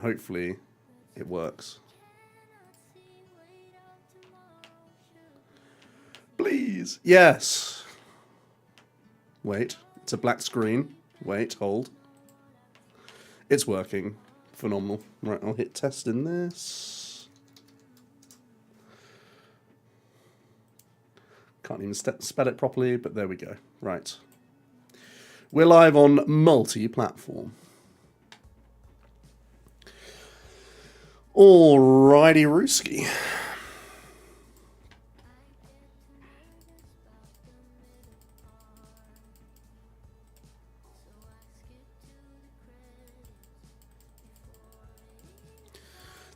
hopefully it works. Please. Yes. Wait. It's a black screen. Wait. Hold. It's working. Phenomenal. Right, I'll hit test in this. Can't even spell it properly, but there we go. Right. We're live on multi-platform. Alrighty, Rooski.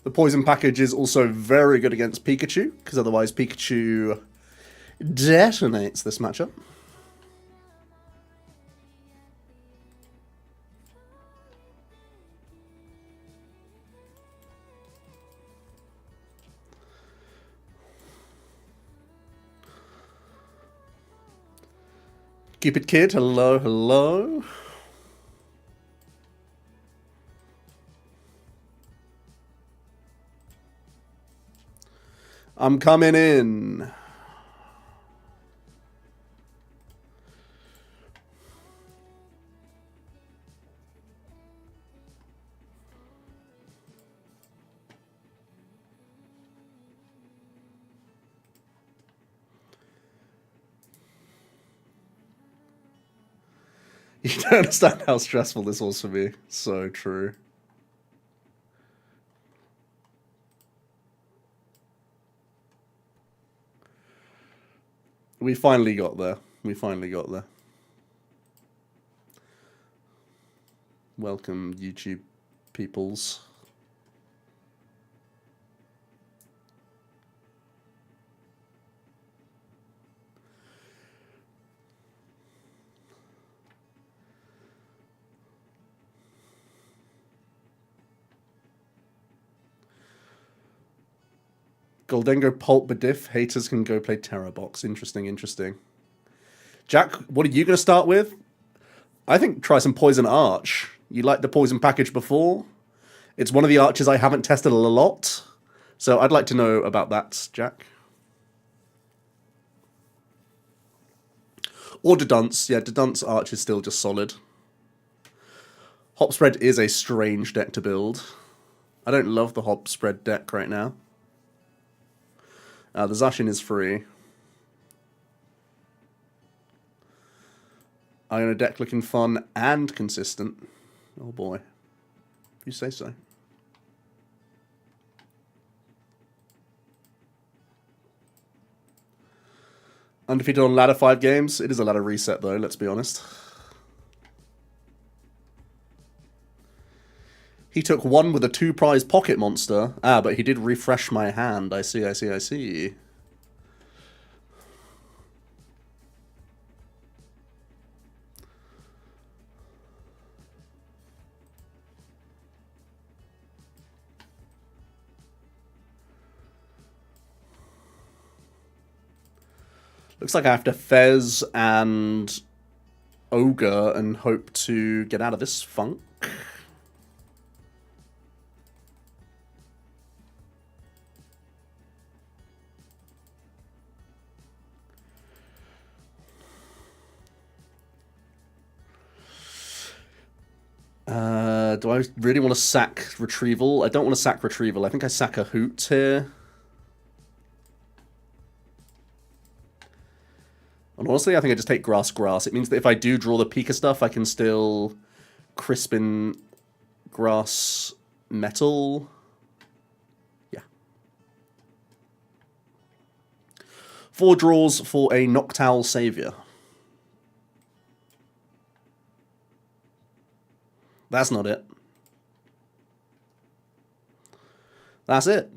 The poison package is also very good against Pikachu, because otherwise Pikachu detonates this matchup. Cupid Kid, hello, hello. I'm coming in. You don't understand how stressful this was for me. So true. We finally got there. We finally got there. Welcome, YouTube peoples. Goldengo Pulp BDIF. Haters can go play TERA Box. Interesting, interesting. Jack, what are you going to start with? I think try some Poison Arch. You liked the Poison package before. It's one of the arches I haven't tested a lot. So I'd like to know about that, Jack. Or Dedunce. Yeah, Dedunce Arch is still just solid. Hop Spread is a strange deck to build. I don't love the Hop Spread deck right now. The Zacian is free. I own a deck looking fun and consistent. Oh boy. If you say so. Undefeated on ladder 5 games. It is a ladder reset though, let's be honest. He took one with a 2-prize pocket monster. Ah, but he did refresh my hand. I see, I see, I see. Looks like I have to Fez and Ogre and hope to get out of this funk. Do I really want to sack Retrieval? I don't want to sack Retrieval. I think I sack a Hoot here. And honestly, I think I just take Grass Grass. It means that if I do draw the Pika stuff, I can still Crispin Grass Metal. Yeah. 4 draws for a Noctowl Savior. That's not it. That's it.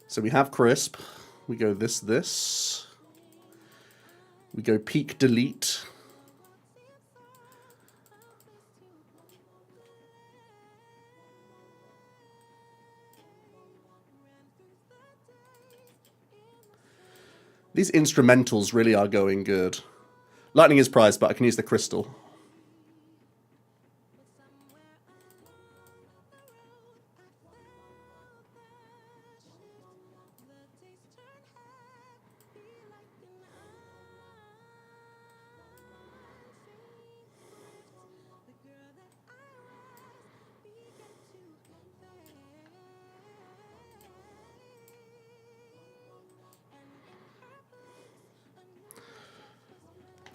So we have Crisp. We go this. We go Peak Delete. These instrumentals really are going good. Lightning is prized, but I can use the crystal.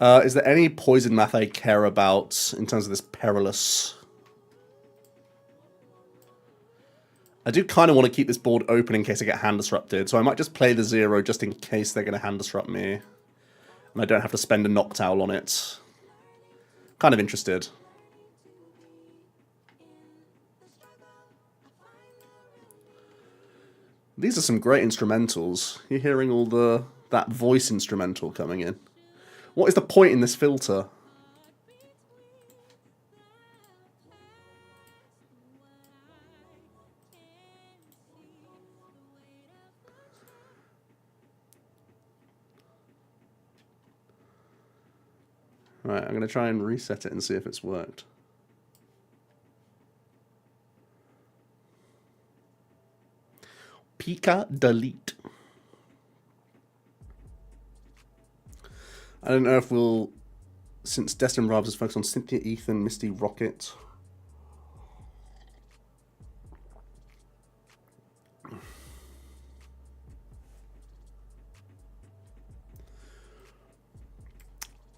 Is there any poison math I care about in terms of this perilous? I do kind of want to keep this board open in case I get hand disrupted, so I might just play the 0 just in case they're going to hand disrupt me. And I don't have to spend a Noctowl on it. Kind of interested. These are some great instrumentals. You're hearing all that voice instrumental coming in. What is the point in this filter? Right, I'm going to try and reset it and see if it's worked. Pika delete. I don't know if we'll, since Destined Rivals is focused on Cynthia, Ethan, Misty, Rocket.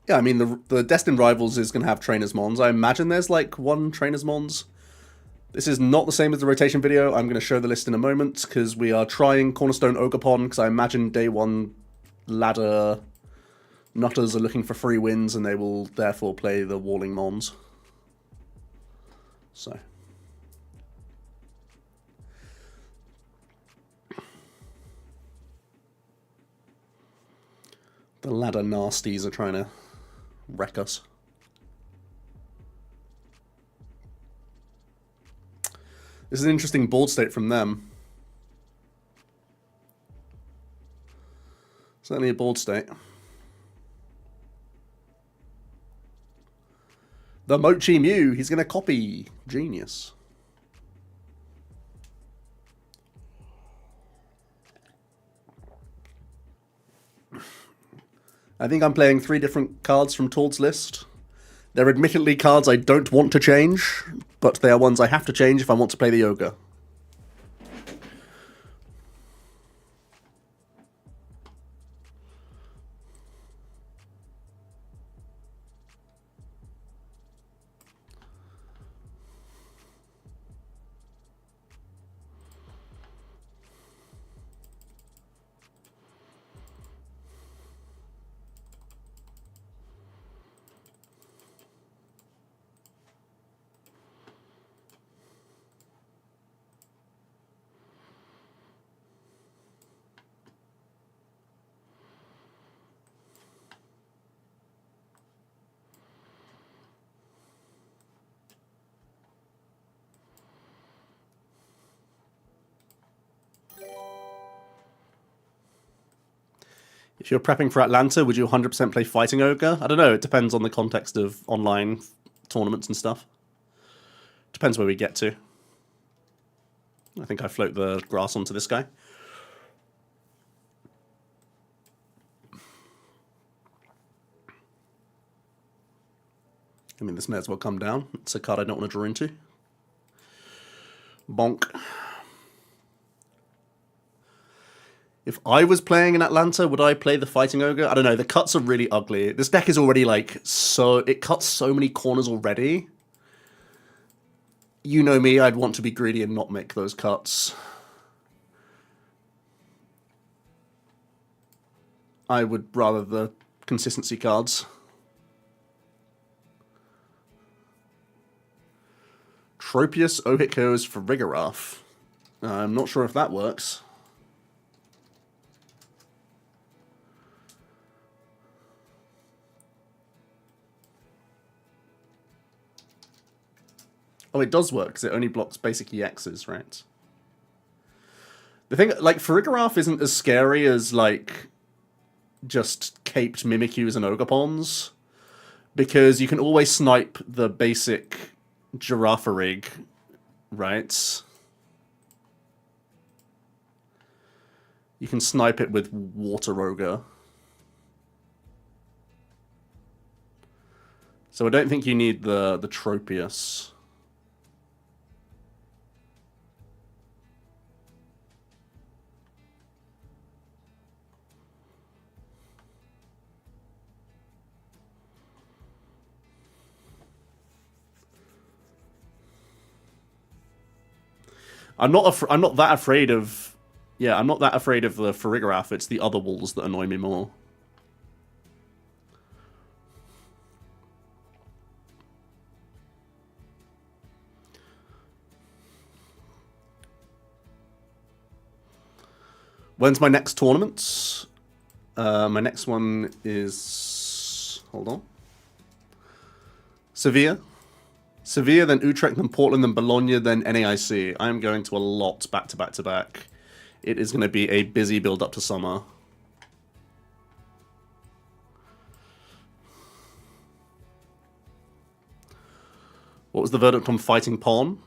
Yeah, I mean, the Destined Rivals is going to have Trainers Mons. I imagine there's like one Trainers Mons. This is not the same as the rotation video. I'm going to show the list in a moment because we are trying Cornerstone Ogerpon because I imagine day 1 ladder nutters are looking for free wins and they will therefore play the Walling Mons. So. The ladder nasties are trying to wreck us. This is an interesting board state from them. Certainly a board state. The Mochi Mew, he's going to copy. Genius. I think I'm playing 3 different cards from Tord's list. They're admittedly cards I don't want to change, but they are ones I have to change if I want to play the Ogre. If you're prepping for Atlanta, would you 100% play Fighting Ogre? I don't know, it depends on the context of online tournaments and stuff. Depends where we get to. I think I float the grass onto this guy. I mean, this may as well come down. It's a card I don't want to draw into. Bonk. If I was playing in Atlanta, would I play the Fighting Ogre? I don't know, the cuts are really ugly. This deck is already like, it cuts so many corners already. You know me, I'd want to be greedy and not make those cuts. I would rather the consistency cards. Tropius Ohikos for Rigoroth. I'm not sure if that works. Oh, it does work, because it only blocks basic EXs, right? The thing, like, Farigarath isn't as scary as, like, just caped Mimikyus and Ogre-Pons, because you can always snipe the basic Girafarig, right? You can snipe it with Water Ogre. So I don't think you need the Tropius. I'm not that afraid of... Yeah, I'm not that afraid of the Farigiraf. It's the other walls that annoy me more. When's my next tournament? My next one is... Hold on. Sevilla. Sevilla, then Utrecht, then Portland, then Bologna, then NAIC. I'm going to a lot back to back to back. It is going to be a busy build up to summer. What was the verdict on Fighting Pon?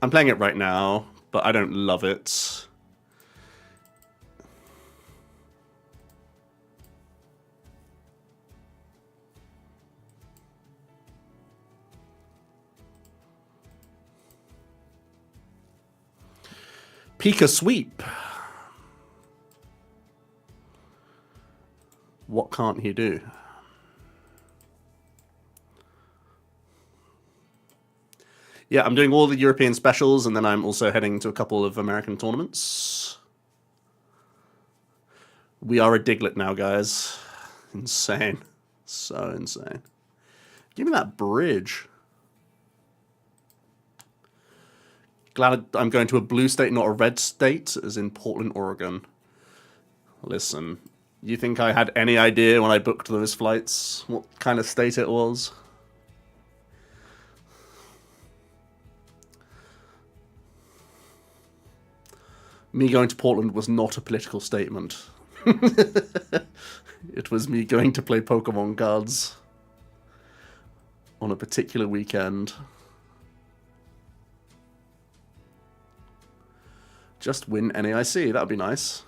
I'm playing it right now, but I don't love it. Pika Sweep. What can't he do? Yeah, I'm doing all the European specials, and then I'm also heading to a couple of American tournaments. We are a Diglett now, guys. Insane. So insane. Give me that bridge. Glad I'm going to a blue state, not a red state, as in Portland, Oregon. Listen, you think I had any idea when I booked those flights what kind of state it was? Me going to Portland was not a political statement. It was me going to play Pokemon cards on a particular weekend. Just win NAIC, that would be nice.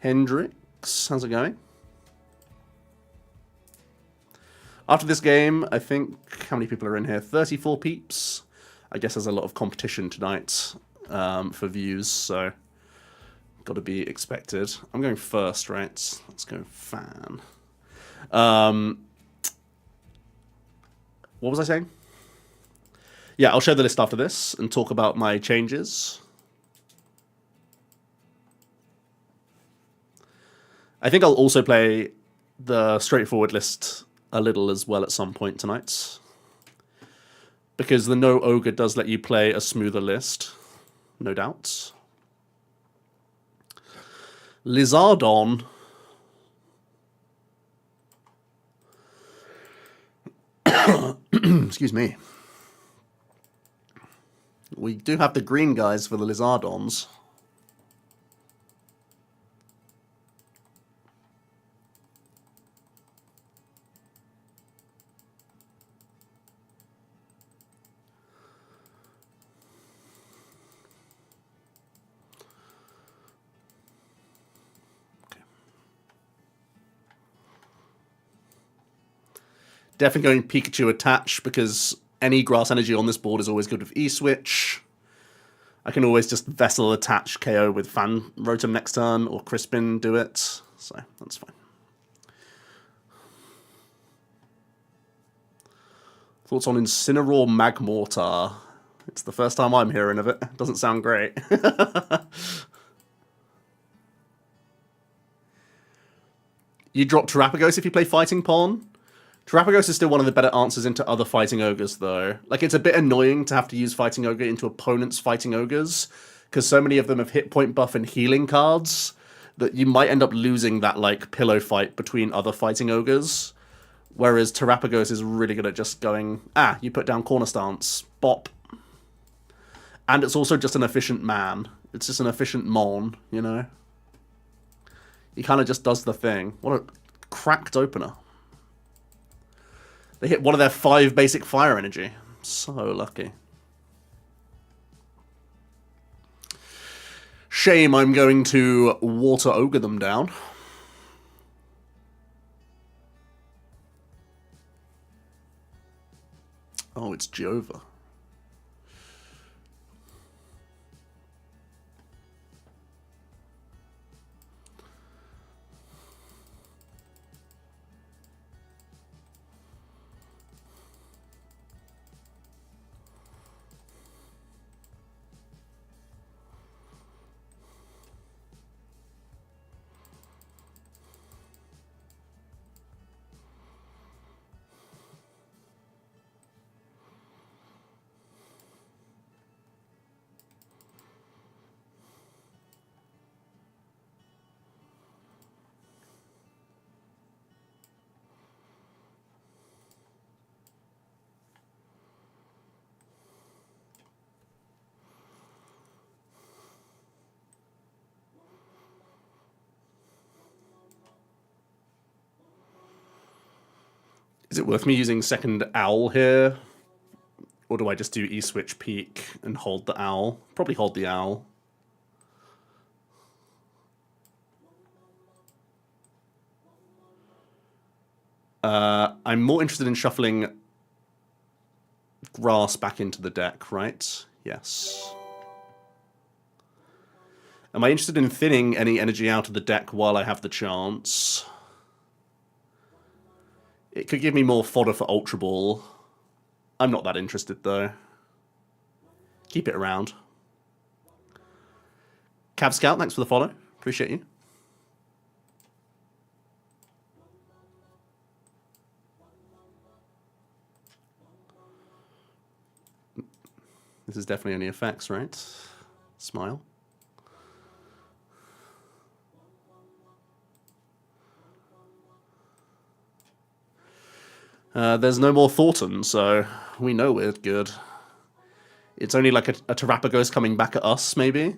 Hendrix, how's it going? After this game, I think, how many people are in here? 34 peeps. I guess there's a lot of competition tonight for views, so got to be expected. I'm going first, right? Let's go fan. What was I saying? Yeah, I'll show the list after this and talk about my changes. I think I'll also play the straightforward list a little as well at some point tonight, because the no ogre does let you play a smoother list, no doubt. Lizardon. Excuse me. We do have the green guys for the Lizardons. Definitely going Pikachu attach, because any grass energy on this board is always good with E-Switch. I can always just Vessel attach KO with Fan Rotom next turn, or Crispin do it, so that's fine. Thoughts on Incineroar Magmortar? It's the first time I'm hearing of it. Doesn't sound great. You drop Terapagos if you play Fighting Pon? Terapagos is still one of the better answers into other Fighting Ogres, though. Like, it's a bit annoying to have to use Fighting Ogre into opponents' Fighting Ogres, because so many of them have hit point buff and healing cards that you might end up losing that, like, pillow fight between other Fighting Ogres. Whereas Terapagos is really good at just going, you put down Corner Stance, bop. And it's also just an efficient man. It's just an efficient Mon, you know? He kind of just does the thing. What a cracked opener. They hit one of their 5 basic fire energy. So lucky. Shame I'm going to water ogre them down. Oh, it's Jova. Is it worth me using second owl here? Or do I just do E-switch peak and hold the owl? Probably hold the owl. I'm more interested in shuffling grass back into the deck, right? Yes. Am I interested in thinning any energy out of the deck while I have the chance? It could give me more fodder for Ultra Ball. I'm not that interested, though. Keep it around. Cab Scout, thanks for the follow. Appreciate you. This is definitely only effects, right? Smile. There's no more Thornton, so we know we're good. It's only like a Terrapagos coming back at us, maybe?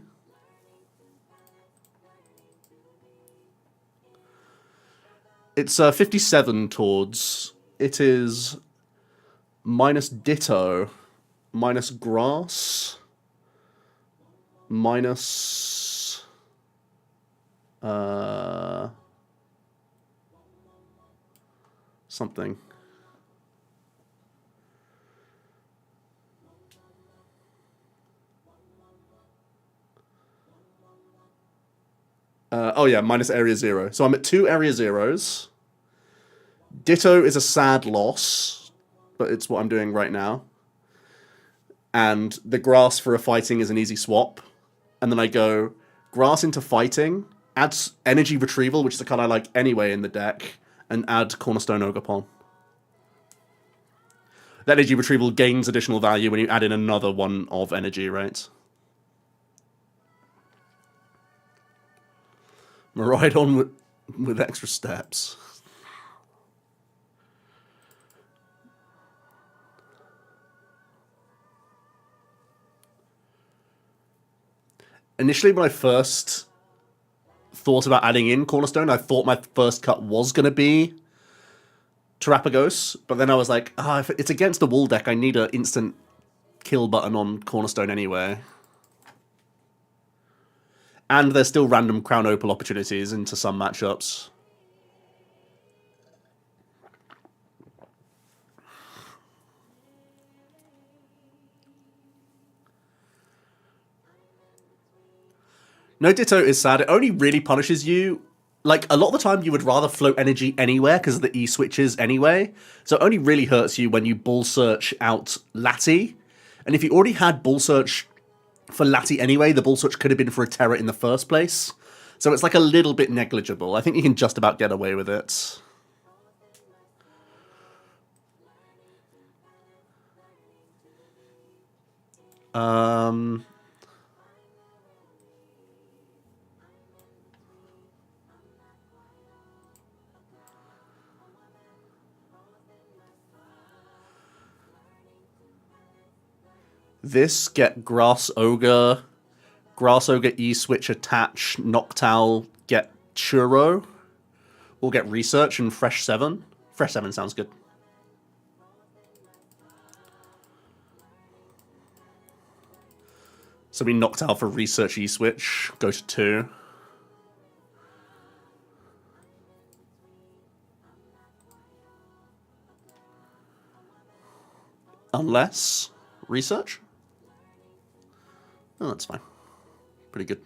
It's 57 towards. It is minus Ditto, minus Grass, minus... something. Oh yeah, minus area 0. So I'm at 2 area 0s. Ditto is a sad loss, but it's what I'm doing right now. And the grass for a fighting is an easy swap. And then I go grass into fighting, add energy retrieval, which is a card I like anyway in the deck, and add Cornerstone Ogre. That energy retrieval gains additional value when you add in another one of energy, right? Right on with extra steps. Initially, when I first thought about adding in Cornerstone, I thought my first cut was going to be Terrapagos, but then I was like, if it's against the wall deck, I need an instant kill button on Cornerstone anyway. And there's still random Crown Opal opportunities into some matchups. No Ditto is sad. It only really punishes you. Like, a lot of the time you would rather float energy anywhere because of the E-switches anyway. So it only really hurts you when you Bull Search out Lati. And if you already had Bull Search for Lati anyway, the Bull Search could have been for a Terra in the first place. So it's like a little bit negligible. I think you can just about get away with it. This, get Grass Ogre, Grasso get E-Switch, attach, Noctowl, get Churro, or get Research and Fresh 7. Fresh 7 sounds good. So we Noctowl for Research E-Switch, go to 2. Unless Research? Oh, that's fine. Pretty good.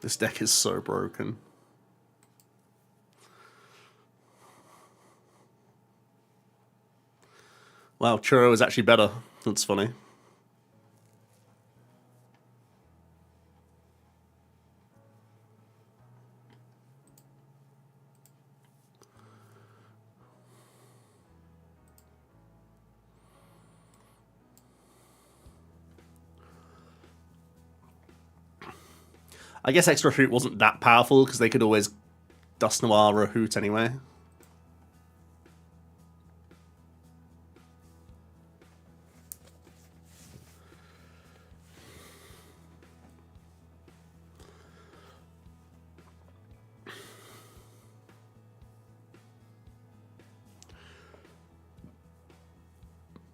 This deck is so broken. Wow, Churro is actually better. That's funny. I guess Extra Hoot wasn't that powerful because they could always Dust Noir or Hoot anyway.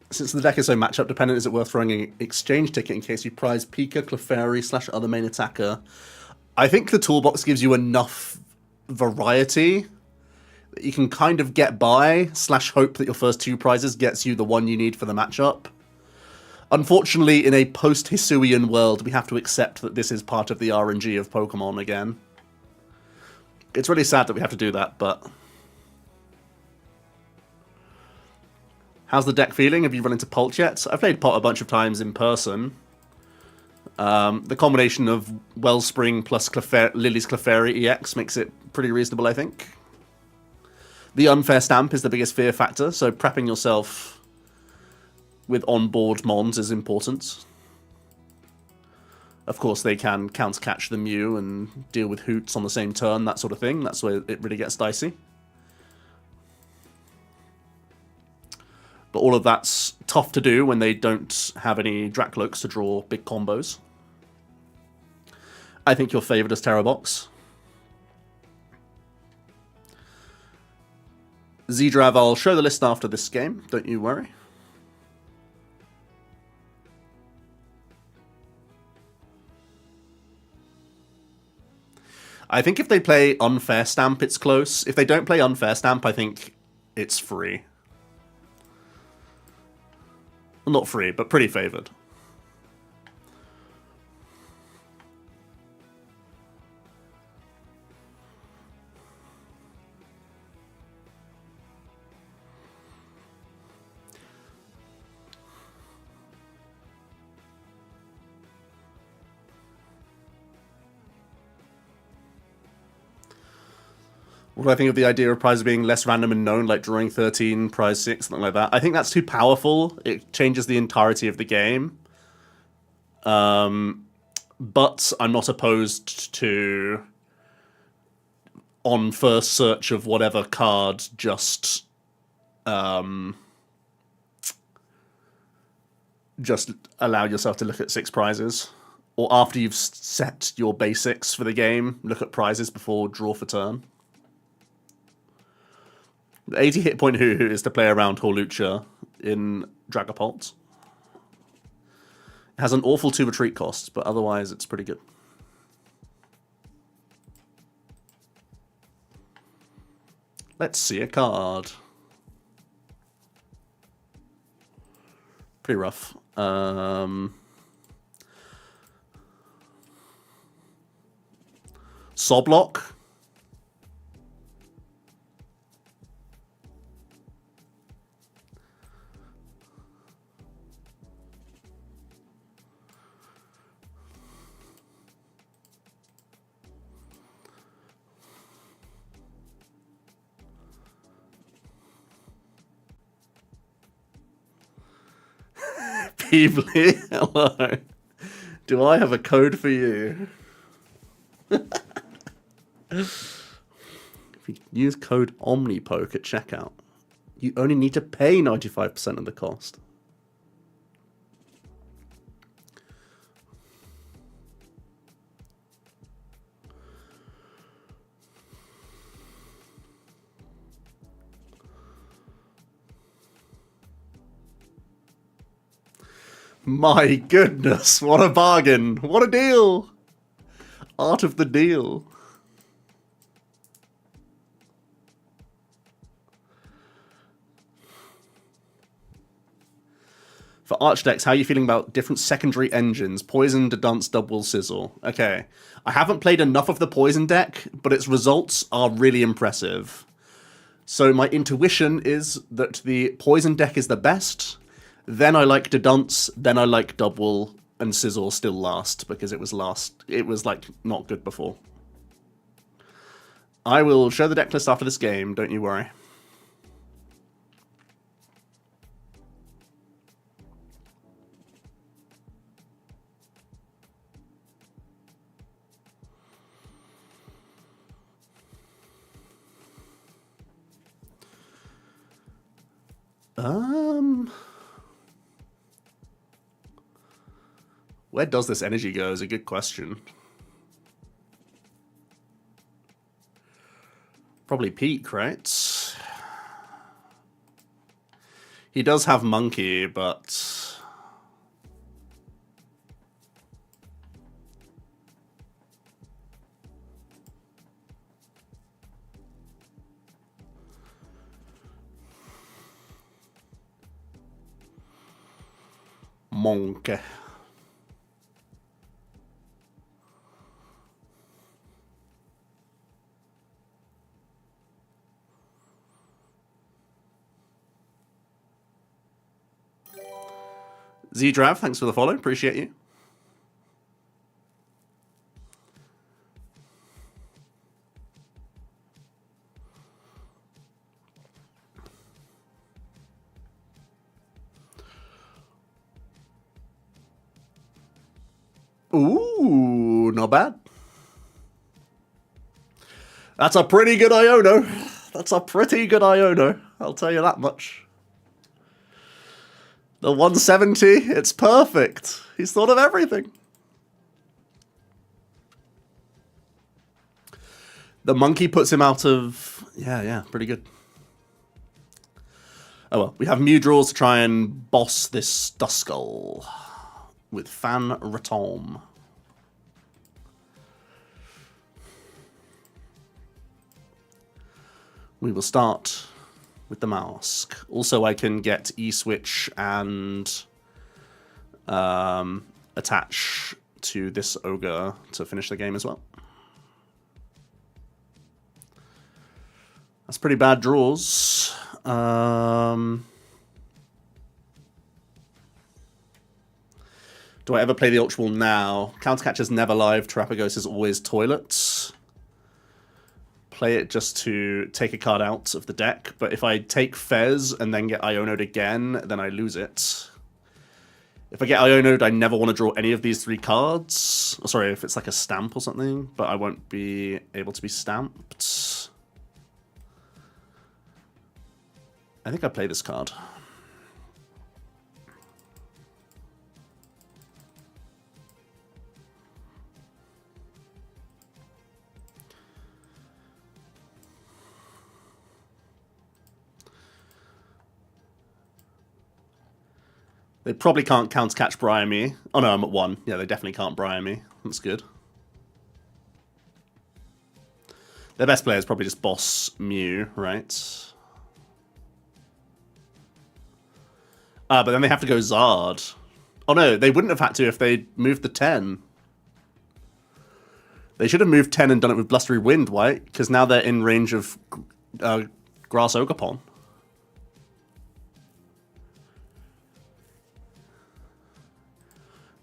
Since the deck is so matchup dependent, is it worth throwing an exchange ticket in case you prize Pika, Clefairy / other main attacker? I think the toolbox gives you enough variety that you can kind of get by / hope that your first 2 prizes gets you the one you need for the matchup. Unfortunately, in a post-Hisuian world, we have to accept that this is part of the RNG of Pokemon again. It's really sad that we have to do that, but... How's the deck feeling? Have you run into Pult yet? I've played Pot a bunch of times in person. The combination of Wellspring plus Lily's Clefairy EX makes it pretty reasonable, I think. The unfair stamp is the biggest fear factor, so prepping yourself with on-board Mons is important. Of course, they can counter-catch the Mew and deal with Hoots on the same turn, that sort of thing. That's where it really gets dicey. But all of that's tough to do when they don't have any Dracloaks to draw big combos. I think your favourite is TERA Box. Zdrav, I'll show the list after this game, don't you worry. I think if they play Unfair Stamp, it's close. If they don't play Unfair Stamp, I think it's free. Well, not free, but pretty favoured. What do I think of the idea of prizes being less random and known, like drawing 13, prize 6, something like that? I think that's too powerful. It changes the entirety of the game. But I'm not opposed to, on first search of whatever card, just allow yourself to look at 6 prizes. Or after you've set your basics for the game, look at prizes before draw for turn. The 80 hit point Hoo-Hoo is to play around Hawlucha in Dragapult. It has an awful 2 retreat costs, but otherwise it's pretty good. Let's see a card. Pretty rough. Soblock. Peebly, hello. Do I have a code for you? If you use code Omnipoke at checkout, you only need to pay 95% of the cost. My goodness, what a bargain. What a deal. Art of the deal. For Archdecks, how are you feeling about different secondary engines? Poison, Dedance, Double, Sizzle. Okay. I haven't played enough of the Poison deck, but its results are really impressive. So my intuition is that the Poison deck is the best. Then I like Dedance, then I like Double, and Sizzle still last, because it was like, not good before. I will show the deck list after this game, don't you worry. Where does this energy go is a good question. Probably peak, right? He does have Monkey, but... Monkey. Z-Drav, thanks for the follow. Appreciate you. Ooh, not bad. That's a pretty good Iono. That's a pretty good Iono. I'll tell you that much. The 170, it's perfect. He's thought of everything. The Monkey puts him out of... Yeah, pretty good. Oh well, we have Mew draws to try and boss this Duskull with Fan Ratom. We will start with the Mask. Also, I can get E-Switch and attach to this Ogre to finish the game as well. That's pretty bad draws. Do I ever play the Ultra Ball now? Countercatcher's never live. Terapagos is always toilet. Play it just to take a card out of the deck, but if I take Fez and then get Iono'd again, then I lose it. If I get Iono'd, I never want to draw any of these 3 cards. Oh, sorry, if it's like a stamp or something, but I won't be able to be stamped. I think I play this card. They probably can't countercatch Briar me. Oh no, I'm at 1. Yeah, they definitely can't Briar me. That's good. Their best player is probably just Boss Mew, right? But then they have to go Zard. Oh no, they wouldn't have had to if they moved the 10. They should have moved 10 and done it with Blustery Wind, right? Because now they're in range of Grass Ogerpon.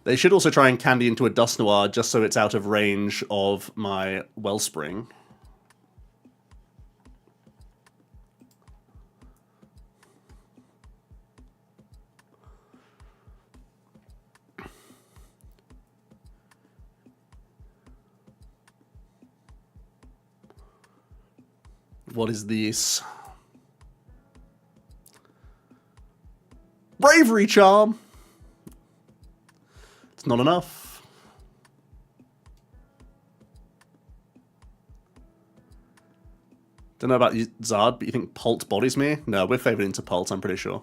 They should also try and candy into a Dust Noir just so it's out of range of my Wellspring. What is this? Bravery charm. It's not enough. Don't know about you, Zard, but you think Pult bodies me? No, we're favored into Pult, I'm pretty sure.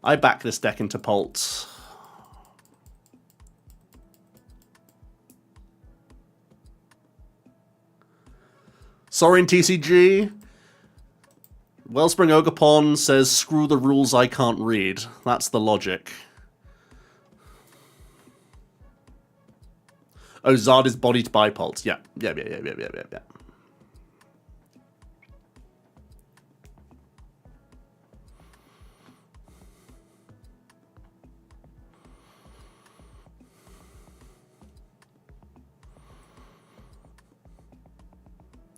I back this deck into Pult. Sorry, in TCG. Wellspring Ogapon says, screw the rules I can't read. That's the logic. Oh, Zard is bodied by Pult. Yeah. Yeah.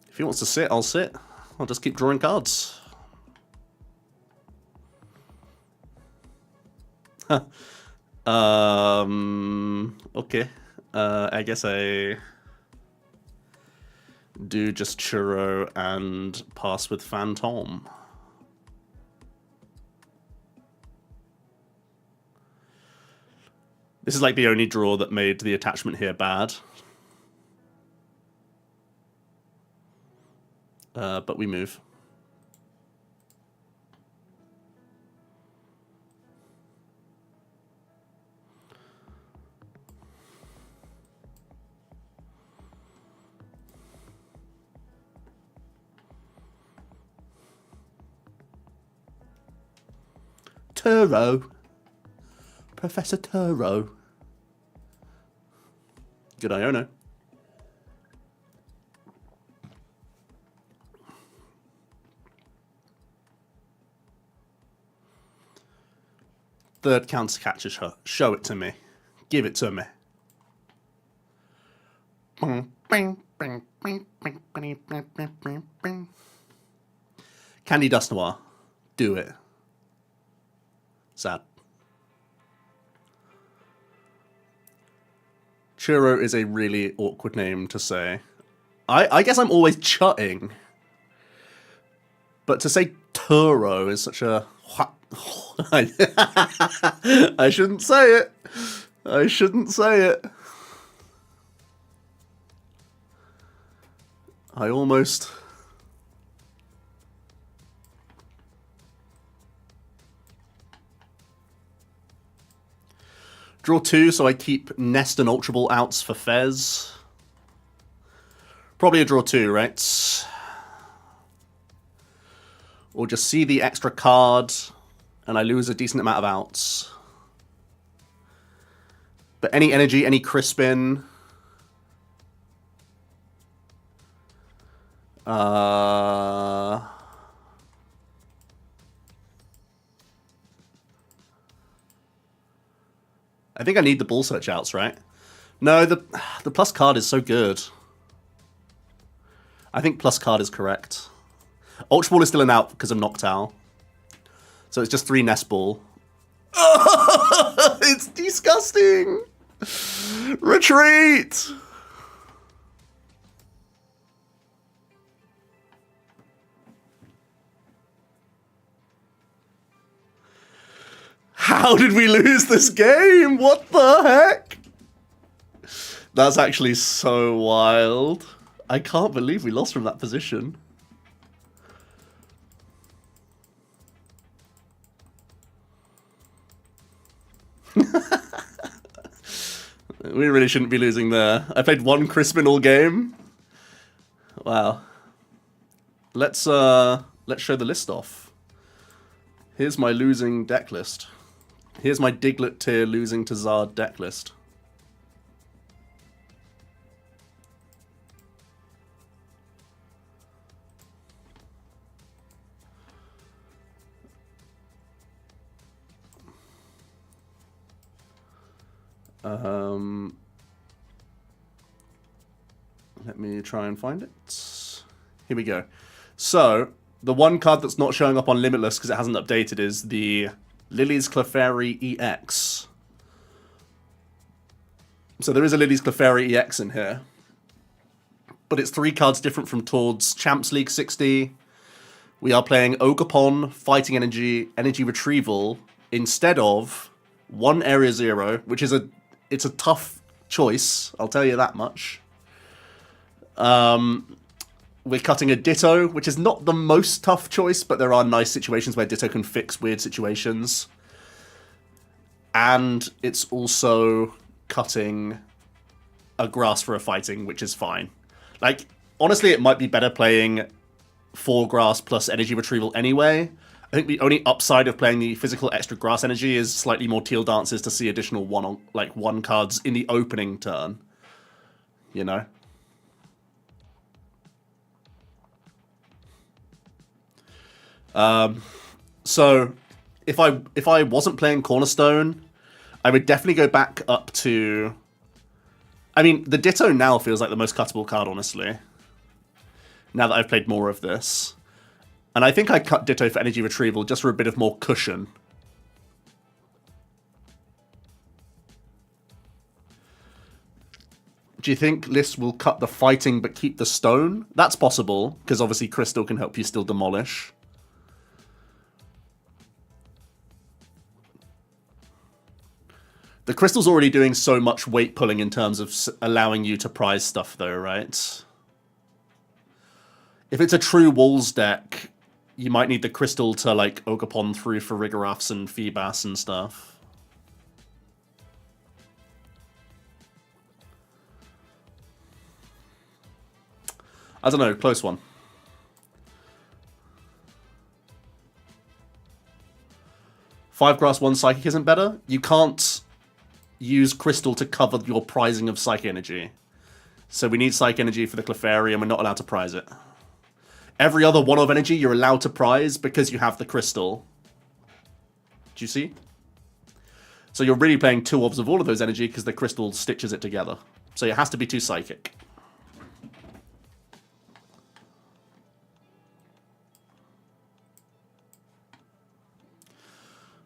If he wants to sit, I'll sit. I'll just keep drawing cards. Okay. I guess I do just Churro and pass with Phantom. This is like the only draw that made the attachment here bad. But we move. Turo. Professor Turo. Good Iono. Third counter catches her. Show it to me. Give it to me. Candy Dust Noir. Do it. Sad. Churro is a really awkward name to say. I guess I'm always chutting. But to say Turo is such a... I shouldn't say it. I shouldn't say it. I almost... Draw 2, so I keep Nest and Ultra Ball outs for Fez. Probably a draw 2, right? Or just see the extra card, and I lose a decent amount of outs. But any energy, any Crispin... I think I need the Ball Search outs, right? No, the plus card is so good. I think plus card is correct. Ultra Ball is still an out because of Noctowl. So it's just 3 Nest Ball. It's disgusting! Retreat! How did we lose this game? What the heck? That's actually so wild. I can't believe we lost from that position. We really shouldn't be losing there. I played 1 Crispin all game. Wow. Let's show the list off. Here's my losing deck list. Here's my Diglett tier losing to Zard deck list. Let me try and find it. Here we go. So, the one card that's not showing up on Limitless because it hasn't updated is the Lily's Clefairy EX. So there is a Lily's Clefairy EX in here. But it's 3 cards different from Tord's Champs League 60. We are playing Ogerpon, Fighting Energy, Energy Retrieval, instead of 1 Area 0, which is it's a tough choice, I'll tell you that much. We're cutting a Ditto, which is not the most tough choice, but there are nice situations where Ditto can fix weird situations. And it's also cutting a Grass for a Fighting, which is fine. Like, honestly, it might be better playing 4 Grass plus Energy Retrieval anyway. I think the only upside of playing the physical extra Grass Energy is slightly more Teal Dances to see additional 1 cards in the opening turn. You know? So if I wasn't playing Cornerstone, I would definitely go back up to... I mean, the Ditto now feels like the most cuttable card, honestly. Now that I've played more of this. And I think I cut Ditto for Energy Retrieval just for a bit of more cushion. Do you think Liss will cut the Fighting but keep the Stone? That's possible, because obviously Crystal can help you still demolish. The Crystal's already doing so much weight pulling in terms of allowing you to prize stuff, though, right? If it's a true Walls deck, you might need the Crystal to, like, Ogerpon through for Rigoroths and Feebas and stuff. I don't know, close one. Five Grass, 1 Psychic isn't better? You can't use Crystal to cover your prizing of Psychic Energy. So we need Psychic Energy for the Clefairy, and we're not allowed to prize it. Every other 1 of energy you're allowed to prize because you have the Crystal. Do you see? So you're really playing 2 ofs of all of those energy because the Crystal stitches it together. So it has to be 2 Psychic.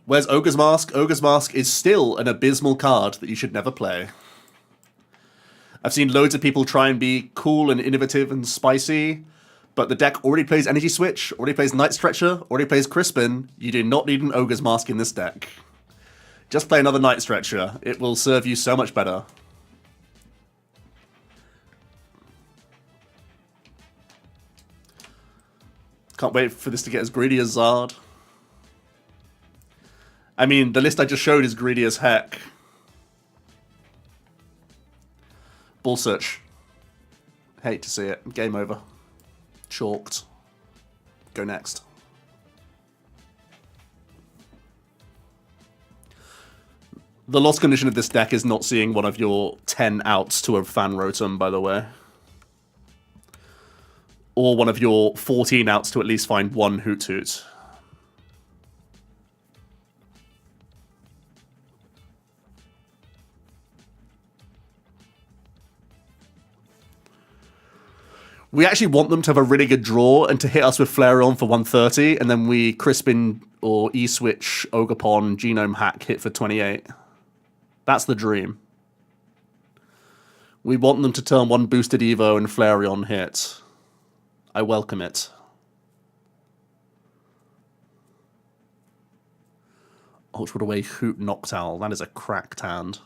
Where's Ogre's Mask? Ogre's Mask is still an abysmal card that you should never play. I've seen loads of people try and be cool and innovative and spicy, but the deck already plays Energy Switch, already plays Night Stretcher, already plays Crispin. You do not need an Ogre's Mask in this deck. Just play another Night Stretcher. It will serve you so much better. Can't wait for this to get as greedy as Zard. I mean, the list I just showed is greedy as heck. Ball Search. Hate to see it. Game over. Chalked. Go next. The lost condition of this deck is not seeing one of your 10 outs to a Fan Rotom, by the way. Or one of your 14 outs to at least find 1 Hoot Hoot. We actually want them to have a really good draw and to hit us with Flareon for 130, and then we Crispin or E-Switch, Ogerpon, Genome Hack hit for 28. That's the dream. We want them to turn 1 Boosted Evo and Flareon hit. I welcome it. Ultra Away Hoot Noctowl. That is a cracked hand.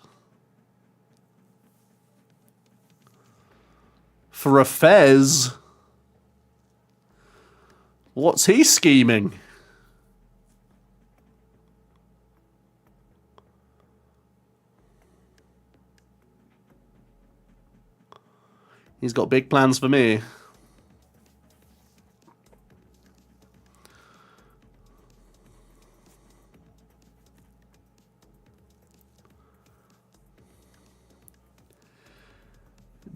For a Fez? What's he scheming? He's got big plans for me.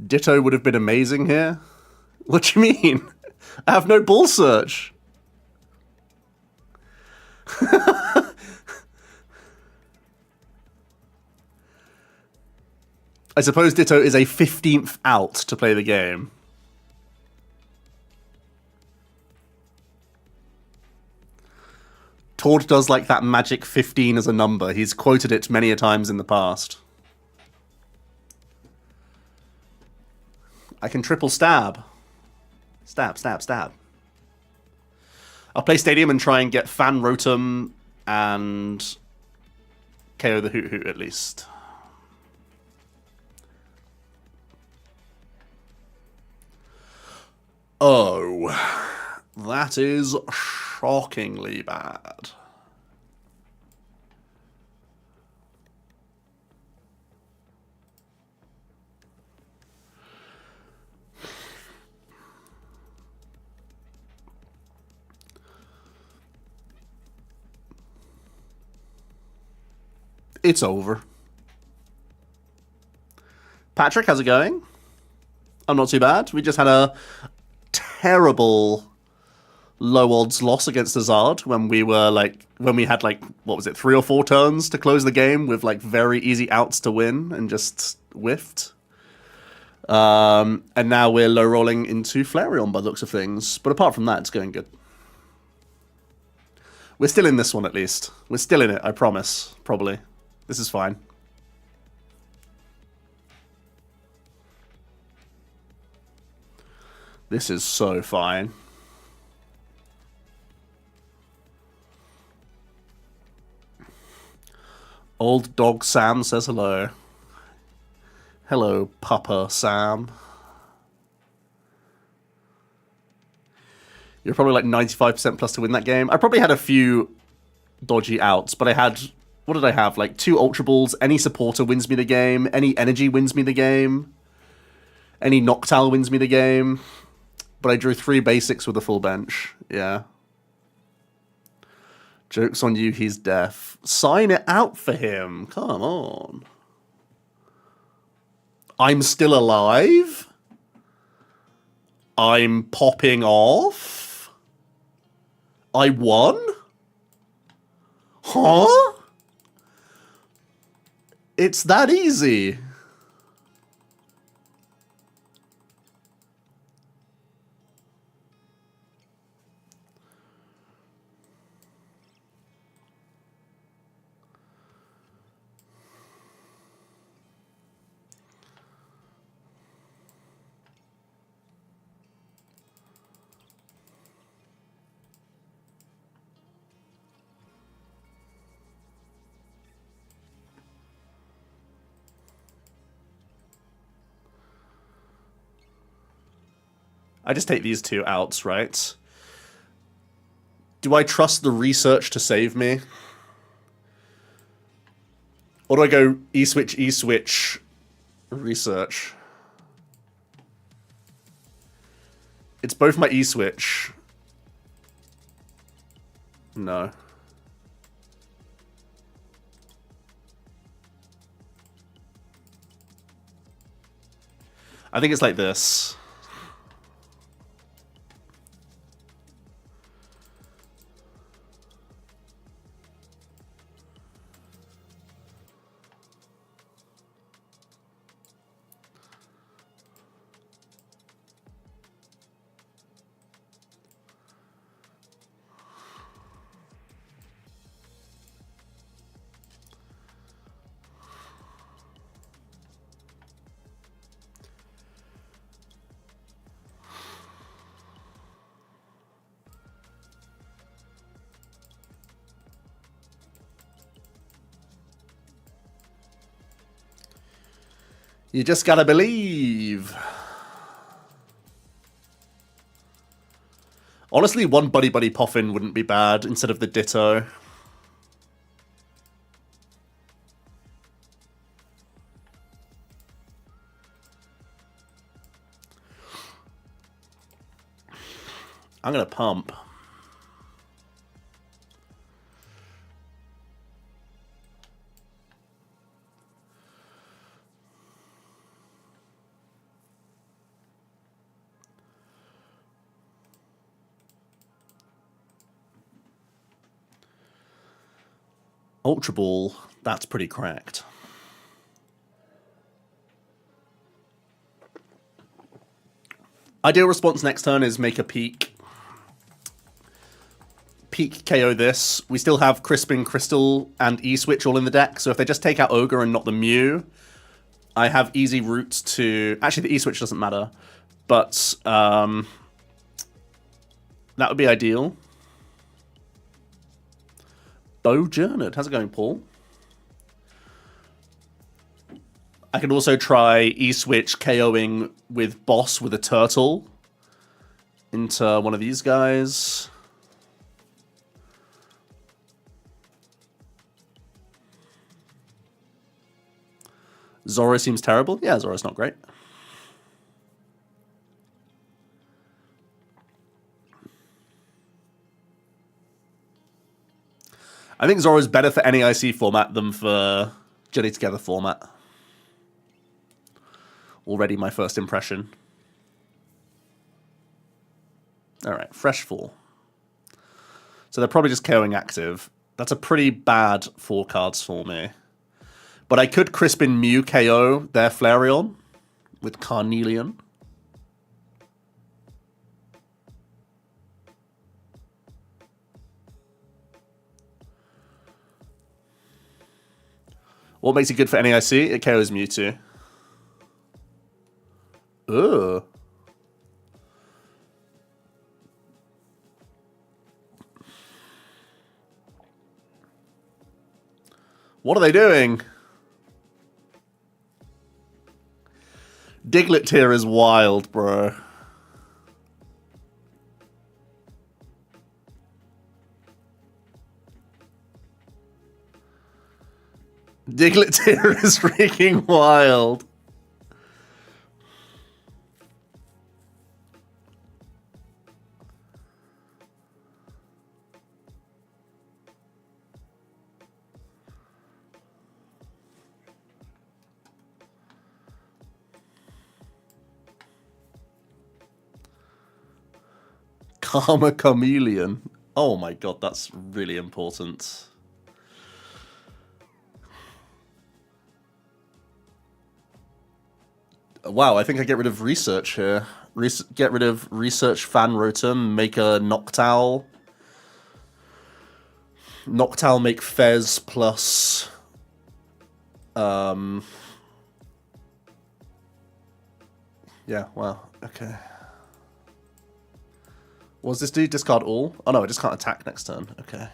Ditto would have been amazing here. What do you mean? I have no Ball Search. I suppose Ditto is a 15th out to play the game. Tord does like that magic 15 as a number. He's quoted it many a times in the past. I can triple stab. Stab, stab, stab. I'll play Stadium and try and get Fan Rotom and KO the Hoot Hoot at least. Oh, that is shockingly bad. It's over. Patrick, how's it going? I'm not too bad. We just had a terrible low odds loss against Azard when we had like, what was it, 3 or 4 turns to close the game with like very easy outs to win and just whiffed. And now we're low rolling into Flareon by the looks of things. But apart from that, it's going good. We're still in this one at least. We're still in it, I promise. Probably. This is fine. This is so fine. Old Dog Sam says hello. Hello, Papa Sam. You're probably like 95% plus to win that game. I probably had a few dodgy outs, but I had... What did I have? Like 2 Ultra Balls, any supporter wins me the game, any energy wins me the game, any Noctowl wins me the game. But I drew 3 basics with a full bench. Yeah. Joke's on you, he's deaf. Sign it out for him. Come on. I'm still alive? I'm popping off? I won? Huh? It's that easy. I just take these 2 outs, right? Do I trust the research to save me? Or do I go E-switch, E-switch, research? It's both my E-switch. No. I think it's like this. You just gotta believe. Honestly, 1 Buddy Buddy Poffin wouldn't be bad instead of the Ditto. I'm gonna pump. Ultra Ball, that's pretty cracked. Ideal response next turn is make a peak. Peak KO this. We still have Crispin, Crystal, and E-Switch all in the deck, so if they just take out Ogre and not the Mew, I have easy routes to... Actually, the E-switch doesn't matter. But that would be ideal. Bo Journard. How's it going, Paul? I could also try E-switch KOing with Boss with a turtle into one of these guys. Zoro seems terrible. Yeah, Zoro's not great. I think Zoro's better for NAIC format than for Journey Together format. Already my first impression. Alright, fresh 4. So they're probably just KOing active. That's a pretty bad 4 cards for me. But I could Crispin Mew KO their Flareon with Carnelian. What makes it good for NAIC? It KOs Mewtwo. Ugh. What are they doing? Diglett here is wild, bro. Diglett here is freaking wild. Karma Chameleon. Oh my god, that's really important. Wow, I think I get rid of research here. Get rid of research fan rotom, make a Noctowl. Noctowl make Fez plus... Yeah, wow, okay. What does this do? Discard all? Oh no, I just can't attack next turn. Okay.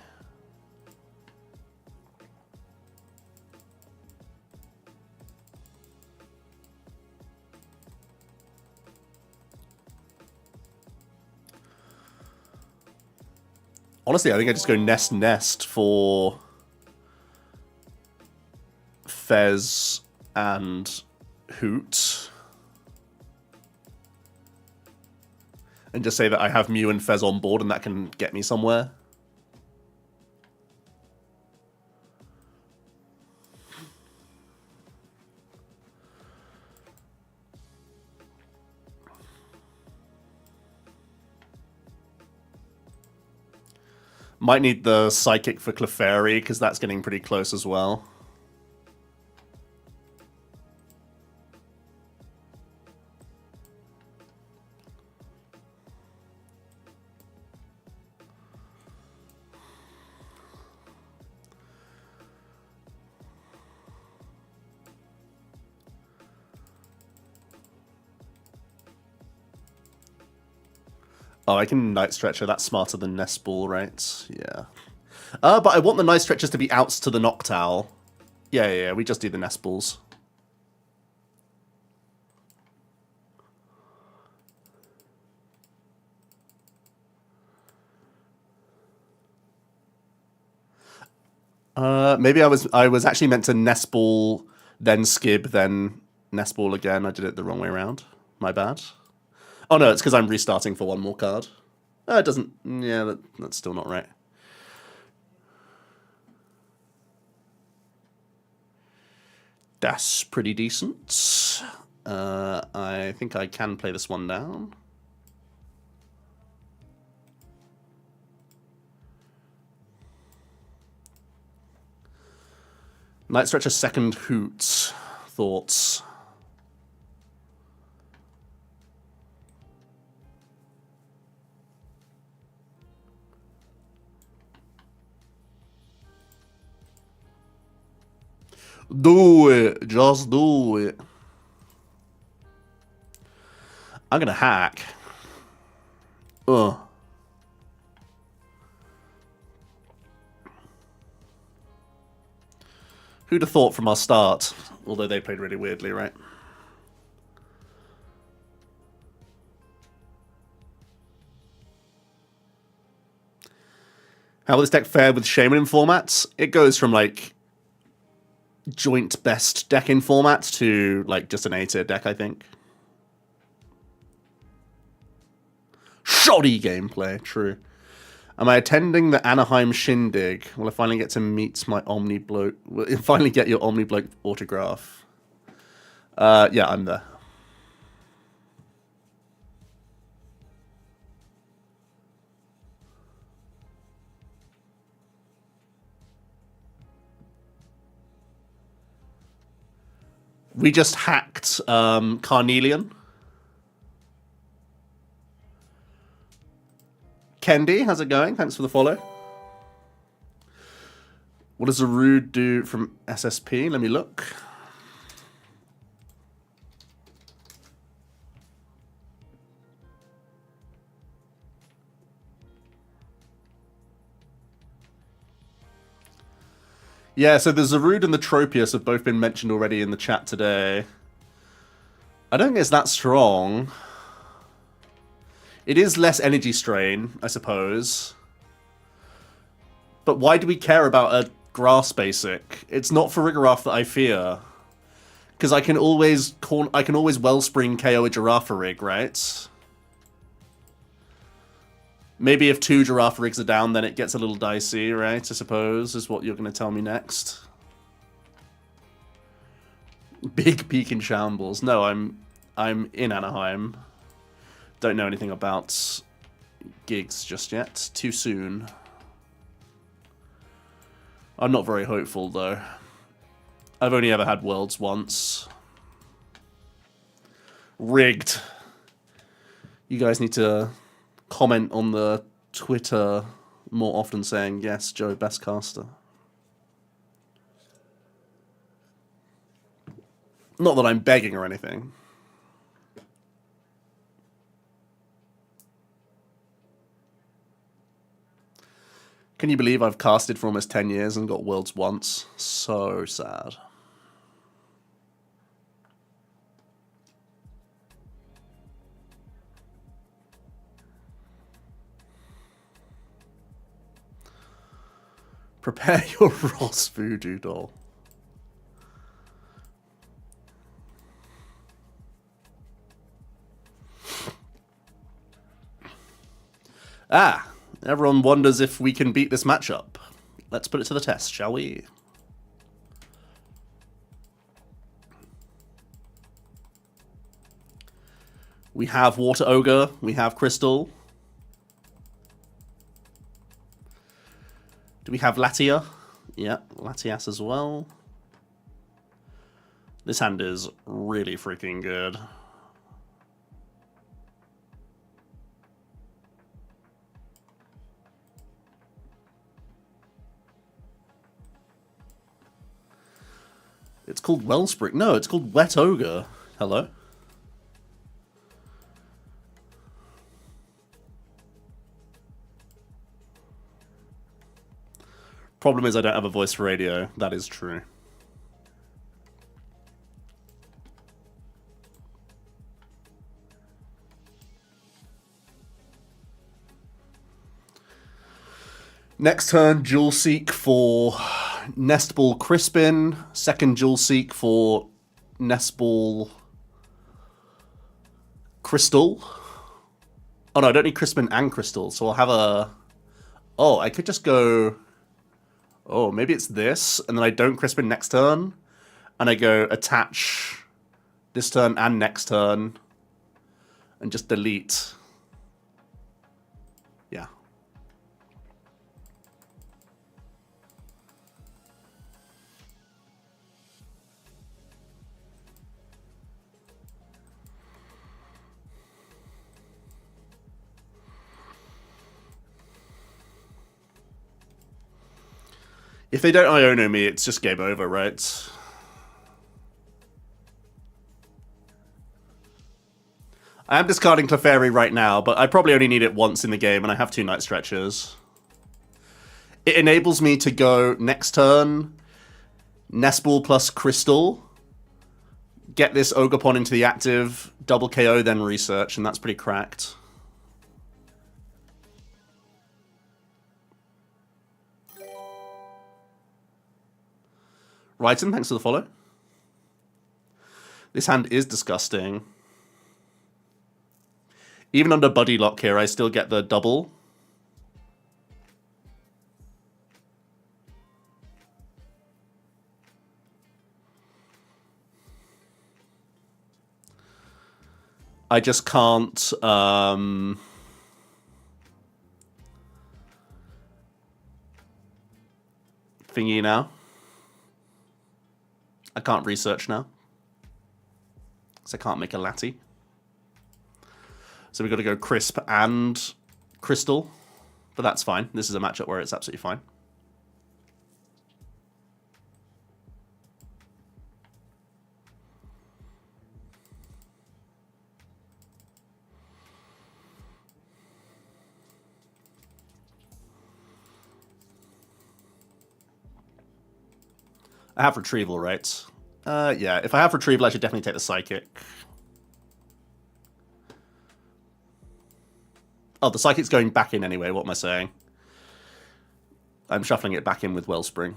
Honestly, I think I just go Nest for Fez and Hoot. And just say that I have Mew and Fez on board and that can get me somewhere. Might need the Psychic for Clefairy, because that's getting pretty close as well. Oh, I can Night Stretcher. That's smarter than Nest Ball, right? Yeah. But I want the Night Stretchers to be outs to the Noctowl. Yeah, we just do the Nest Balls. Maybe I was actually meant to Nest Ball, then Skib, then Nest Ball again. I did it the wrong way around. My bad. Oh no, it's because I'm restarting for one more card. It doesn't... Yeah, that's still not right. That's pretty decent. I think I can play this one down. Night Stretcher second Hoots. Thoughts? Do it. Just do it. I'm gonna hack. Ugh. Who'd have thought from our start? Although they played really weirdly, right? How will this deck fare with Shaman in formats? It goes from, like, joint best deck in formats to, like, just an A-tier deck, I think. Shoddy gameplay, true. Am I attending the Anaheim Shindig? Will I finally get to meet my Omnibloke? Will I finally get your Omnibloke autograph? Yeah, I'm there. We just hacked Carnelian. Kendi, how's it going? Thanks for the follow. What does Zarude do from SSP? Let me look. Yeah, so the Zarude and the Tropius have both been mentioned already in the chat today. I don't think it's that strong. It is less energy strain, I suppose. But why do we care about a grass basic? It's not for Rigoroth that I fear. Because I can always Wellspring KO a Girafarig, right? Maybe if 2 Girafarigs are down, then it gets a little dicey, right? I suppose, is what you're going to tell me next. Big peak in shambles. No, I'm in Anaheim. Don't know anything about gigs just yet. Too soon. I'm not very hopeful, though. I've only ever had Worlds once. Rigged. You guys need to comment on the Twitter more often saying, yes, Joe, best caster. Not that I'm begging or anything. Can you believe I've casted for almost 10 years and got Worlds once? So sad. Prepare your Ross Voodoo doll. Ah, everyone wonders if we can beat this matchup. Let's put it to the test, shall we? We have Water Ogre, we have Crystal. Do we have Latia? Yeah, Latias as well. This hand is really freaking good. It's called Wellspring. No, it's called Wet Ogre. Hello? Problem is I don't have a voice for radio. That is true. Next turn, Dual Seek for Nestball Crispin. Second Dual Seek for Nestball Crystal. Oh no, I don't need Crispin and Crystal, so I'll have a... Oh, I could just go... Oh, maybe it's this, and then I don't Crispin next turn, and I go attach this turn and next turn, and just delete. Yeah. If they don't Iono me, it's just game over, right? I am discarding Clefairy right now, but I probably only need it once in the game, and I have 2 Night Stretchers. It enables me to go next turn, Nest Ball plus Crystal, get this Ogerpon into the active, double KO, then Research, and that's pretty cracked. Ryton, thanks for the follow. This hand is disgusting. Even under Buddy Lock here, I still get the double. I just can't... thingy now. I can't research now. So I can't make a Lati. So we've got to go Crisp and Crystal. But that's fine. This is a matchup where it's absolutely fine. I have Retrieval, right? Yeah, if I have Retrieval, I should definitely take the Psychic. Oh, the Psychic's going back in anyway, what am I saying? I'm shuffling it back in with Wellspring.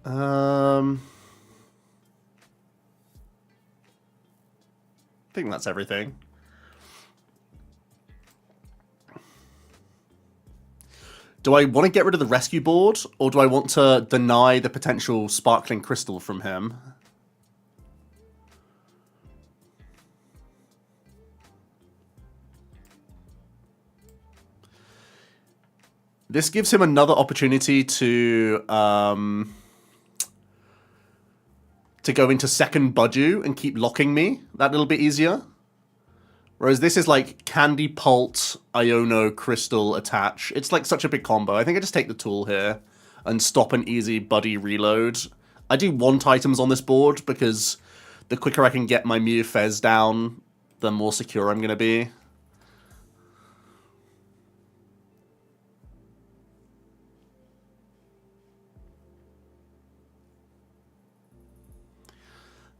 I think that's everything. Do I want to get rid of the rescue board, or do I want to deny the potential Sparkling Crystal from him? This gives him another opportunity to go into second Budew and keep locking me that little bit easier. Whereas this is like Candy, Pult, Iono, Crystal, Attach. It's like such a big combo. I think I just take the tool here and stop an easy Buddy reload. I do want items on this board because the quicker I can get my Mew Fez down, the more secure I'm going to be.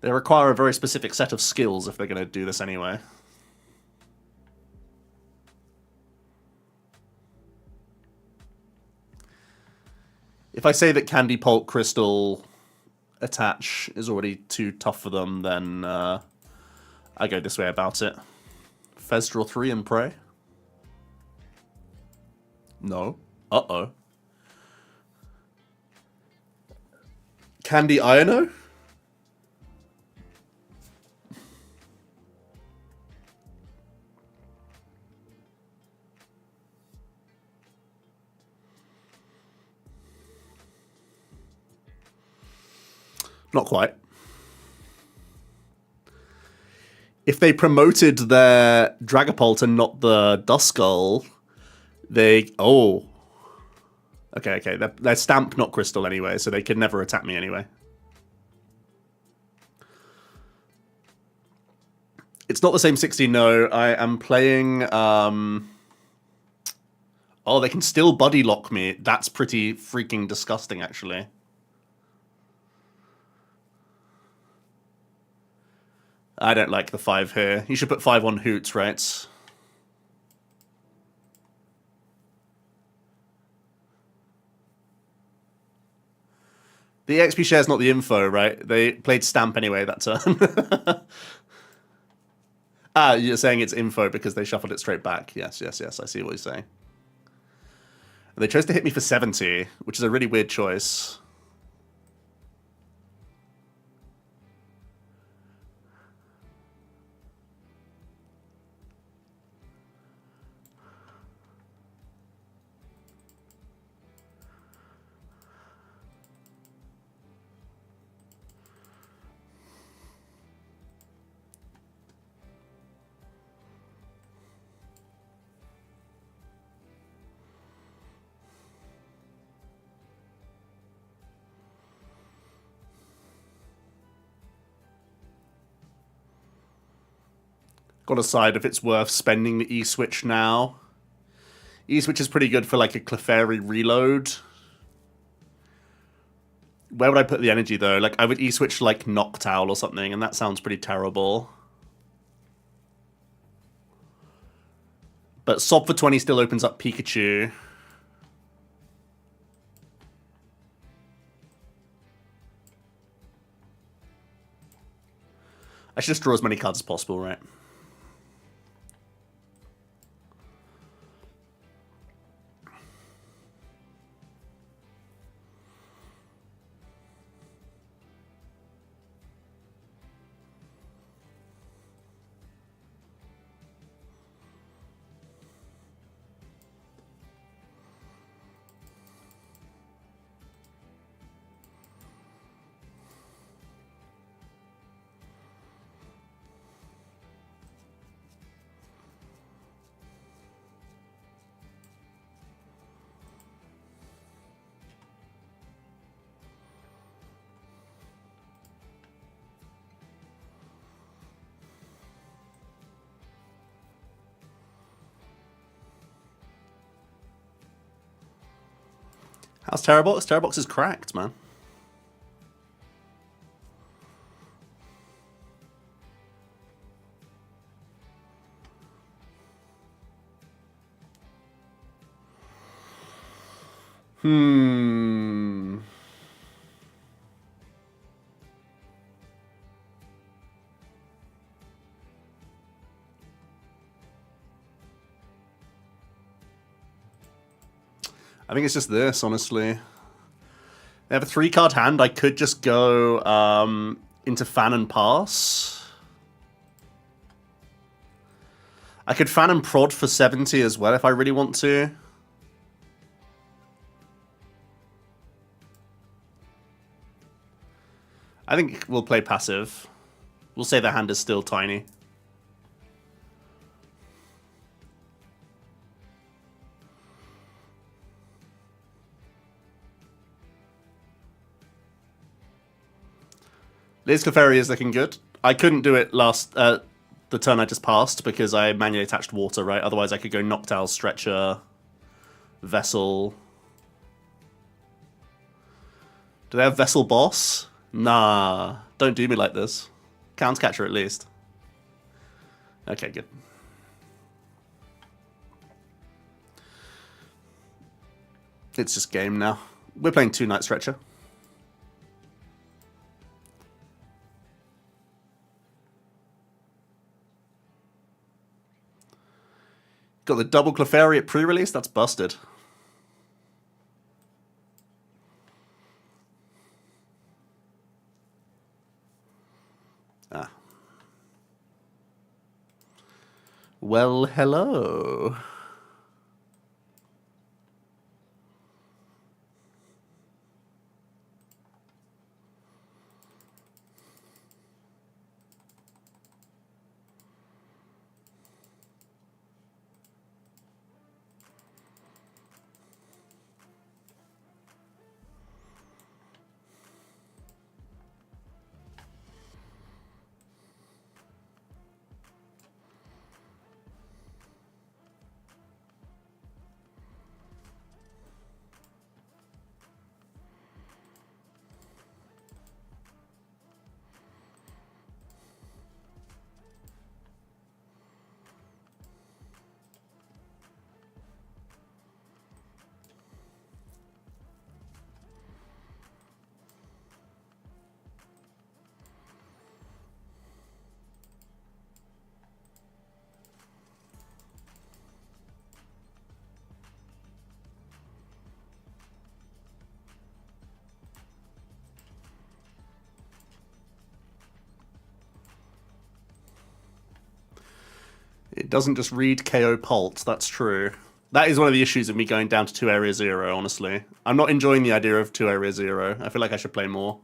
They require a very specific set of skills if they're going to do this anyway. If I say that Candy, Pulp, Crystal, Attach is already too tough for them, then I go this way about it. Fez draw 3 and pray. No. Uh-oh. Candy Iono? Not quite. If they promoted their Dragapult and not the Duskull, they... Oh. Okay. They're Stamp, not Crystal anyway, so they could never attack me anyway. It's not the same 60, no. I am playing... Oh, they can still Buddy Lock me. That's pretty freaking disgusting, actually. I don't like the 5 here. You should put 5 on Hoots, right? The XP share's not the info, right? They played Stamp anyway that turn. Ah, you're saying it's info because they shuffled it straight back. Yes. I see what you're saying. They chose to hit me for 70, which is a really weird choice. Got to decide if it's worth spending the E-switch now. E-switch is pretty good for like a Clefairy reload. Where would I put the energy though? Like I would E-switch like Noctowl or something, and that sounds pretty terrible. But Sob for 20 still opens up Pikachu. I should just draw as many cards as possible, right? How's TERA Box? TERA Box is cracked, man. I think it's just this, honestly. They have a 3-card hand. I could just go into Fan and Pass. I could Fan and Prod for 70 as well if I really want to. I think we'll play passive. We'll say the hand is still tiny. Liz Clefairy is looking good. I couldn't do it the turn I just passed because I manually attached water, right? Otherwise I could go Noctowl, Stretcher, Vessel. Do they have Vessel Boss? Nah, don't do me like this. Counts Catcher at least. Okay, good. It's just game now. We're playing 2 Night Stretcher. Got the double Clefairy at pre-release? That's busted. Ah. Well, hello. It doesn't just read KO Pult, that's true. That is one of the issues of me going down to 2 Area 0, honestly. I'm not enjoying the idea of 2 Area 0. I feel like I should play more.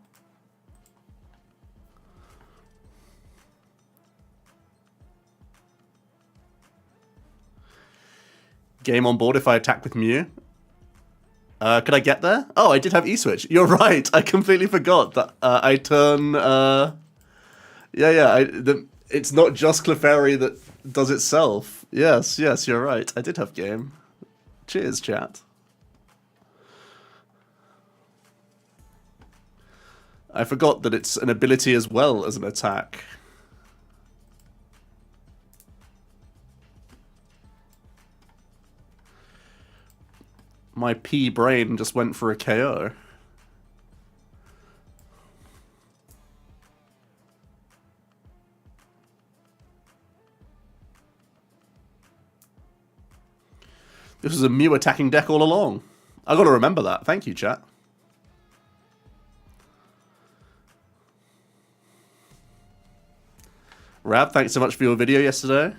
Game on board if I attack with Mew. Could I get there? Oh, I did have E-Switch. You're right. I completely forgot that I turn... it's not just Clefairy does itself. Yes, yes, you're right. I did have game. Cheers, chat. I forgot that it's an ability as well as an attack. My pea brain just went for a KO. This was a Mew attacking deck all along. I gotta remember that. Thank you, chat. Rab, thanks so much for your video yesterday.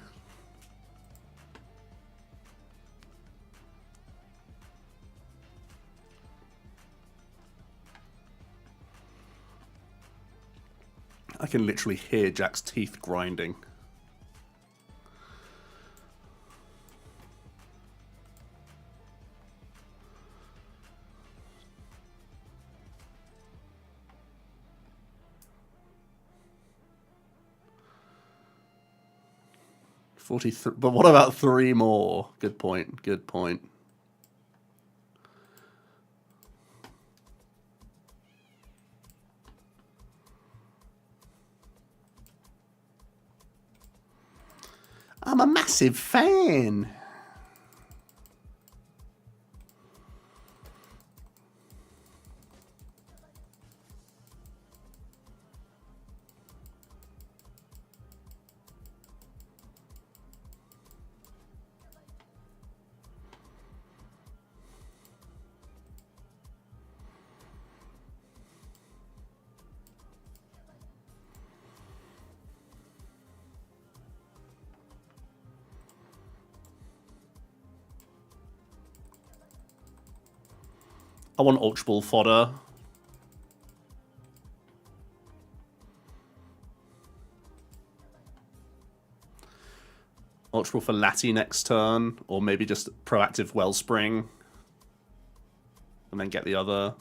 I can literally hear Jack's teeth grinding. But what about 3 more? Good point, good point. I'm a massive fan. I want Ultra Ball fodder. Ultra Ball for Lati next turn, or maybe just proactive Wellspring. And then get the other.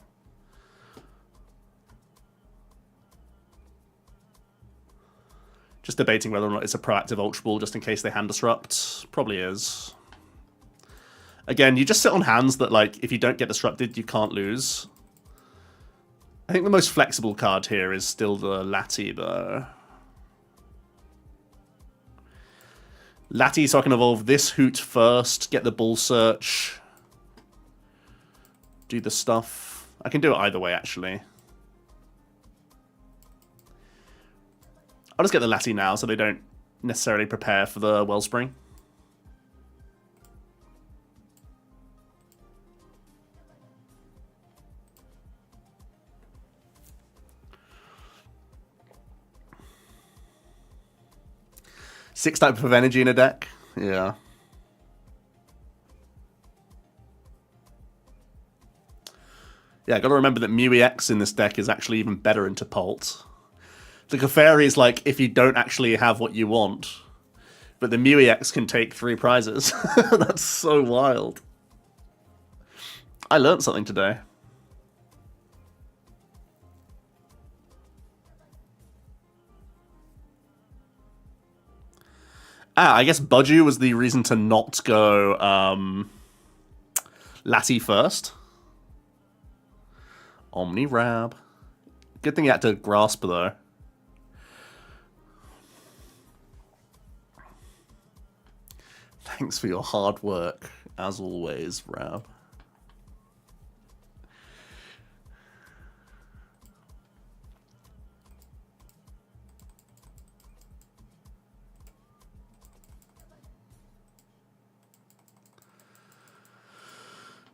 Just debating whether or not it's a proactive Ultra Ball just in case they hand disrupt. Probably is. Again, you just sit on hands that, like, if you don't get disrupted, you can't lose. I think the most flexible card here is still the Lati, though. Lati, so I can evolve this Hoot first, get the Bull Search, do the stuff. I can do it either way, actually. I'll just get the Lati now so they don't necessarily prepare for the Wellspring. Six type of energy in a deck? Yeah. Yeah, gotta remember that Mew EX in this deck is actually even better into Pult. The Clefairy is like if you don't actually have what you want, but the Mew EX can take 3 prizes. That's so wild. I learned something today. I guess Budju was the reason to not go Lati first. Omni Rab. Good thing you had to grasp, though. Thanks for your hard work, as always, Rab.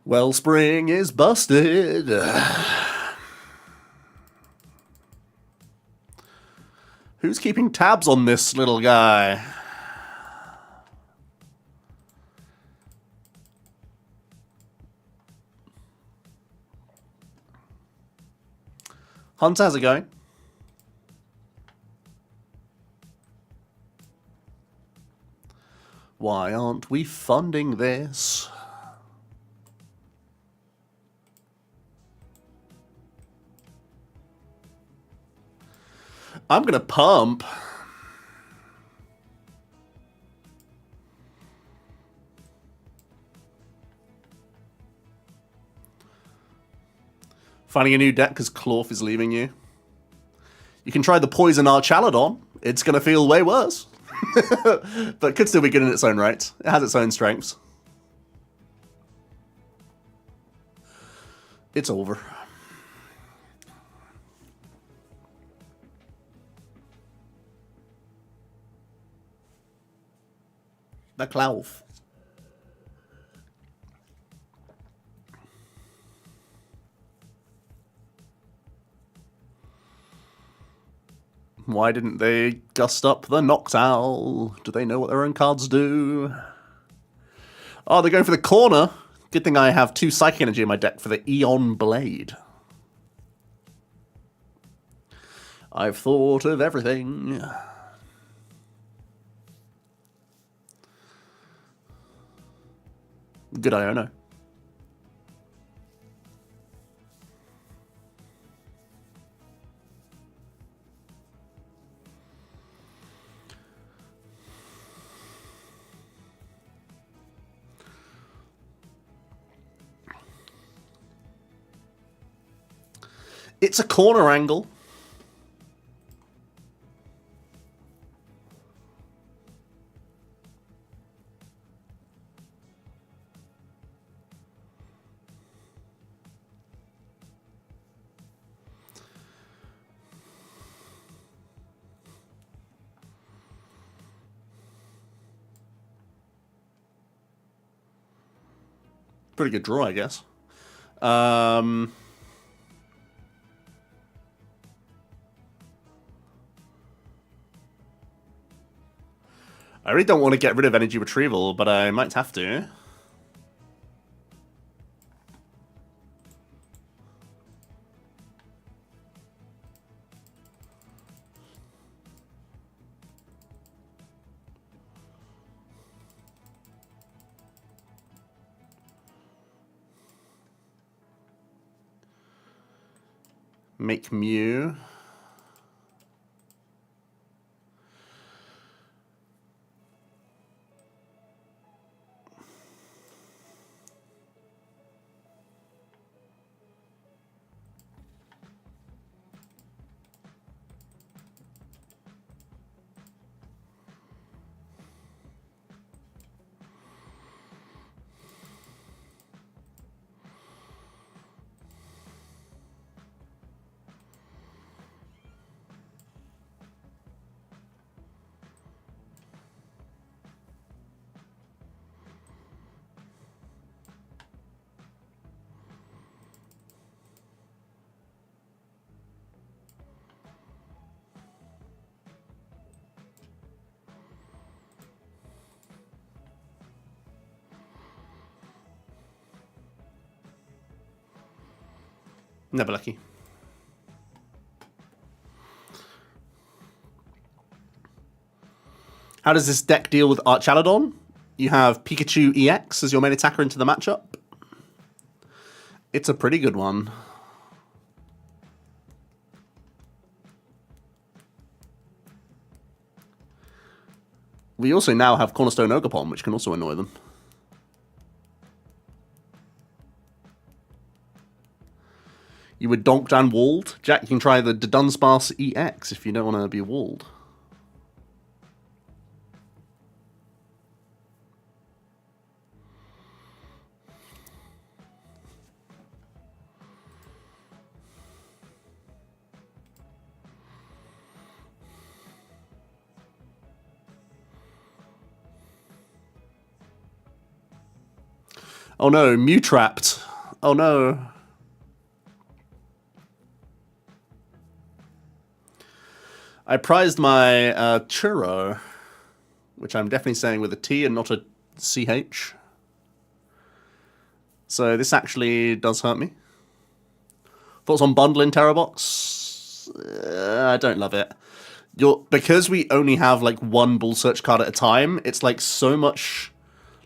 Wellspring is busted. Who's keeping tabs on this little guy? Hunter, how's it going? Why aren't we funding this? I'm gonna pump. Finding a new deck because Clorf is leaving you. You can try the Poison Archaladon. It's going to feel way worse. But could still be good in its own right. It has its own strengths. It's over. The Clorf. Why didn't they gust up the Noctowl? Do they know what their own cards do? Oh, they're going for the corner. Good thing I have 2 Psychic Energy in my deck for the Eon Blade. I've thought of everything. Good Iono. It's a corner angle. Pretty good draw, I guess. I really don't want to get rid of energy retrieval, but I might have to. Make Mew. Never lucky. How does this deck deal with Archaladon? You have Pikachu EX as your main attacker into the matchup. It's a pretty good one. We also now have Cornerstone Ogerpon, which can also annoy them. You were donked and walled. Jack, you can try the Dunsparce EX if you don't want to be walled. Oh no, Mew trapped. Oh no. I prized my churro, which I'm definitely saying with a T and not a CH. So this actually does hurt me. Thoughts on bundling TERA Box? I don't love it. Because we only have like one Bull Search card at a time, it's like so much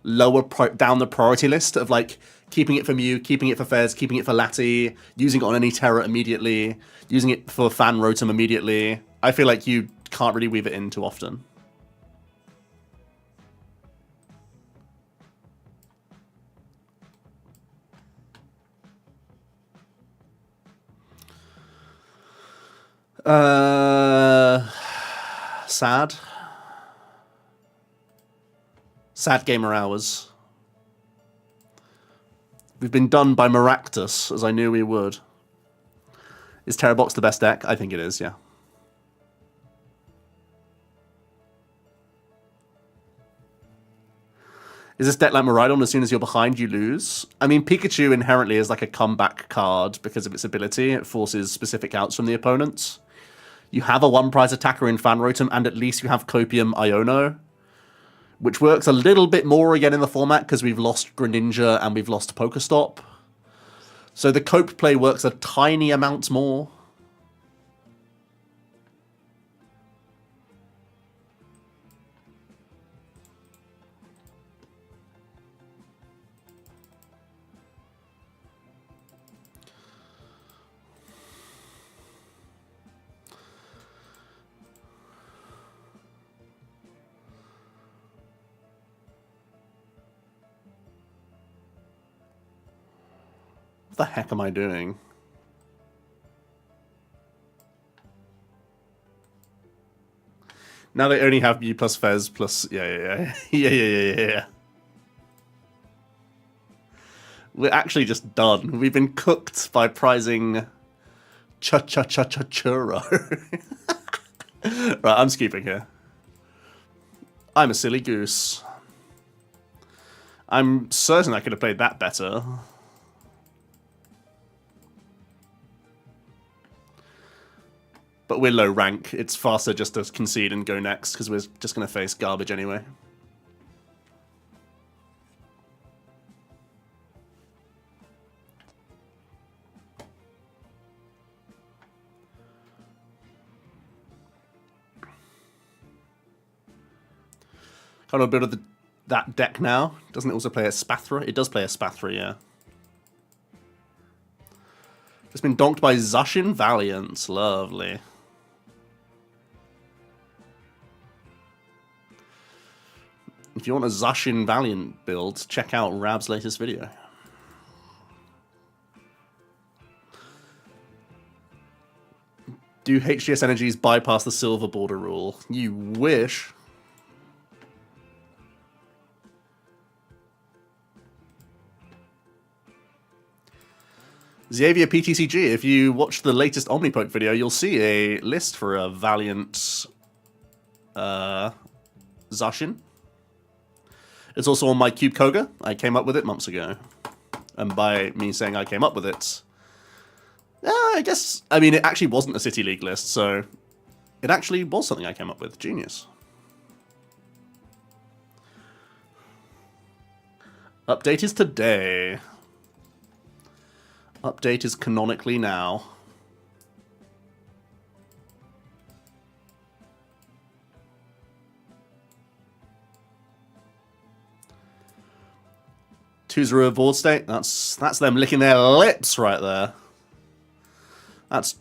lower down the priority list of like keeping it for Mew, keeping it for Fez, keeping it for Lati, using it on any Terra immediately, using it for Fan Rotom immediately. I feel like you can't really weave it in too often. Sad. Sad gamer hours. We've been done by Maractus, as I knew we would. Is TERA Box the best deck? I think it is, yeah. Is this deck like Miraidon? As soon as you're behind, you lose? I mean, Pikachu inherently is like a comeback card because of its ability. It forces specific outs from the opponents. You have a one-prize attacker in Fanrotom, and at least you have Copium Iono, which works a little bit more again in the format because we've lost Greninja and we've lost Pokestop. So the Cope play works a tiny amount more. What the heck am I doing? Now they only have me plus Fez plus... Yeah. Yeah. We're actually just done. We've been cooked by prizing churro. Right, I'm skipping here. I'm a silly goose. I'm certain I could have played that better. But we're low rank. It's faster just to concede and go next, because we're just going to face garbage anyway. Kind of build that deck now. Doesn't it also play a Spathra? It does play a Spathra, yeah. Just been donked by Zacian Valiant. Lovely. If you want a Zacian Valiant build, check out Rab's latest video. Do HGS energies bypass the silver border rule? You wish. Xavier PTCG, if you watch the latest Omnipoke video, you'll see a list for a Valiant Zacian. It's also on my Cube Koga. I came up with it months ago. And by me saying I came up with it, I guess, I mean, it actually wasn't a City League list, so it actually was something I came up with. Genius. Update is today. Update is canonically now. Two's a reward state. That's them licking their lips right there.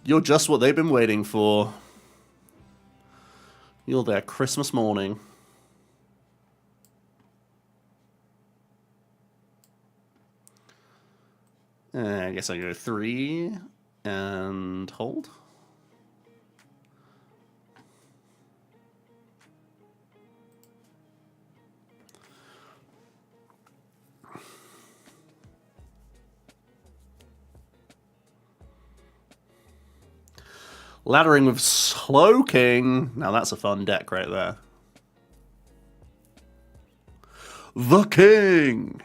You're just what they've been waiting for. You're there Christmas morning. I guess I go 3 and hold. Laddering with Slowking. Now that's a fun deck right there. The King.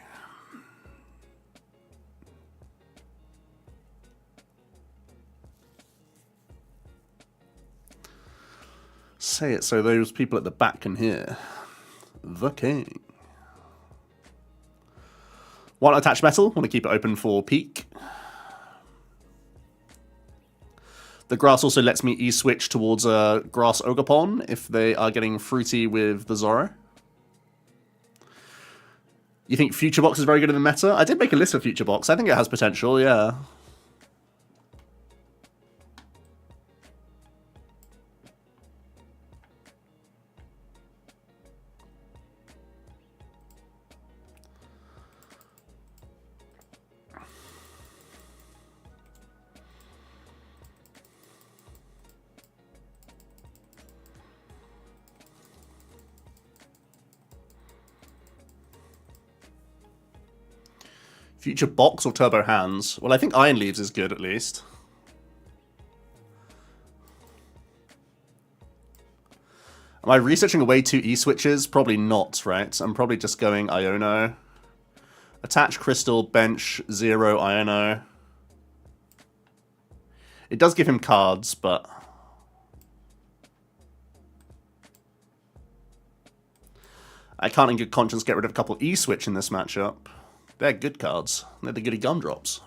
Say it so those people at the back can hear. The King. Want to attach metal? Want to keep it open for peak? The grass also lets me E-switch towards a grass Ogapon if they are getting fruity with the Zoro. You think Future Box is very good in the meta? I did make a list for Future Box. I think it has potential, yeah. Future Box or Turbo Hands? Well, I think Iron Leaves is good, at least. Am I researching away 2 E-switches? Probably not, right? I'm probably just going Iono. Attach Crystal, bench, 0, Iono. It does give him cards, but... I can't in good conscience get rid of a couple E-switch in this matchup. They're good cards. They're the goody gumdrops.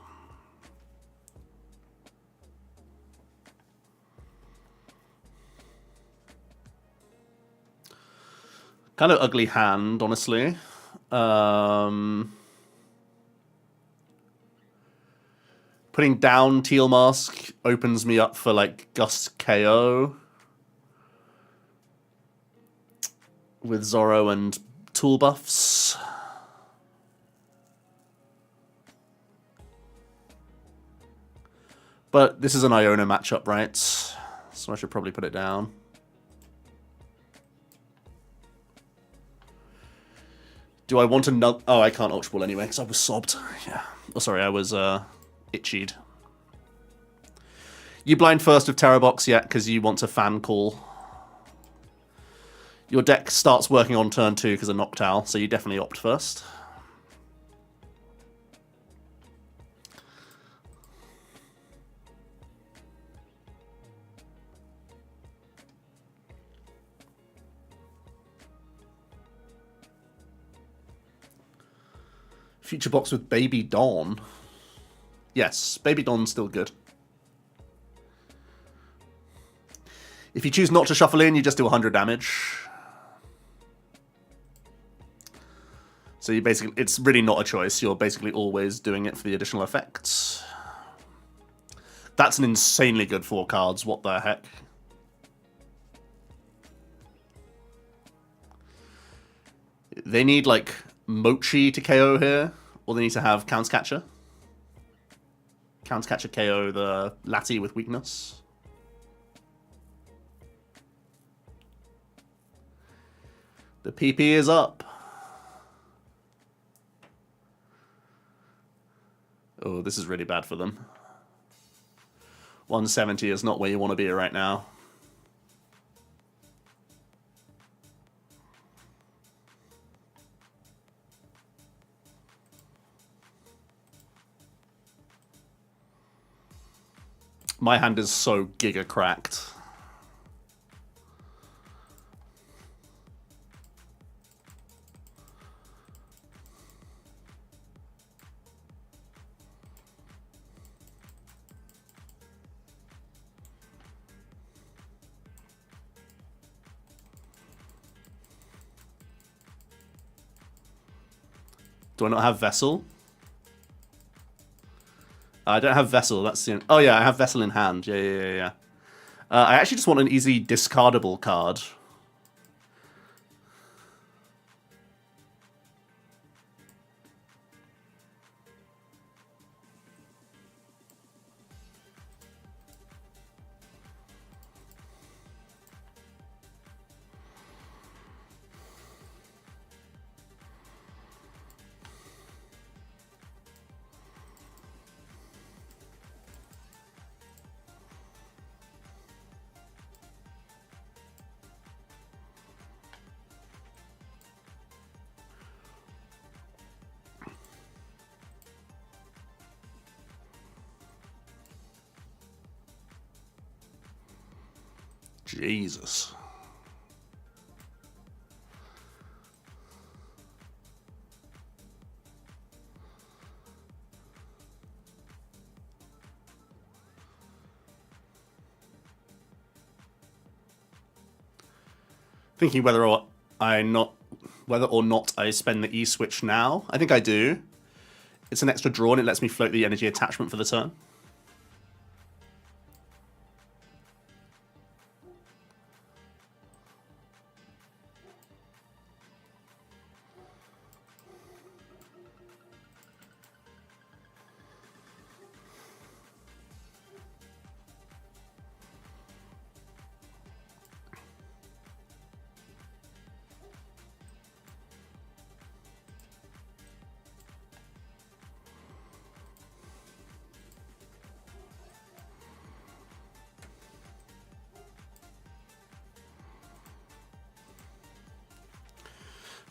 Kind of ugly hand, honestly. Putting down Teal Mask opens me up for, like, Gust KO. With Zorro and tool buffs. But this is an Iona matchup, right? So I should probably put it down. Do I want another... Oh, I can't Ultra Ball anyway, because I was sobbed. Yeah. Oh, sorry, I was itchied. You blind first with TERA Box yet, because you want to fan call. Your deck starts working on turn 2 because of Noctowl, so you definitely opt first. Future Box with Baby Dawn. Yes, Baby Dawn's still good. If you choose not to shuffle in, you just do 100 damage. So you basically, it's really not a choice. You're basically always doing it for the additional effects. That's an insanely good 4 cards. What the heck? They need, like, Mochi to KO here, or they need to have Counts Catcher. Counts Catcher KO the Lati with weakness. The PP is up. Oh, this is really bad for them. 170 is not where you want to be right now. My hand is so giga cracked. Do I not have Vessel? I don't have Vessel. That's the... Oh, yeah, I have Vessel in hand. Yeah. I actually just want an easy discardable card. Jesus. Thinking whether or not I spend the E switch now. I think I do. It's an extra draw and it lets me float the energy attachment for the turn.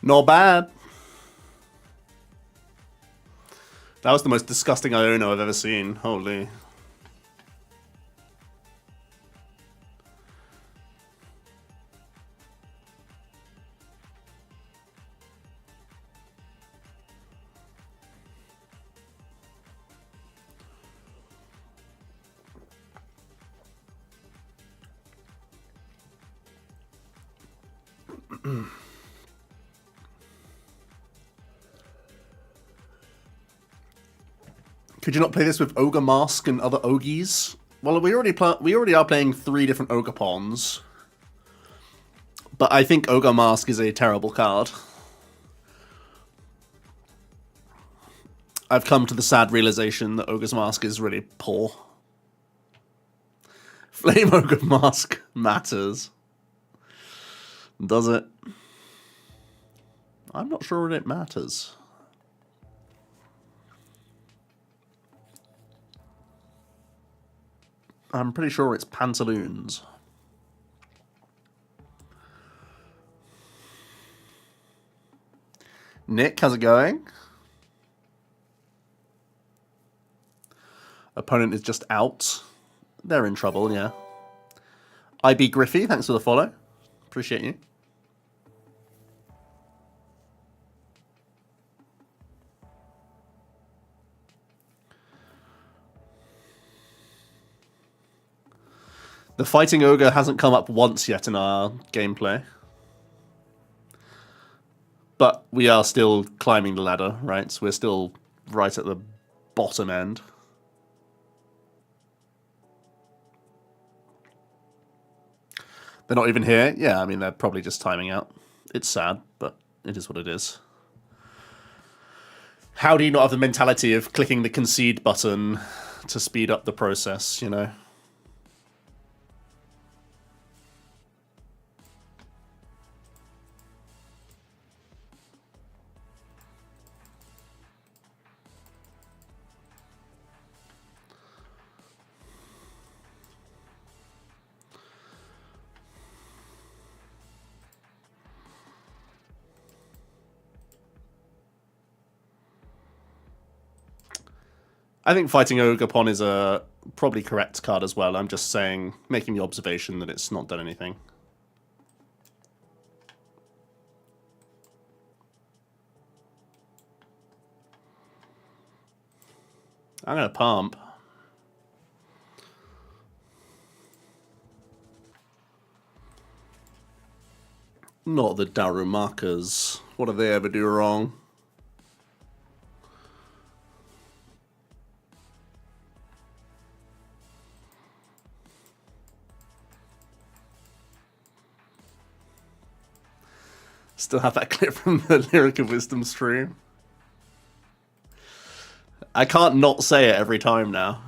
Not bad. That was the most disgusting Iono I've ever seen. Holy. Could you not play this with Ogre Mask and other Ogies? Well, we already are playing 3 different Ogre Pawns. But I think Ogre Mask is a terrible card. I've come to the sad realization that Ogre's Mask is really poor. Flame Ogre Mask matters. Does it? I'm not sure it matters. I'm pretty sure it's Pantaloons. Nick, how's it going? Opponent is just out. They're in trouble, yeah. IB Griffey, thanks for the follow. Appreciate you. The Fighting Ogre hasn't come up once yet in our gameplay. But we are still climbing the ladder, right? So we're still right at the bottom end. They're not even here? Yeah, I mean, they're probably just timing out. It's sad, but it is what it is. How do you not have the mentality of clicking the concede button to speed up the process, you know? I think Fighting Ogre Pawn is a probably correct card as well. I'm just saying, making the observation that it's not done anything. I'm going to pump. Not the Darumakas. What did they ever do wrong? Still have that clip from the Lyric of Wisdom stream. I can't not say it every time now.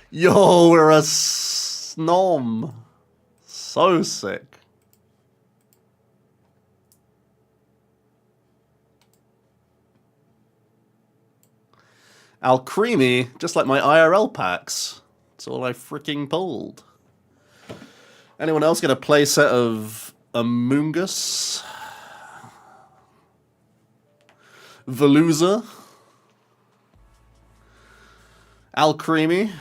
Yo, we're a snom. So sick. Al Creamy, just like my IRL packs. That's all I freaking pulled. Anyone else get a playset of Amoongus? Veluza? Al Creamy?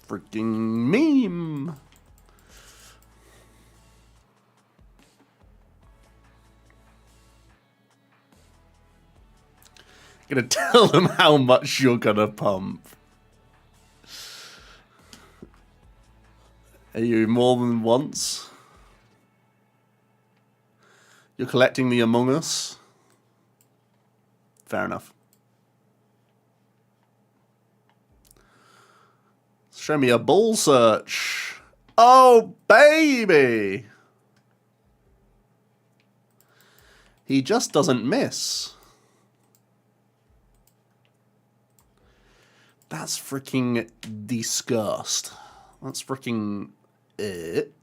Freaking meme. Gonna tell them how much you're gonna pump. Are you more than once? You're collecting the Among Us? Fair enough. Show me a ball search. Oh, baby! He just doesn't miss. That's freaking disgust. That's freaking it.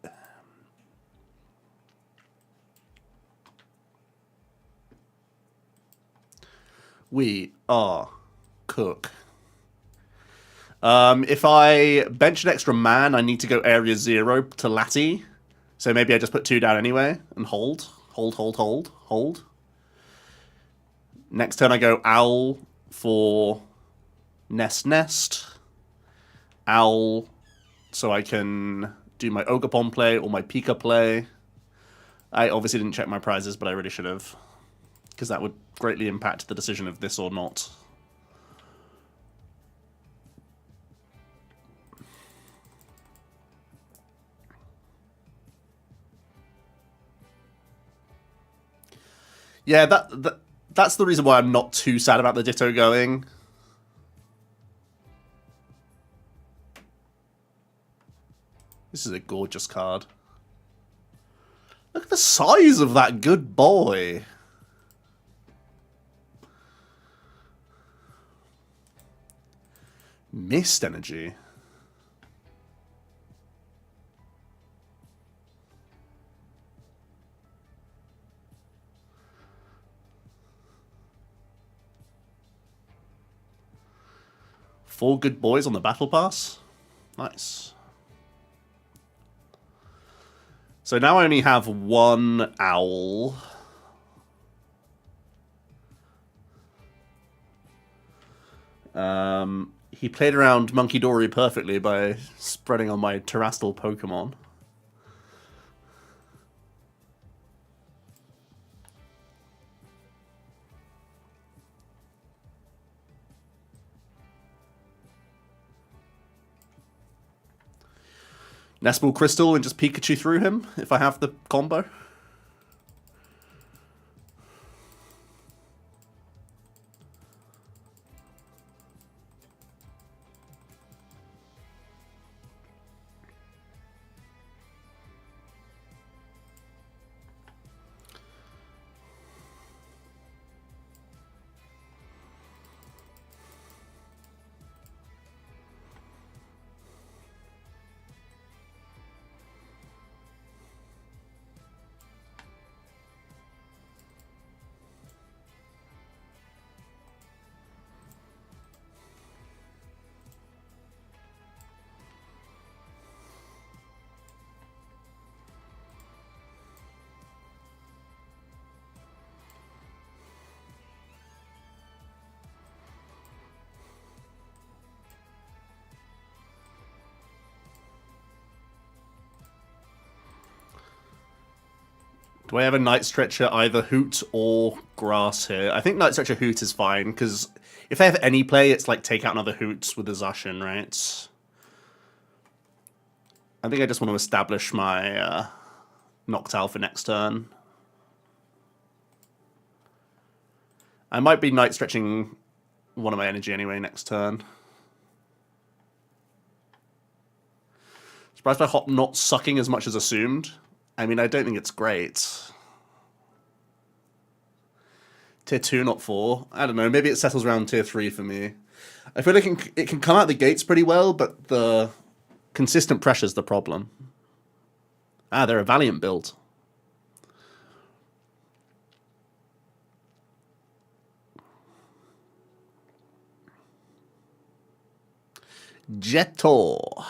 We are cook. If I bench an extra man, I need to go area 0 to Lati. So maybe I just put 2 down anyway and hold. Hold, hold, hold, hold. Next turn I go Owl for Nest Nest. Owl so I can do my Ogapon play or my Pika play. I obviously didn't check my prizes, but I really should have. Because that would greatly impact the decision of this or not. Yeah, that's the reason why I'm not too sad about the Ditto going. This is a gorgeous card. Look at the size of that good boy. Mist energy. Four good boys on the battle pass. Nice. So now I only have one owl. He played around Monkey Dory perfectly by spreading on my Terrestrial Pokemon. Nestball Crystal and just Pikachu through him if I have the combo. Do I have a Night Stretcher either Hoot or Grass here? I think Night Stretcher Hoot is fine, because if I have any play, it's like take out another Hoot with a Zacian, right? I think I just want to establish my Noctowl for next turn. I might be Night Stretching one of my energy anyway next turn. Surprised by Hop not sucking as much as assumed. I mean, I don't think it's great. Tier 2, not 4. I don't know, maybe it settles around Tier 3 for me. I feel like it can come out the gates pretty well, but the consistent pressure's the problem. Ah, they're a Valiant build. Jetor.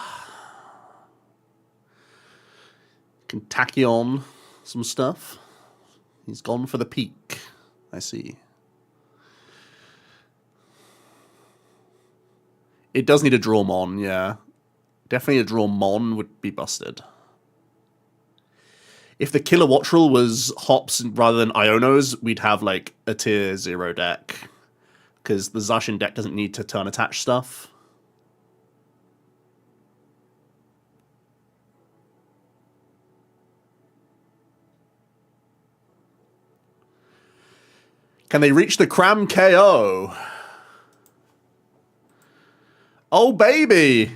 Can tacky on some stuff. He's gone for the peak. I see. It does need a draw Mon, yeah. Definitely a draw Mon would be busted. If the killer Wattrel was Hops rather than Ionos, we'd have like a tier 0 deck. Because the Zacian deck doesn't need to turn attach stuff. Can they reach the Cram KO? Oh, baby!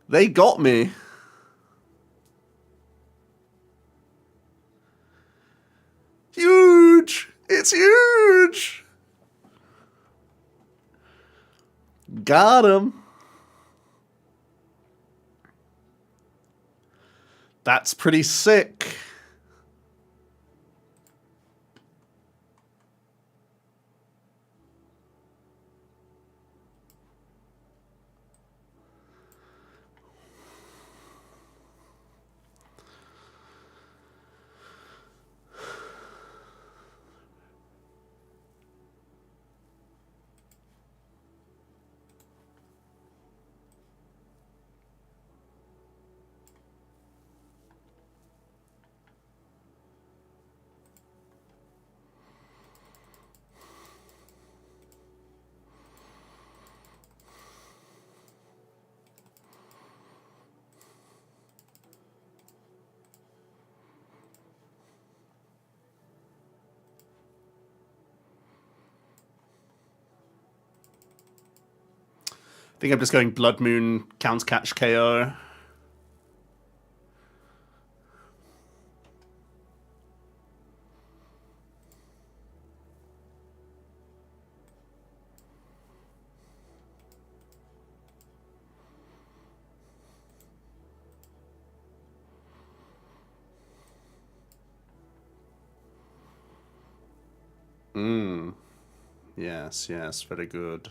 They got me. Huge! It's huge! Got him. That's pretty sick. I think I'm just going Blood Moon, Counter Catch KO. Yes, yes, very good.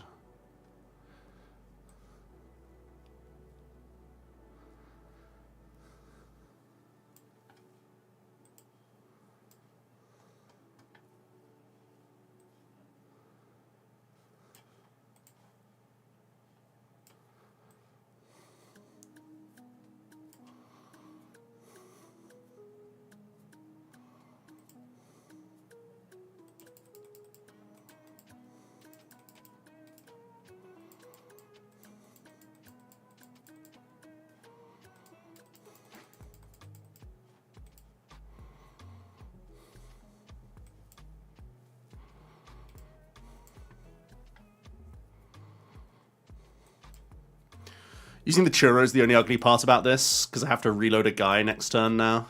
Using the churro is the only ugly part about this, because I have to reload a guy next turn now.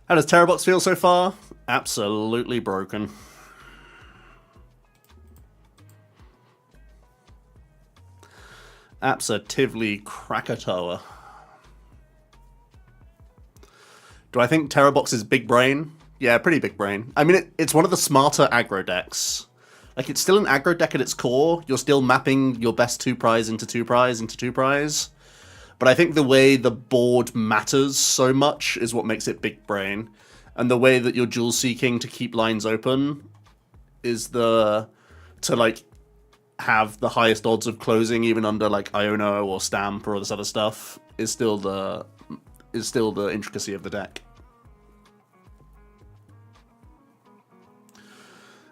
How does TERA Box feel so far? Absolutely broken. Absolutely Krakatoa. Do I think TERA Box is big brain? Yeah, pretty big brain. I mean, it's one of the smarter aggro decks. Like, it's still an aggro deck at its core. You're still mapping your best 2-prize into 2-prize into 2-prize. But I think the way the board matters so much is what makes it big brain. And the way that you're dual seeking to keep lines open is to like have the highest odds of closing even under like Iono or Stamp or all this other stuff is still the intricacy of the deck.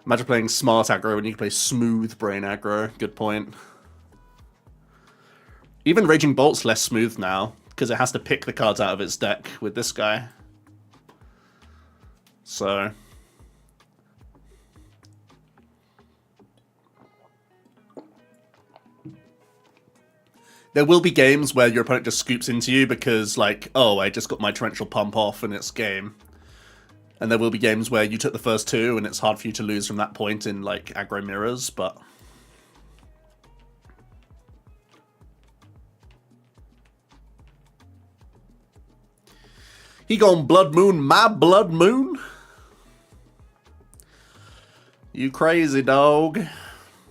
Imagine playing smart aggro when you can play smooth brain aggro. Good point. Even Raging Bolt's less smooth now, because it has to pick the cards out of its deck with this guy. So... there will be games where your opponent just scoops into you because, like, oh, I just got my torrential pump off and it's game. And there will be games where you took the first two and it's hard for you to lose from that point in, like, aggro mirrors, but... he gone Blood Moon my Blood Moon? You crazy dog.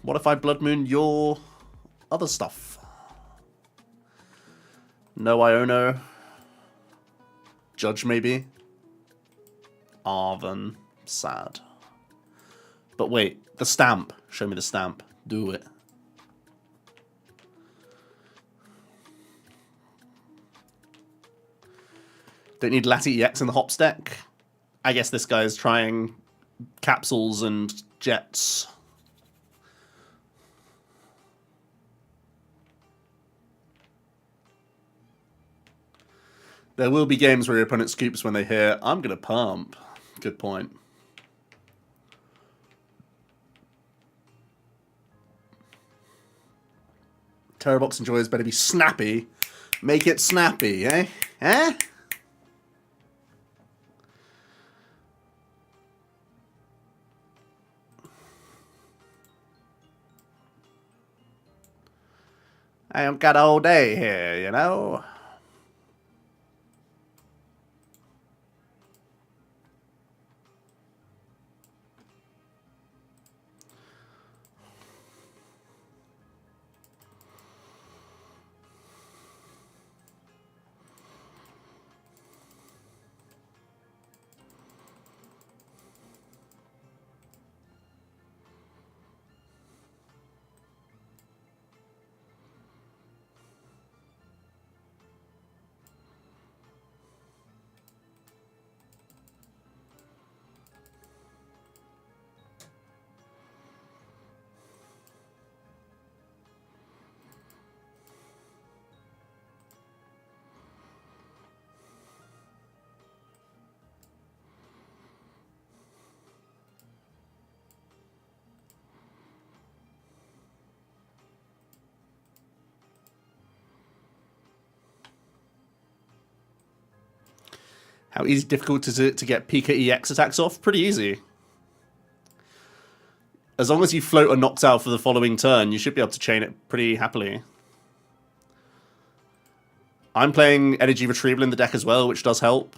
What if I Blood Moon your other stuff? No Iono. Judge maybe? Arven. Sad. But wait, the stamp. Show me the stamp. Do it. Don't need Lati EX in the Hops deck. I guess this guy is trying capsules and jets. There will be games where your opponent scoops when they hear, I'm going to pump. Good point. TERA Box Enjoys better be snappy. Make it snappy, eh? Eh? I haven't got all day here, you know? How easy, difficult is it to get Pika EX attacks off? Pretty easy. As long as you float a Noctowl for the following turn, you should be able to chain it pretty happily. I'm playing Energy Retrieval in the deck as well, which does help.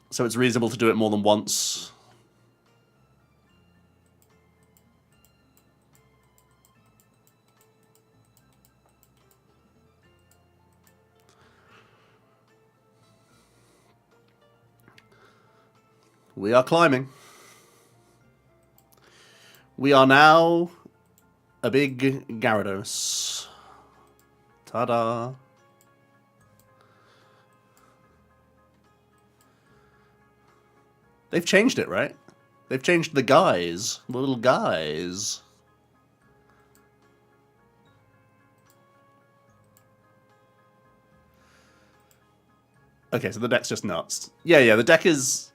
So it's reasonable to do it more than once. We are climbing. We are now a big Gyarados. Ta-da. They've changed it, right? They've changed the guys. The little guys. Okay, so the deck's just nuts. Yeah, the deck is...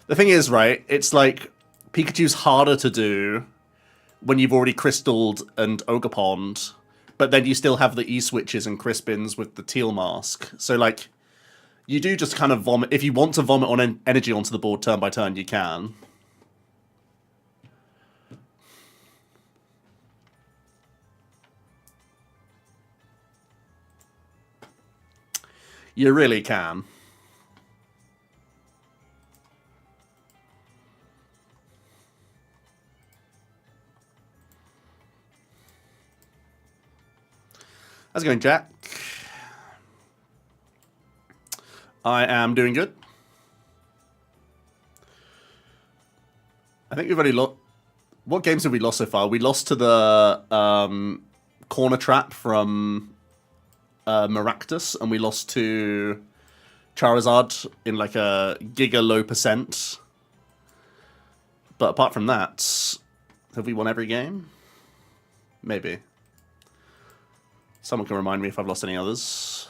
The thing is, right, it's like Pikachu's harder to do when you've already Crystalled and Ogerpond, but then you still have the E-switches and Crispins with the Teal Mask. So, like, you do just kind of vomit. If you want to vomit on energy onto the board turn by turn, you can. You really can. How's it going, Jack? I am doing good. I think we've already lost... What games have we lost so far? We lost to the Corner Trap from Maractus, and we lost to Charizard in like a giga low %. But apart from that, have we won every game? Maybe. Someone can remind me if I've lost any others.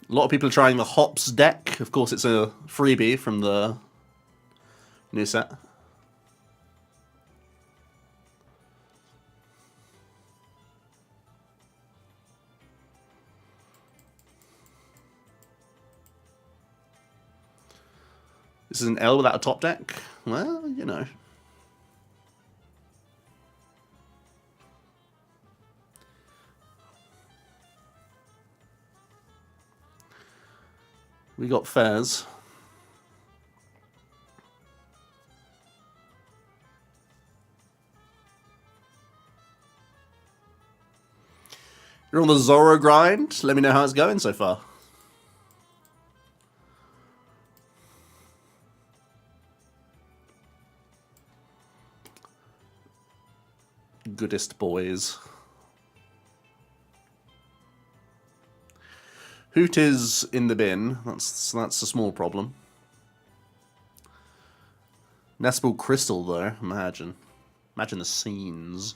A lot of people are trying the Hops deck. Of course, it's a freebie from the new set. This is an L without a top deck? Well, you know. We got Fairs. You're on the Zoro grind. Let me know how it's going so far. Goodest boys. Hoot is in the bin. That's a small problem. Nespal Crystal, though. Imagine the scenes.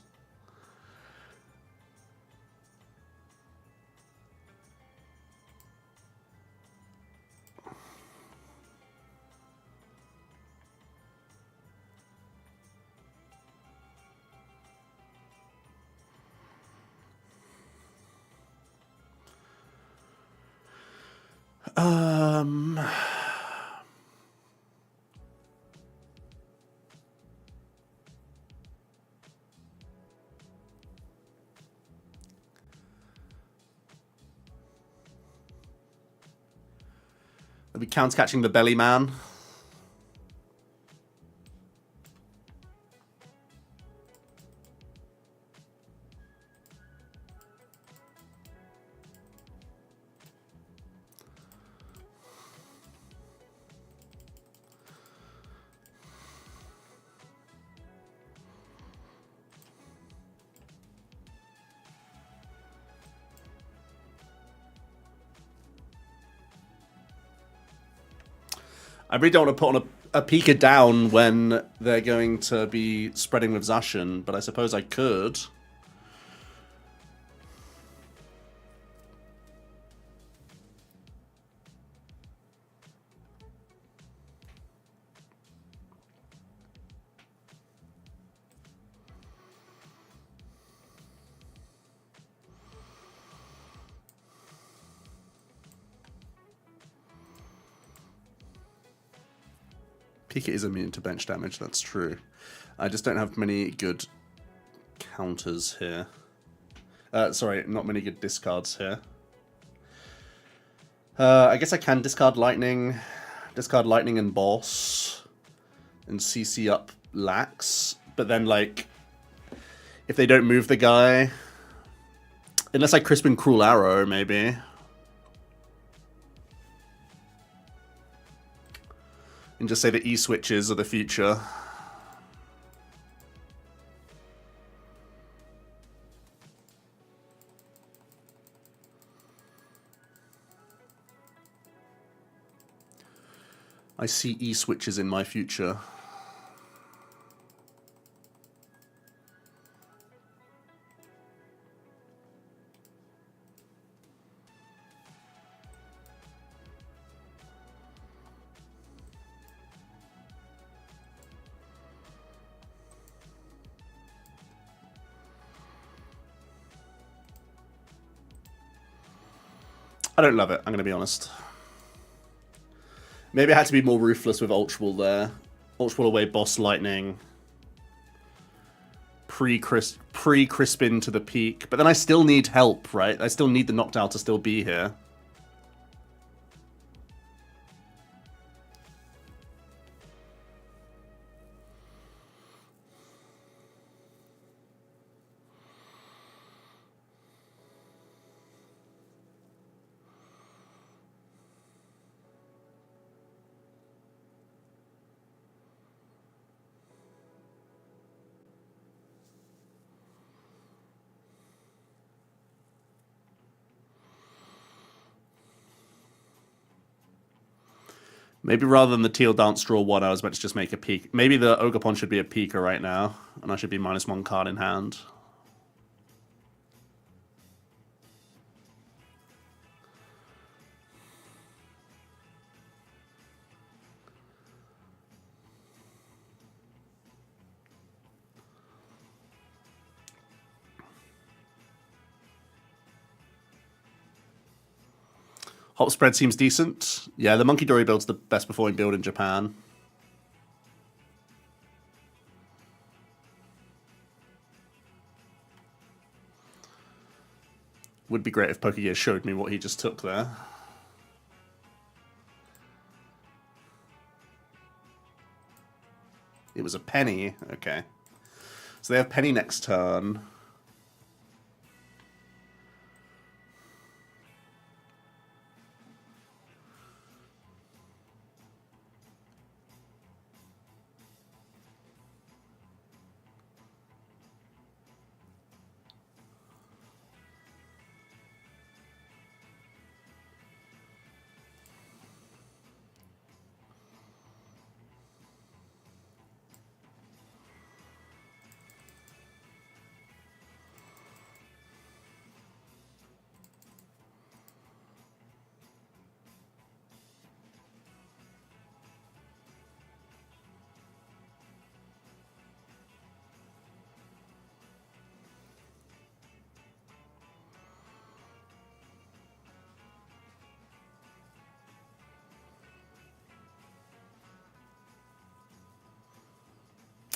Are we catching the belly man? I really don't want to put on a Pika down when they're going to be spreading with Zacian, but I suppose I could. Pika is immune to bench damage, that's true. I just don't have many good counters here. Sorry, not many good discards here. I guess I can discard Lightning and Boss, and CC up Lax, but then, like, if they don't move the guy, unless I crisp and Cruel Arrow, maybe. And just say the E-switches are the future. I see E-switches in my future. I don't love it, I'm going to be honest. Maybe I had to be more ruthless with Ultra Ball there. Ultra Ball away, Boss Lightning. Pre-Crispin to the peak. But then I still need help, right? I still need the Noctowl to still be here. Maybe rather than the Teal Dance draw one, I was meant to just make a peak. Maybe the Ogerpon should be a peeker right now, and I should be -1 card in hand. Hop spread seems decent. Yeah, the Monkey Dory build's the best performing build in Japan. Would be great if Pokegear showed me what he just took there. It was a penny. Okay. So they have penny next turn.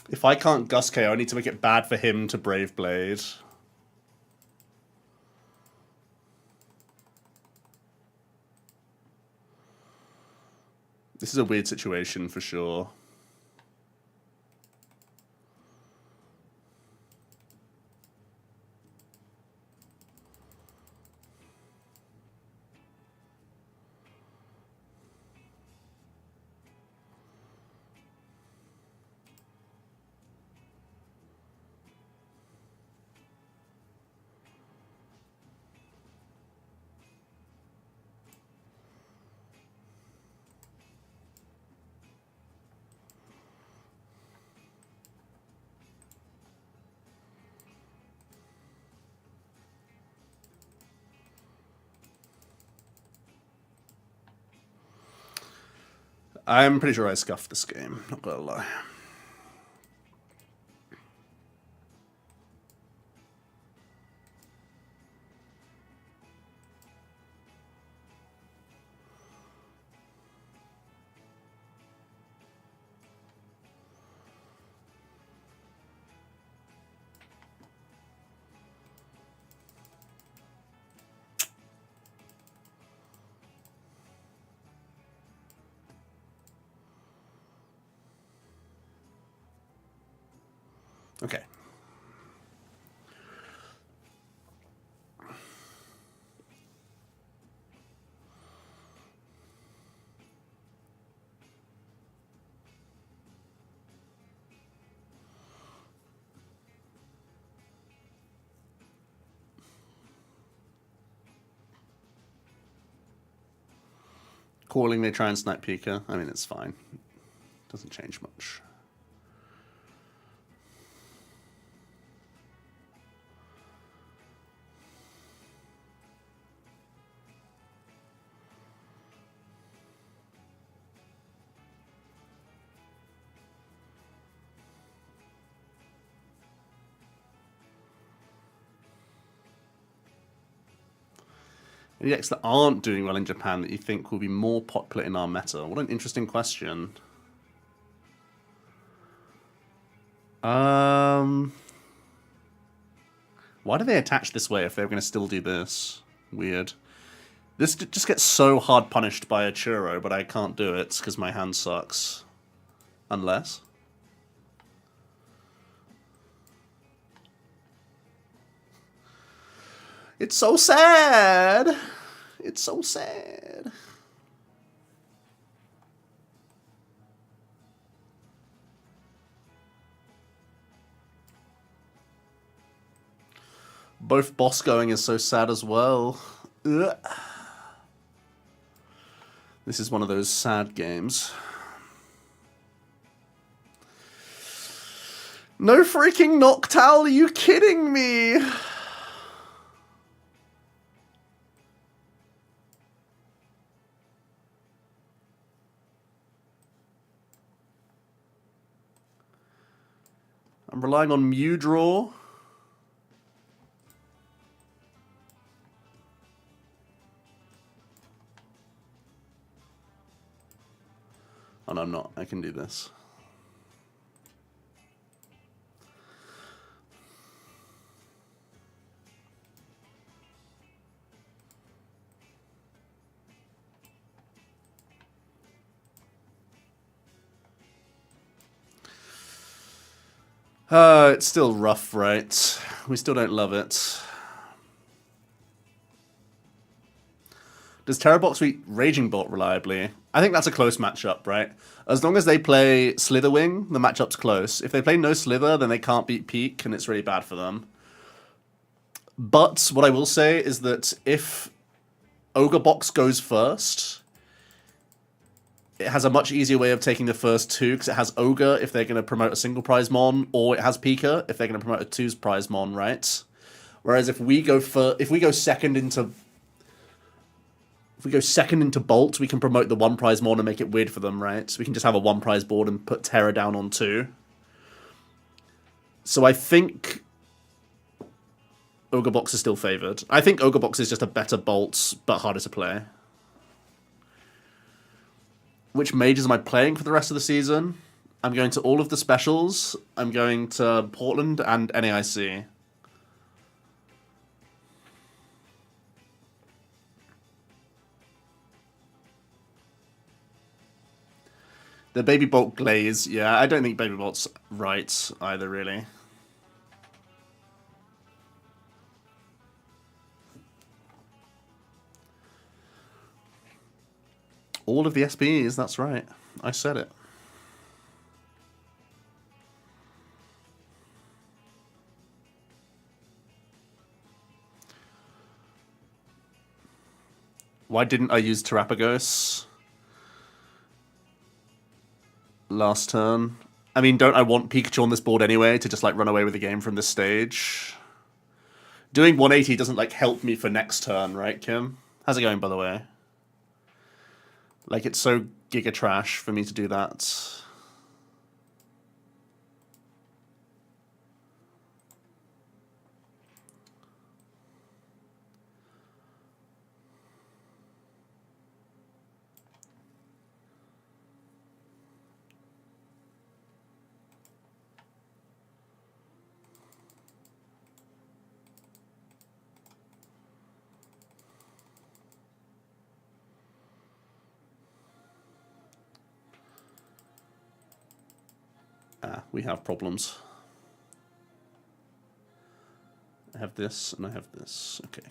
If I can't Gust KO, I need to make it bad for him to Brave Blade. This is a weird situation for sure. I'm pretty sure I scuffed this game, not gonna lie. Okay. Calling, they try and snipe Pika. I mean, it's fine. Doesn't change much. Any decks that aren't doing well in Japan that you think will be more popular in our meta? What an interesting question. Why do they attach this way if they're going to still do this? Weird. This just gets so hard punished by a churro, but I can't do it because my hand sucks. Unless... It's so sad! It's so sad. Both boss going is so sad as well. Ugh. This is one of those sad games. No freaking Noctowl, are you kidding me? I'm relying on Mew draw. Oh no, I'm not. I can do this. It's still rough, right? We still don't love it. Does TERA Box beat Raging Bolt reliably? I think that's a close matchup, right? As long as they play Slitherwing, the matchup's close. If they play no Slither, then they can't beat Peak, and it's really bad for them. But what I will say is that if Ogre Box goes first, it has a much easier way of taking the first two, because it has Ogre if they're going to promote a single prize mon, or it has Pika if they're going to promote a twos prize mon, right? Whereas if we go second into Bolt, we can promote the one prize mon and make it weird for them, right? So we can just have a one prize board and put Terra down on 2. So I think Ogre Box is still favored. I think Ogre Box is just a better Bolt, but harder to play. Which mages am I playing for the rest of the season? I'm going to all of the specials. I'm going to Portland and NAIC. The Baby Bolt Glaze, yeah, I don't think Baby Bolt's right either, really. All of the SPEs, that's right. I said it. Why didn't I use Terapagos last turn? I mean, don't I want Pikachu on this board anyway to just, like, run away with the game from this stage? Doing 180 doesn't, like, help me for next turn, right, Kim? How's it going, by the way? Like, it's so giga trash for me to do that. We have problems. have this, and I have this. Okay.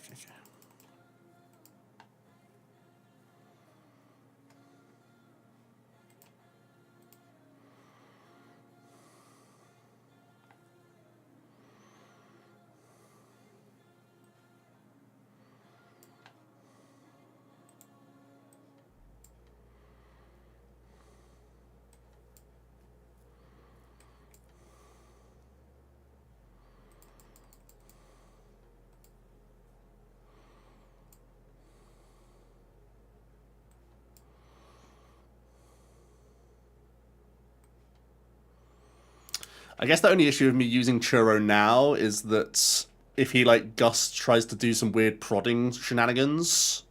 I guess the only issue of me using Churro now is that if he, like, Gust tries to do some weird prodding shenanigans,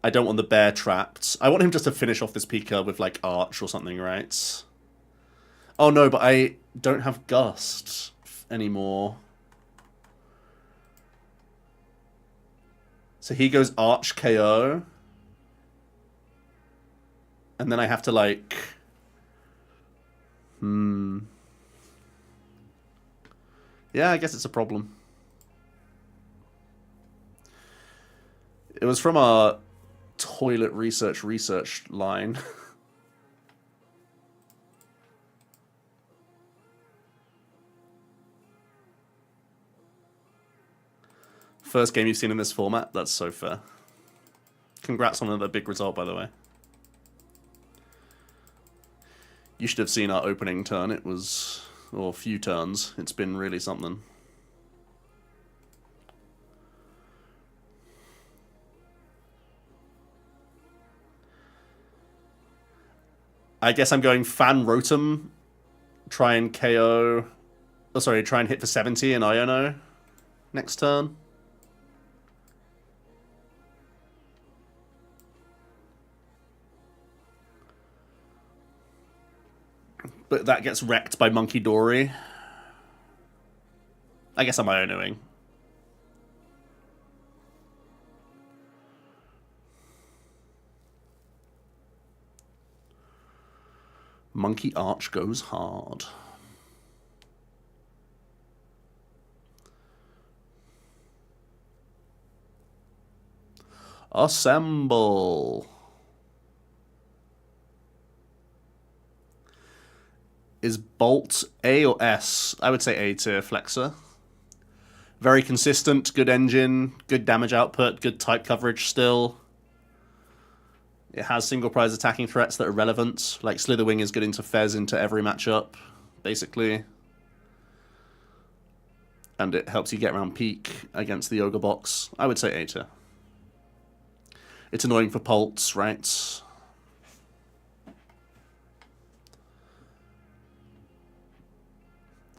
I don't want the bear trapped. I want him just to finish off this Pika with, like, Arch or something, right? Oh no, but I don't have Gust anymore. So he goes Arch KO. And then I have to, like... Yeah, I guess it's a problem. It was from our toilet research line. First game you've seen in this format? That's so fair. Congrats on another big result, by the way. You should have seen our opening turn. It was... or a few turns. It's been really something. I guess I'm going Fan Rotom, try and KO... oh, sorry, try and hit for 70 in Iono next turn. But that gets wrecked by Monkey Dory. I guess I'm Ionoing. Monkey Arch goes hard. Assemble. Is Bolt A or S? I would say A tier Flexor. Very consistent, good engine, good damage output, good type coverage still. It has single prize attacking threats that are relevant. Like Slitherwing is good into Fez into every matchup, basically. And it helps you get around peak against the Ogre box. I would say A tier. It's annoying for Pults, right?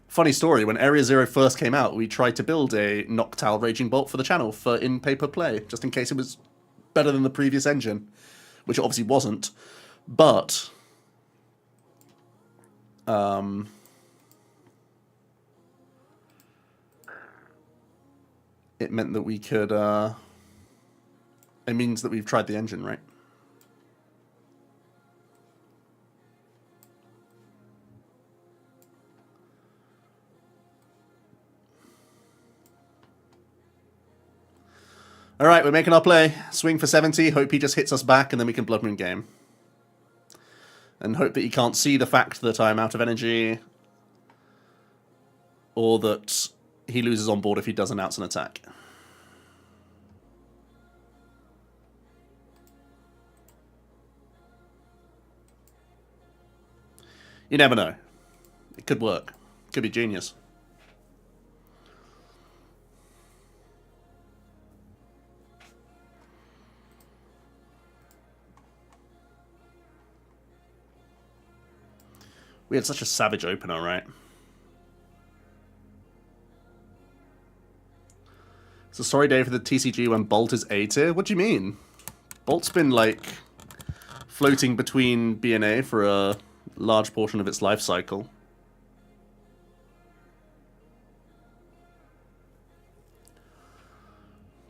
Funny story, when Area Zero first came out, we tried to build a Noctowl Raging Bolt for the channel for in-paper play, just in case it was better than the previous engine. Which it obviously wasn't, but... it meant that we could... it means that we've tried the engine, right? Alright, we're making our play. Swing for 70. Hope he just hits us back and then we can Blood Moon game. And hope that he can't see the fact that I'm out of energy. Or that he loses on board if he does announce an attack. You never know. It could work. Could be genius. We had such a savage opener, right? It's a sorry day for the TCG when Bolt is A tier? What do you mean? Bolt's been, like, floating between B and A for a large portion of its life cycle.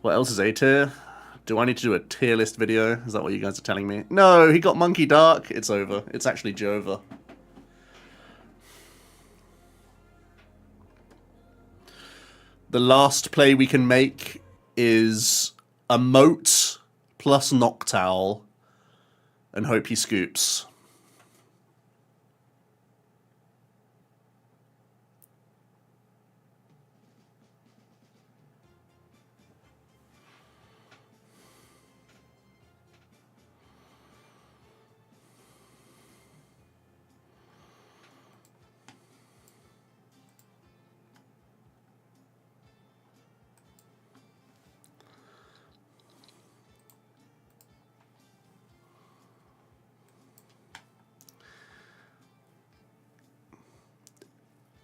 What else is A tier? Do I need to do a tier list video? Is that what you guys are telling me? No, he got Monkey Dark. It's over. It's actually Jova. The last play we can make is a moat plus Noctowl and hope he scoops.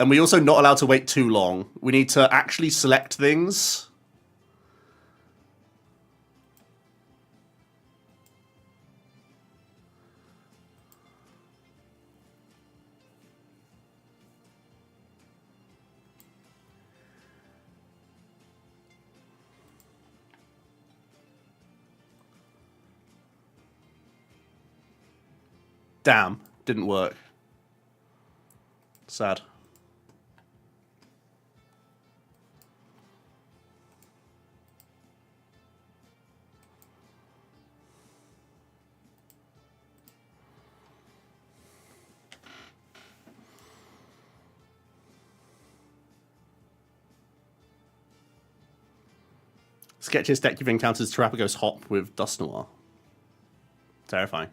And we're also not allowed to wait too long. We need to actually select things. Damn, didn't work. Sad. Sketchiest deck you've encountered is Terapagos Hop with Dust Noir. Terrifying.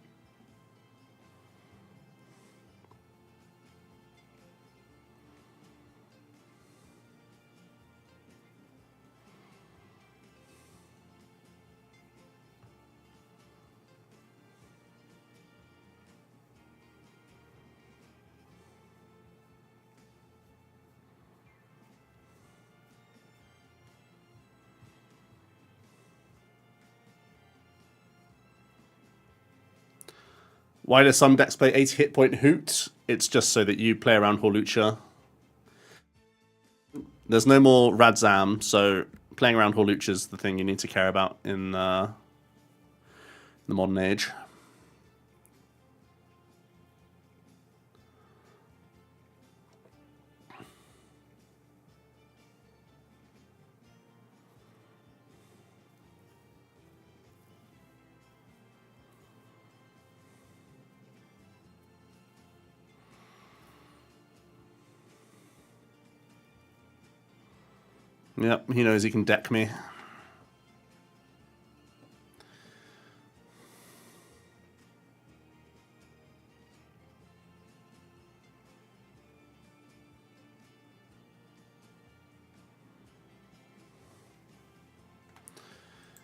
Why do some decks play 80 hit point Hoot? It's just so that you play around Hawlucha. There's no more Radzam, so playing around Hawlucha is the thing you need to care about in the modern age. Yep, he knows he can deck me.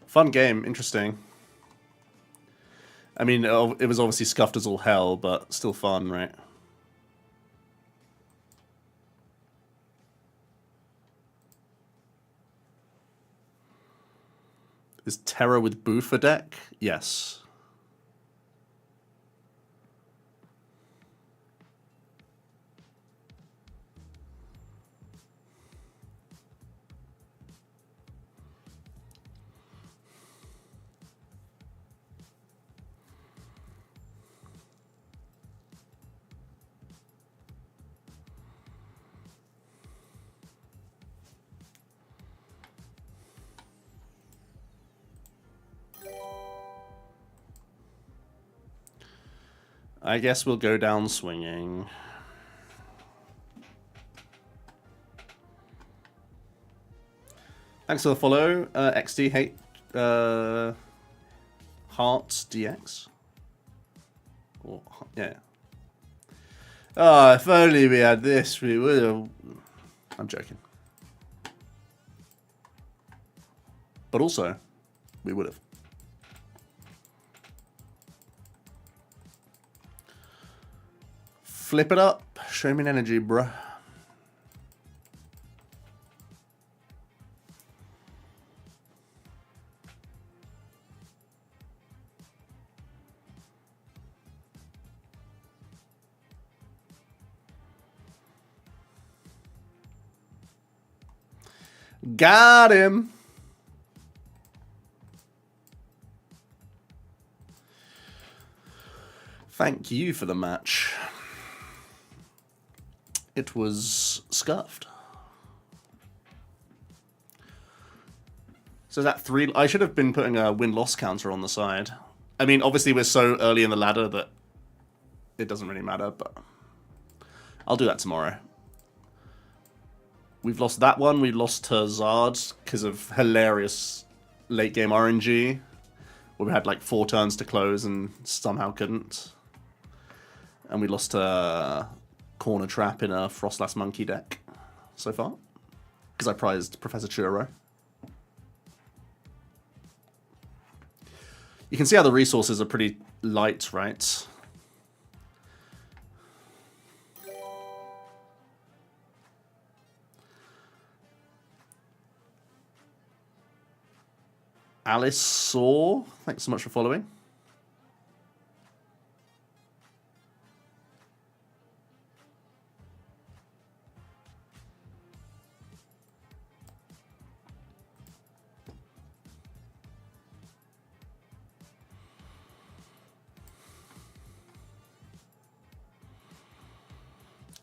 Fun game, interesting. I mean, it was obviously scuffed as all hell, but still fun, right? Is Terra with Boof a deck? Yes. I guess we'll go down swinging. Thanks for the follow, XD hate Hearts DX. Or, yeah. Oh, if only we had this, we would have. I'm joking. But also, we would have. Flip it up. Show me an energy, bruh. Got him. Thank you for the match. It was scuffed. So that 3... I should have been putting a win-loss counter on the side. I mean, obviously we're so early in the ladder that it doesn't really matter, but I'll do that tomorrow. We've lost that one. We lost to Zard because of hilarious late-game RNG, where we had like 4 turns to close and somehow couldn't. And we lost to Corner Trap in a Frostless Monkey deck so far, because I prized Professor Churro. You can see how the resources are pretty light, right? Alice Saw, thanks so much for following.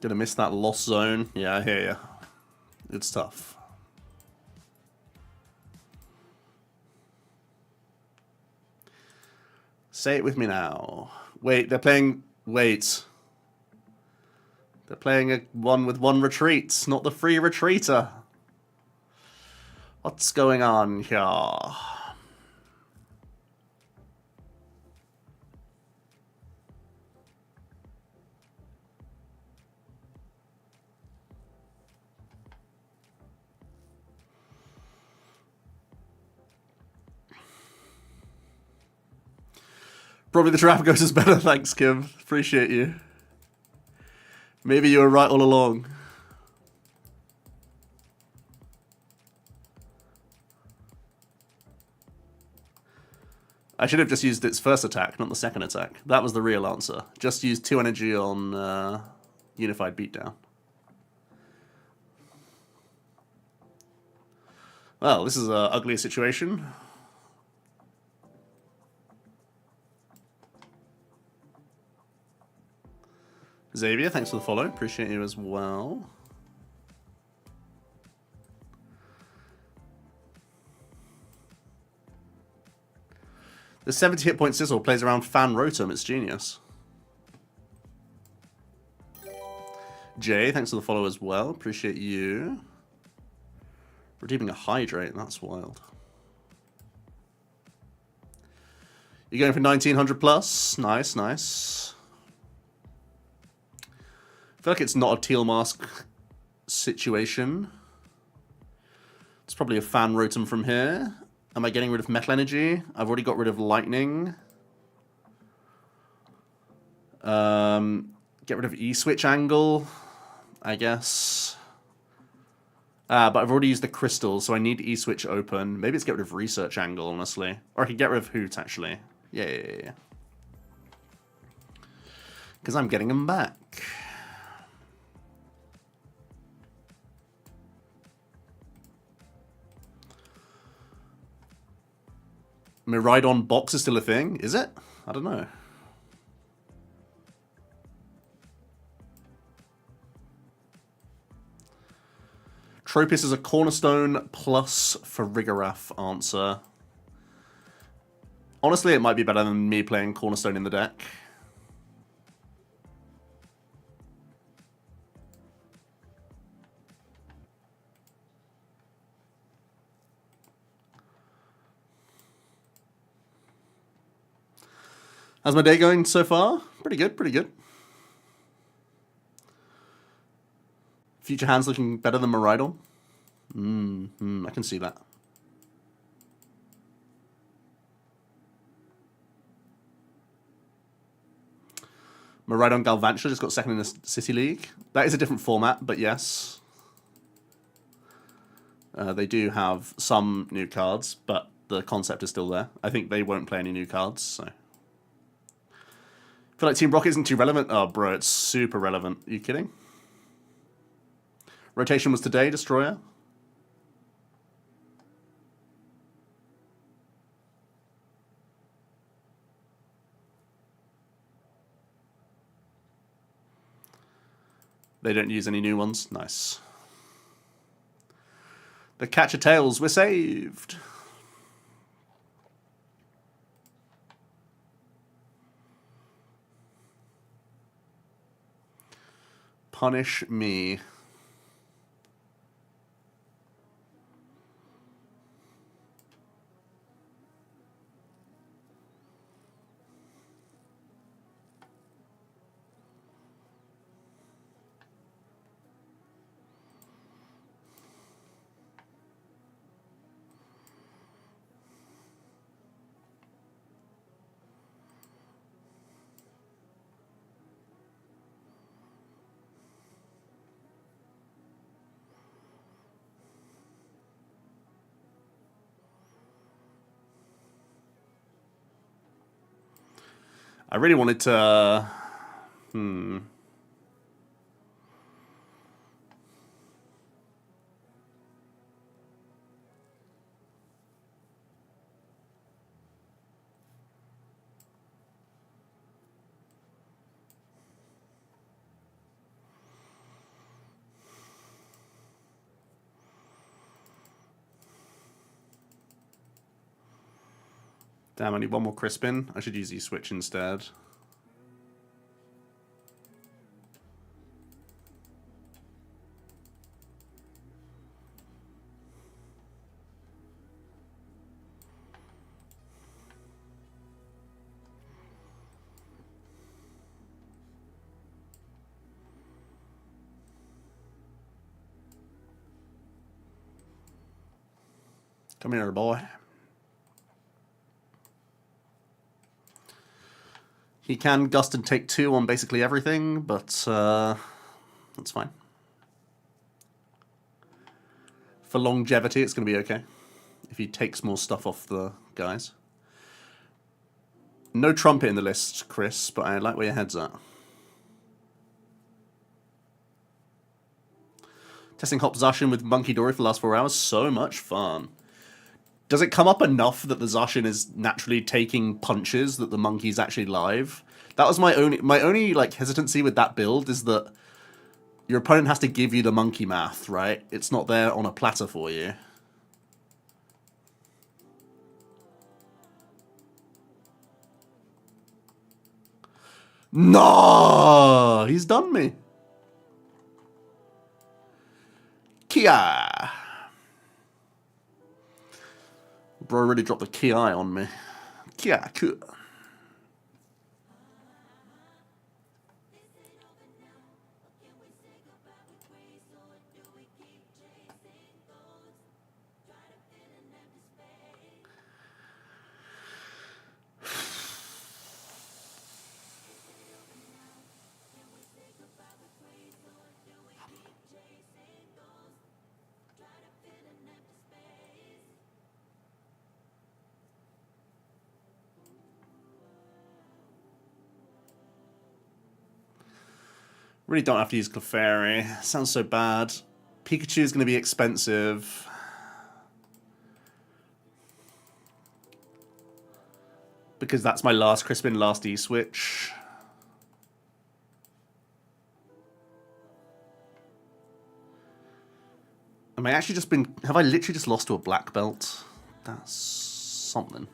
Gonna miss that lost zone. Yeah, I hear you. It's tough. Say it with me now. Wait, they're playing... Wait. They're playing a one with 1 retreat, not the free retreater. What's going on here? Probably the Terrapagos is better, thanks, Kim. Appreciate you. Maybe you were right all along. I should have just used its first attack, not the second attack. That was the real answer. Just use 2 energy on Unified Beatdown. Well, this is an ugly situation. Xavier, thanks for the follow. Appreciate you as well. The 70 hit point Sizzle plays around Fan Rotom. It's genius. Jay, thanks for the follow as well. Appreciate you. Redeeming a Hydrate. That's wild. You're going for 1900 plus. Nice, nice. I feel like it's not a Teal Mask situation. It's probably a Fan Rotom from here. Am I getting rid of Metal Energy? I've already got rid of Lightning. Get rid of E-Switch Angle, I guess. But I've already used the Crystal, so I need E-Switch open. Maybe it's get rid of Research Angle, honestly. Or I could get rid of Hoot, actually. Yeah. Because I'm getting them back. Miraidon box is still a thing, is it? I don't know. Tropius is a Cornerstone plus Farigiraf answer. Honestly, it might be better than me playing Cornerstone in the deck. How's my day going so far? Pretty good, pretty good. Future Hand's looking better than Miraidon. I can see that. Miraidon Galvantula just got second in the City League. That is a different format, but yes. They do have some new cards, but the concept is still there. I think they won't play any new cards, so... I feel like Team Rocket isn't too relevant. Oh, bro, it's super relevant. Are you kidding? Rotation was today, Destroyer. They don't use any new ones. Nice. The Catcher Tails, we're saved. Punish me. I really wanted to... Damn, I need one more Crispin. I should use E-Switch instead. Come here, boy. He can gust and take 2 on basically everything, but that's fine. For longevity, it's going to be okay if he takes more stuff off the guys. No trumpet in the list, Chris, but I like where your head's at. Testing Hop Zacian with Monkey Dory for the last 4 hours. So much fun. Does it come up enough that the Zacian is naturally taking punches that the monkey's actually live? That was my only like hesitancy with that build, is that your opponent has to give you the monkey math, right? It's not there on a platter for you. No, he's done me. Kia. Bro really dropped the ki on me. Kia, cool. Really don't have to use Clefairy. Sounds so bad. Pikachu is going to be expensive. Because that's my last Crispin, last E-Switch. Have I literally just lost to a black belt? That's something.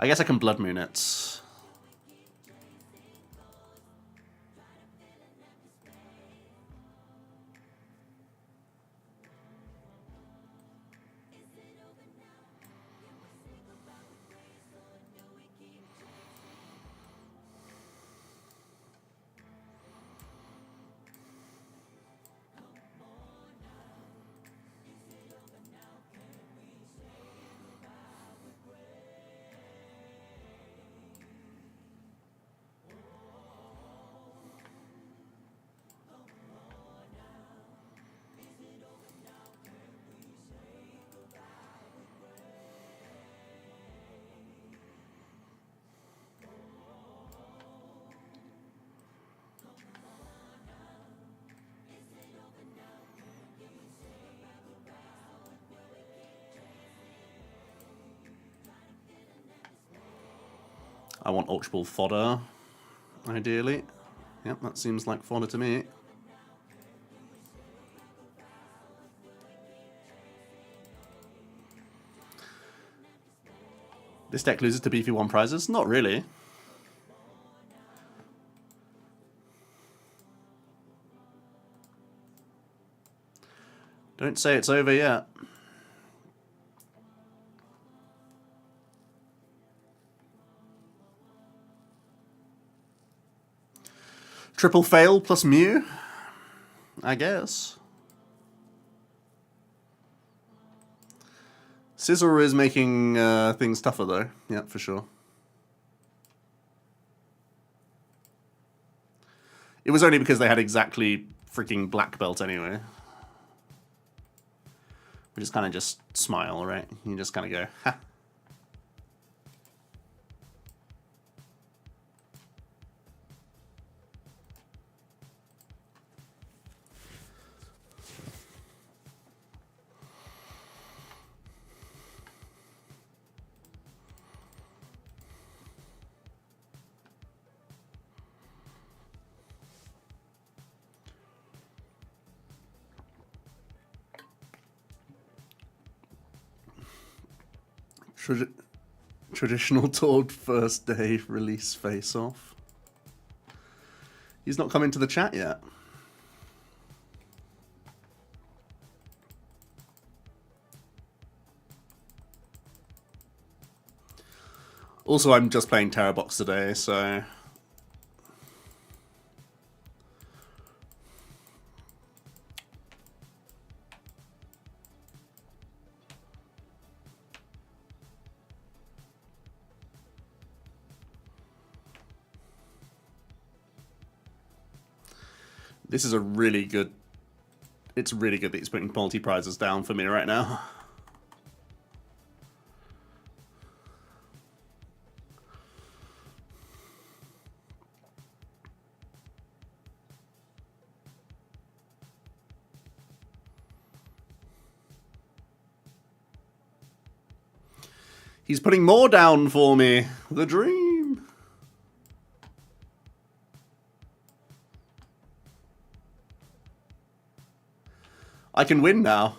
I guess I can Blood Moon it. I want Ultra Ball fodder, ideally. Yep, that seems like fodder to me. This deck loses to Beefy 1 prizes? Not really. Don't say it's over yet. Triple fail plus Mew, I guess. Scizor is making things tougher though, yeah, for sure. It was only because they had exactly freaking black belt anyway. We just kind of just smile, right? You just kind of go, ha. Traditional Toad first day release face-off. He's not come into the chat yet. Also, I'm just playing TERA Box today, so... This is a really good... It's really good that he's putting multi-prizes down for me right now. He's putting more down for me. The dream. I can win now.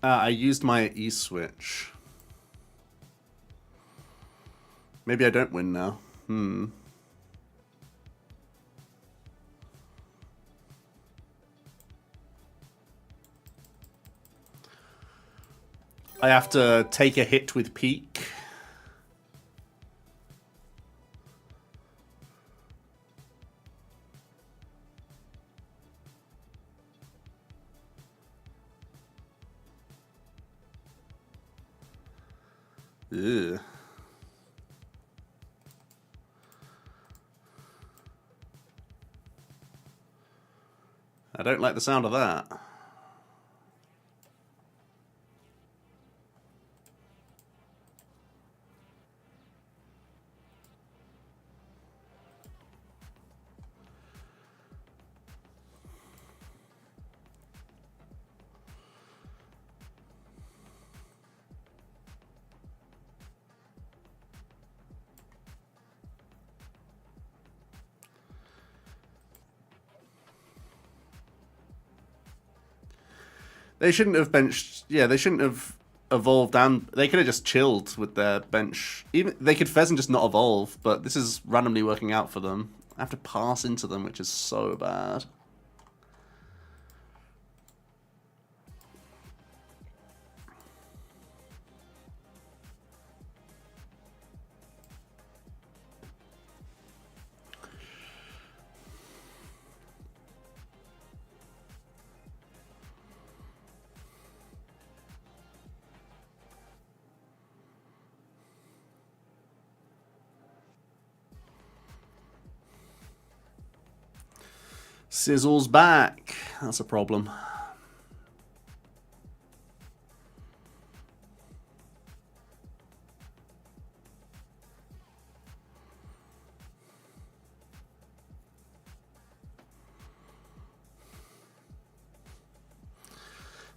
I used my E-switch. Maybe I don't win now. I have to take a hit with Peak. Ugh. I don't like the sound of that. They shouldn't have benched... Yeah, they shouldn't have evolved, and they could have just chilled with their bench. Even they could Fez and just not evolve, but this is randomly working out for them. I have to pass into them, which is so bad. Sizzle's back. That's a problem.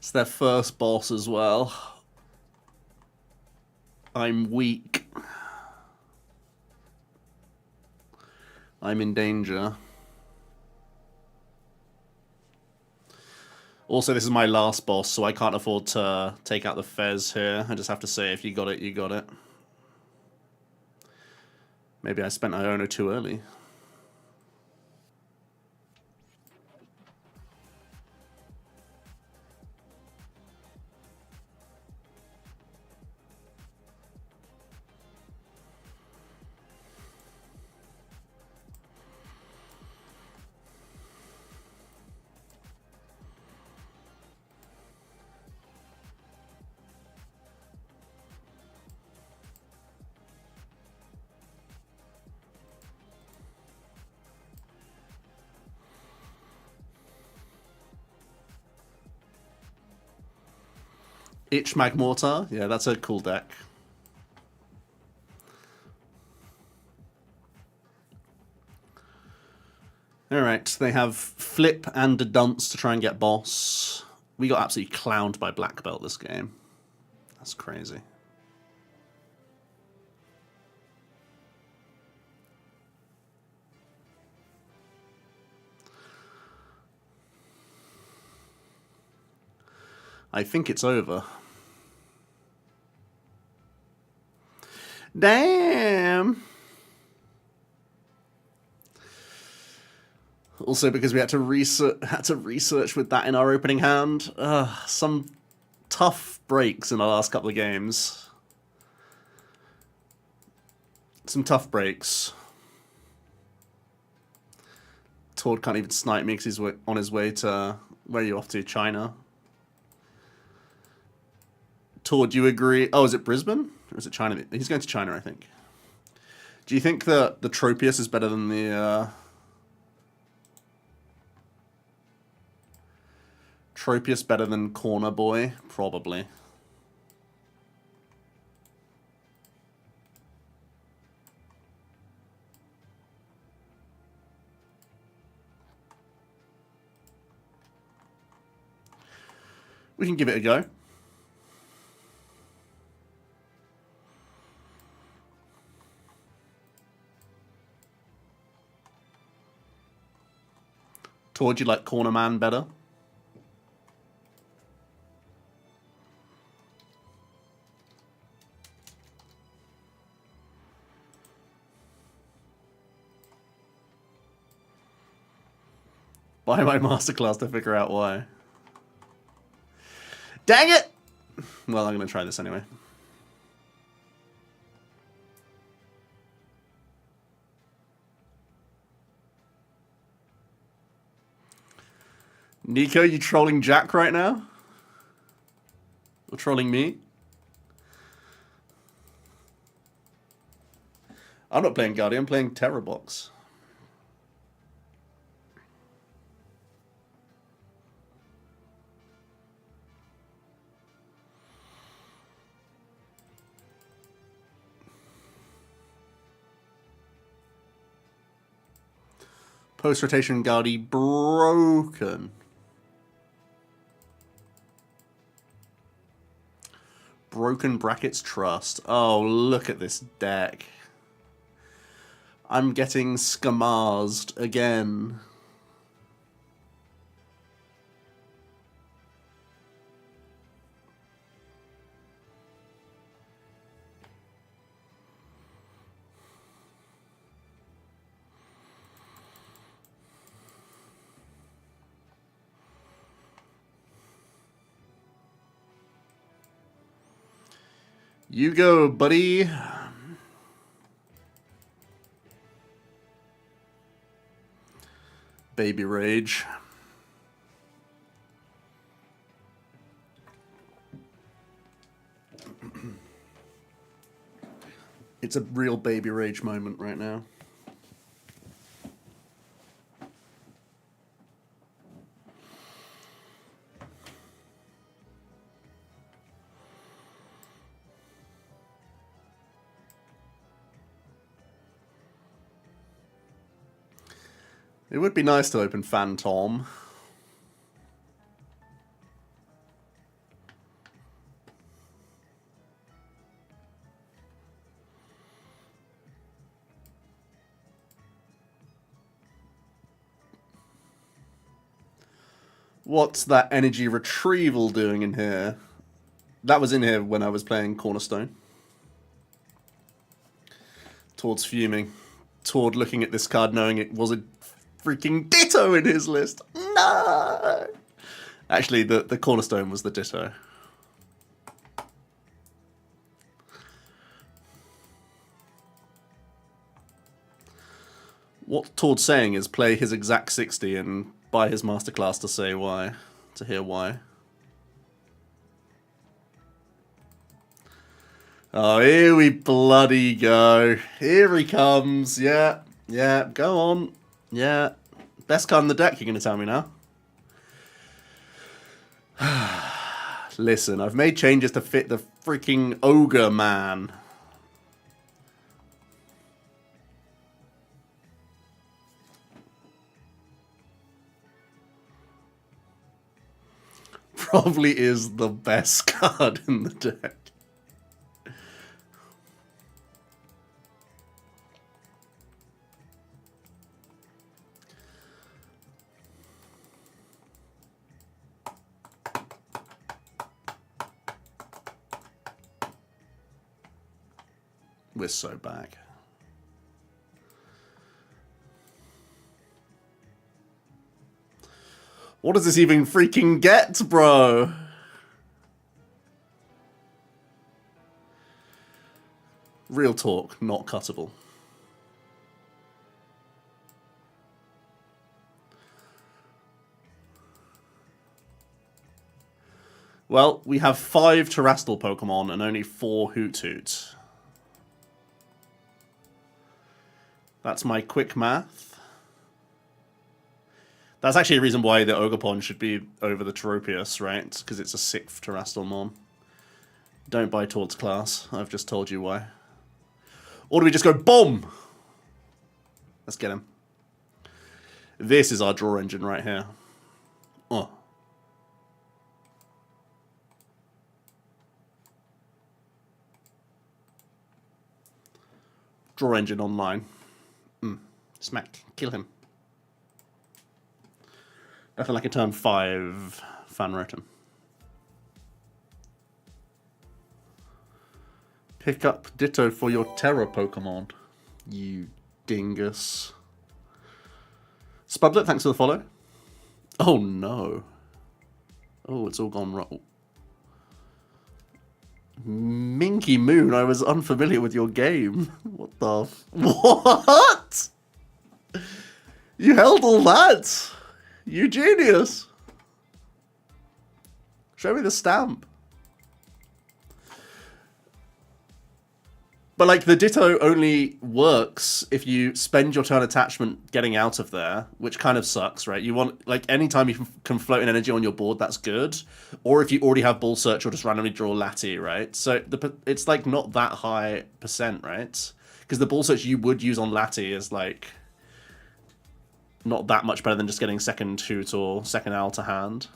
It's their first boss as well. I'm weak. I'm in danger. Also, this is my last boss, so I can't afford to take out the Fez here. I just have to say, if you got it, you got it. Maybe I spent Iono too early. Itch Magmortar? Yeah, that's a cool deck. Alright, they have Flip and a Dunce to try and get boss. We got absolutely clowned by Black Belt this game. That's crazy. I think it's over. Damn! Also, because we had to research with that in our opening hand. Some tough breaks in the last couple of games. Some tough breaks. Tord can't even snipe me because he's on his way to... Where are you off to? China? Tord, do you agree? Oh, is it Brisbane? Or is it China? He's going to China, I think. Do you think that the Tropius is better than the... Tropius better than Corner Boy? Probably. We can give it a go. Tord, you like Corner Man better? Buy my masterclass to figure out why. Dang it! Well, I'm going to try this anyway. Nico, you trolling Jack right now? Or trolling me? I'm not playing Guardian, I'm playing TERA Box. Post-Rotation Guardi broken. Broken Brackets Trust. Oh, look at this deck. I'm getting scamarzed again. You go, buddy. Baby Rage. It's a real Baby Rage moment right now. It would be nice to open Phantom. What's that energy retrieval doing in here? That was in here when I was playing Cornerstone. Towards fuming. Toward looking at this card knowing it was a freaking Ditto in his list. No! Actually, the Cornerstone was the Ditto. What Todd's saying is play his exact 60 and buy his masterclass to say why. To hear why. Oh, here we bloody go. Here he comes. Yeah, yeah, go on. Yeah. Best card in the deck, you're going to tell me now? Listen, I've made changes to fit the freaking ogre man. Probably is the best card in the deck. We're so back. What does this even freaking get, bro? Real talk, not cuttable. Well, we have 5 Terrestrial Pokemon and only 4 Hoot Hoot. That's my quick math. That's actually a reason why the Ogerpon should be over the Tropius, right? Because it's a 6th Terrestrial Mon. Don't buy Towards class. I've just told you why. Or do we just go BOOM? Let's get him. This is our draw engine right here. Oh. Draw engine online. Smack. Kill him. Nothing like a turn 5 Fan Rotom. Pick up Ditto for your Terra Pokemon. You dingus. Spudlet, thanks for the follow. Oh no. Oh, it's all gone wrong. Minky Moon, I was unfamiliar with your game. What the... What? You held all that? You genius. Show me the stamp. But like the Ditto only works if you spend your turn attachment getting out of there, which kind of sucks, right? You want, like, anytime you can float an energy on your board, that's good. Or if you already have Ball Search, or just randomly draw Lati, right? So it's like not that high percent, right? Because the Ball Search you would use on Lati is like not that much better than just getting second Hoot or second Owl to hand.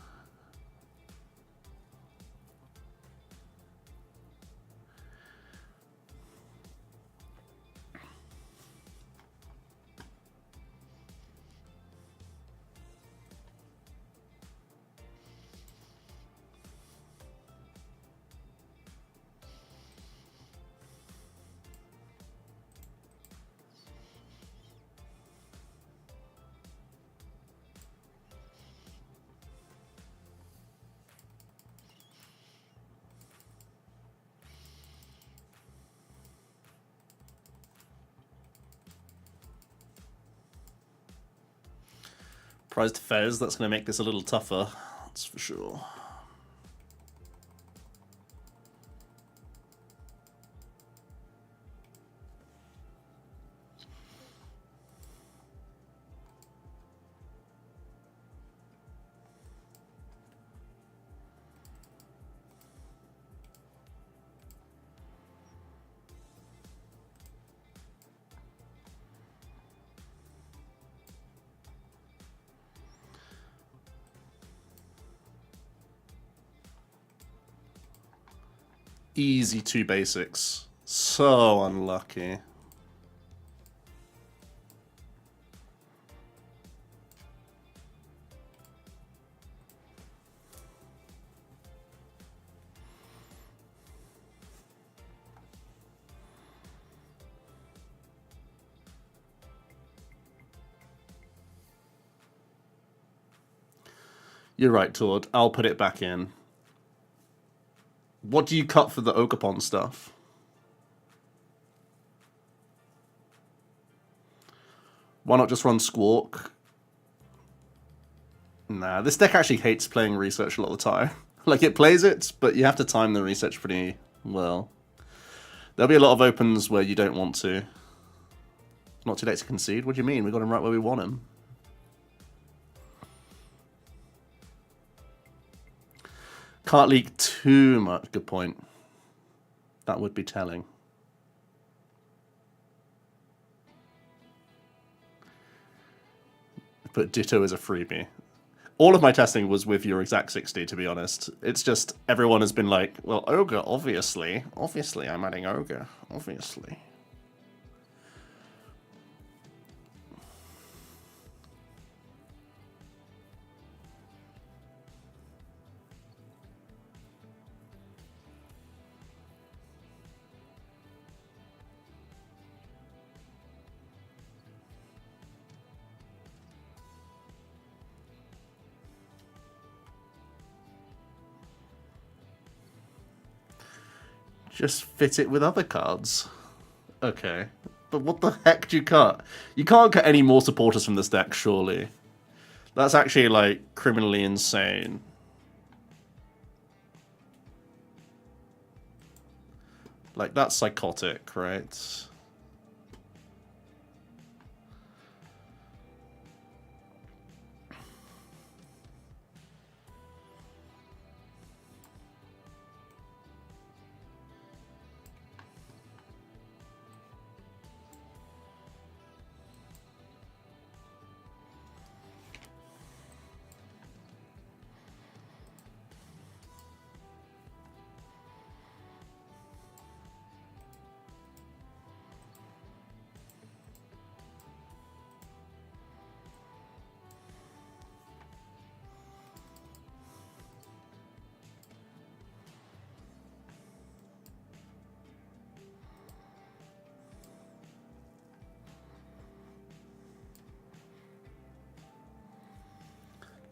Prized Fez, that's going to make this a little tougher, that's for sure. Easy 2 basics. So unlucky. You're right, Tord. I'll put it back in. What do you cut for the Ogerpon stuff? Why not just run Squawk? Nah, this deck actually hates playing research a lot of the time. Like, it plays it, but you have to time the research pretty well. There'll be a lot of opens where you don't want to. Not too late to concede? What do you mean? We got him right where we want him. Can't leak too much. Good point. That would be telling. But Ditto is a freebie. All of my testing was with your exact 60, to be honest. It's just everyone has been like, well, Ogre, obviously. Obviously, I'm adding Ogre. Obviously. Just fit it with other cards. Okay. But what the heck do you cut? You can't cut any more supporters from this deck, surely. That's actually, like, criminally insane. Like, that's psychotic, right?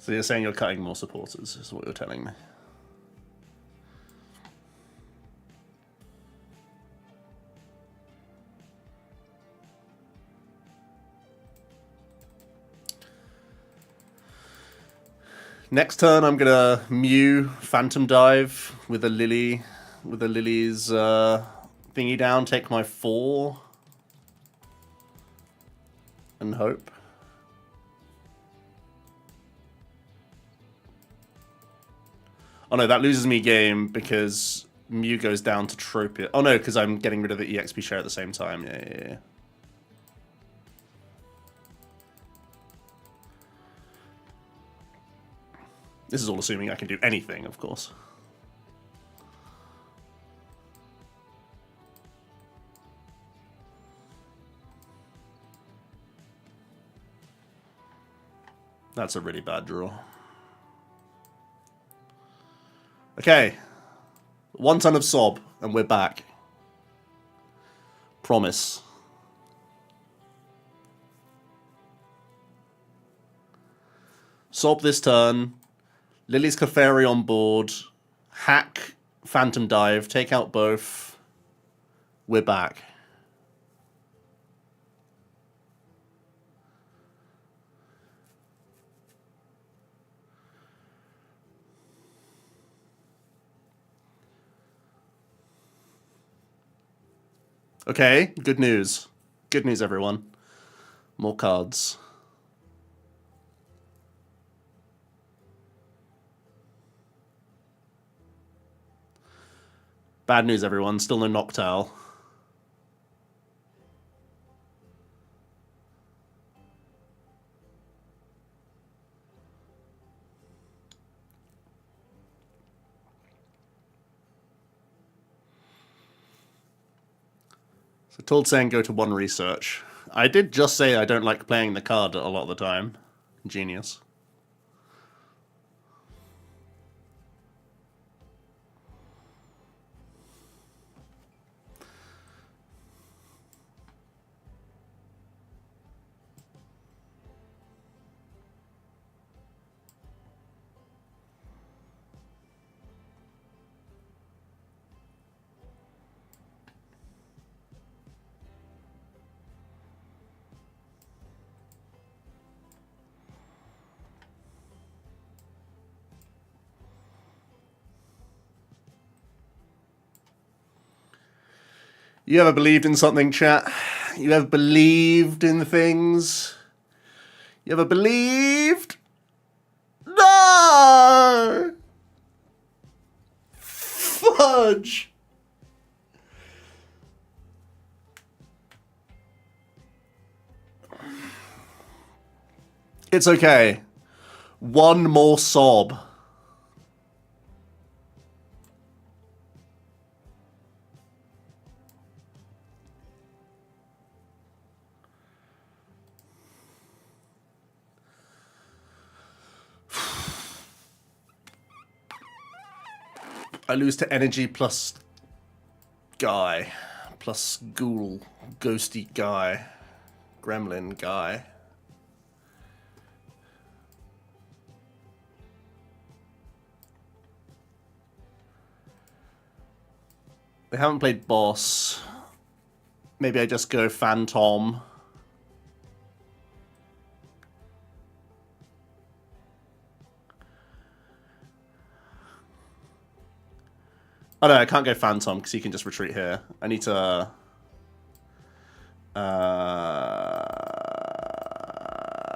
So you're saying you're cutting more supporters, is what you're telling me. Next turn, I'm gonna Mew Phantom Dive with a Lily, with a Lily's thingy down. Take my 4 and hope. Oh no, that loses me game because Mew goes down to Tropia. Oh no, because I'm getting rid of the EXP share at the same time. Yeah. This is all assuming I can do anything, of course. That's a really bad draw. Okay. 1 ton of Sob, and we're back. Promise. Sob this turn. Lily's Clefairy on board. Hack Phantom Dive. Take out both. We're back. Okay, good news. Good news, everyone. More cards. Bad news, everyone. Still no Noctowl. So told saying go to 1 research. I did just say I don't like playing the card a lot of the time. Genius. You ever believed in something, chat? You ever believed in things? You ever believed? No! Fudge! It's okay. One more sob. I lose to energy plus guy, plus ghoul, ghosty guy, gremlin guy. They haven't played boss. Maybe I just go phantom. Oh no, I can't go phantom because he can just retreat here. I need to...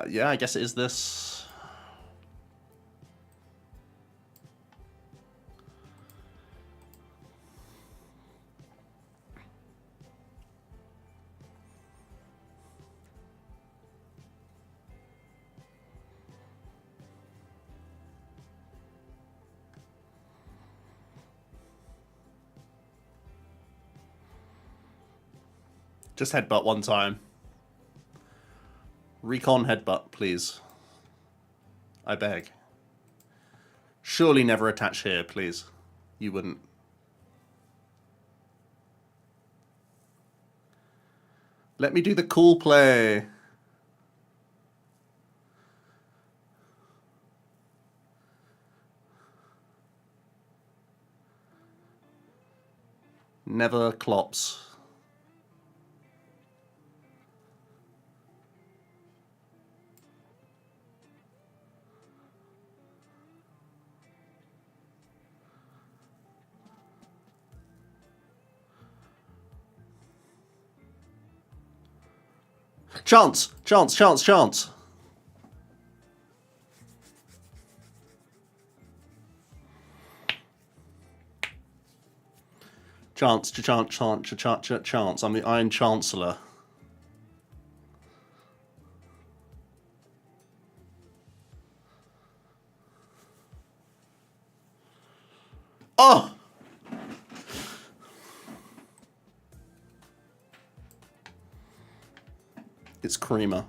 yeah, I guess it is this. Just headbutt one time. Recon headbutt, please. I beg. Surely never attach here, please. You wouldn't. Let me do the cool play. Never clops. Chance! Chance, chance, chance! Chance, chance, chance, chance, chance. I'm the Iron Chancellor. Oh! It's creamer.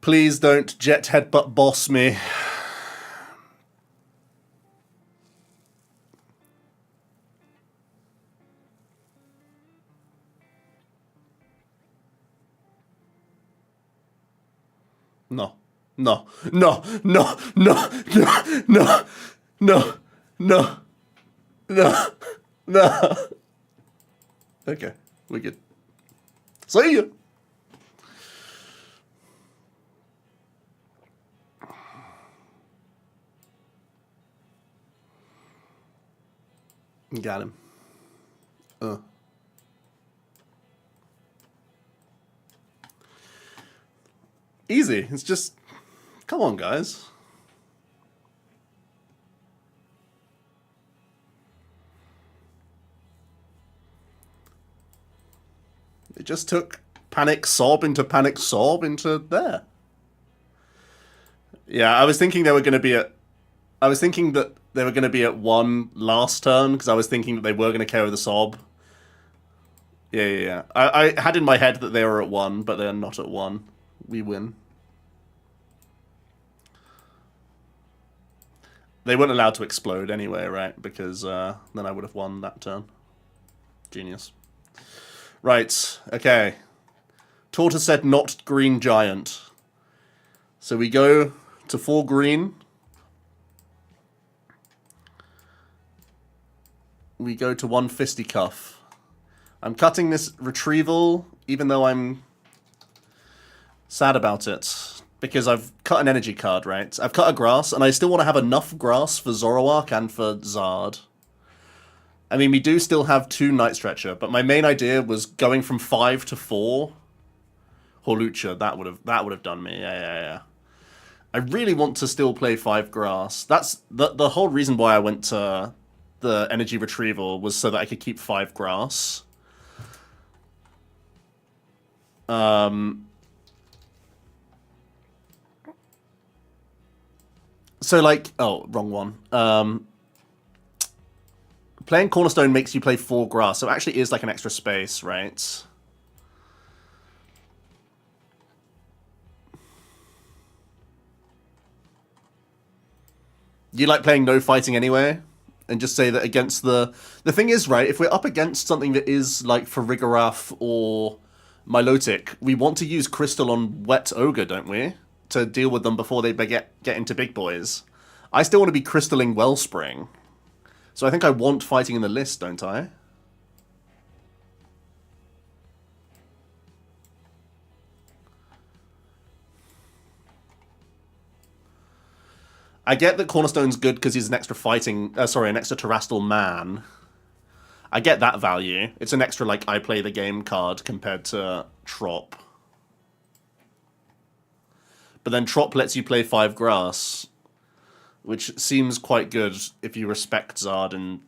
Please don't jet headbutt boss me. No. No. No. No. No. No. No. No. No. No. No. Okay, we're good. See ya. Got him. Easy. It's just... Come on, guys. It just took Panic Sob into there. Yeah, I was thinking they were going to be at... I was thinking that they were going to be at 1 last turn, because I was thinking that they were going to KO the Sob. Yeah. I had in my head that they were at 1, but they're not at 1. We win. They weren't allowed to explode anyway, right? Because then I would have won that turn. Genius. Right, okay. Tortoise said not green giant. So we go to 4 green. We go to 1 fisticuff. I'm cutting this retrieval, even though I'm sad about it. Because I've cut an energy card, right? I've cut a grass, and I still want to have enough grass for Zoroark and for Zard. I mean, we do still have 2 Night Stretcher, but my main idea was going from 5 to 4. Hawlucha, that would have done me. Yeah. I really want to still play 5 grass. That's the whole reason why I went to the energy retrieval, was so that I could keep 5 grass. So, like... Oh, wrong one. Playing Cornerstone makes you play 4 grass, so it actually is like an extra space, right? You like playing no fighting anyway? And just say that against the... The thing is, right, if we're up against something that is like Farigiraf or Milotic, we want to use Crystal on Wet Ogre, don't we? To deal with them before they get into big boys. I still want to be crystalling Wellspring. So I think I want fighting in the list, don't I? I get that Cornerstone's good because he's an extra fighting... an extra Terrestrial man. I get that value. It's an extra, like, I play the game card compared to Trop. But then Trop lets you play 5 grass, which seems quite good if you respect Zard and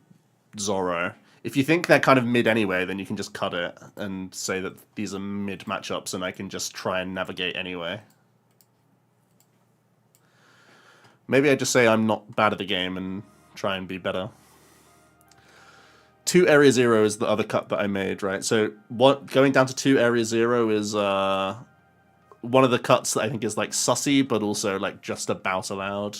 Zoro. If you think they're kind of mid anyway, then you can just cut it and say that these are mid matchups and I can just try and navigate anyway. Maybe I just say I'm not bad at the game and try and be better. 2 Area 0 is the other cut that I made, right? So going down to 2 Area 0 is one of the cuts that I think is like sussy, but also like just about allowed.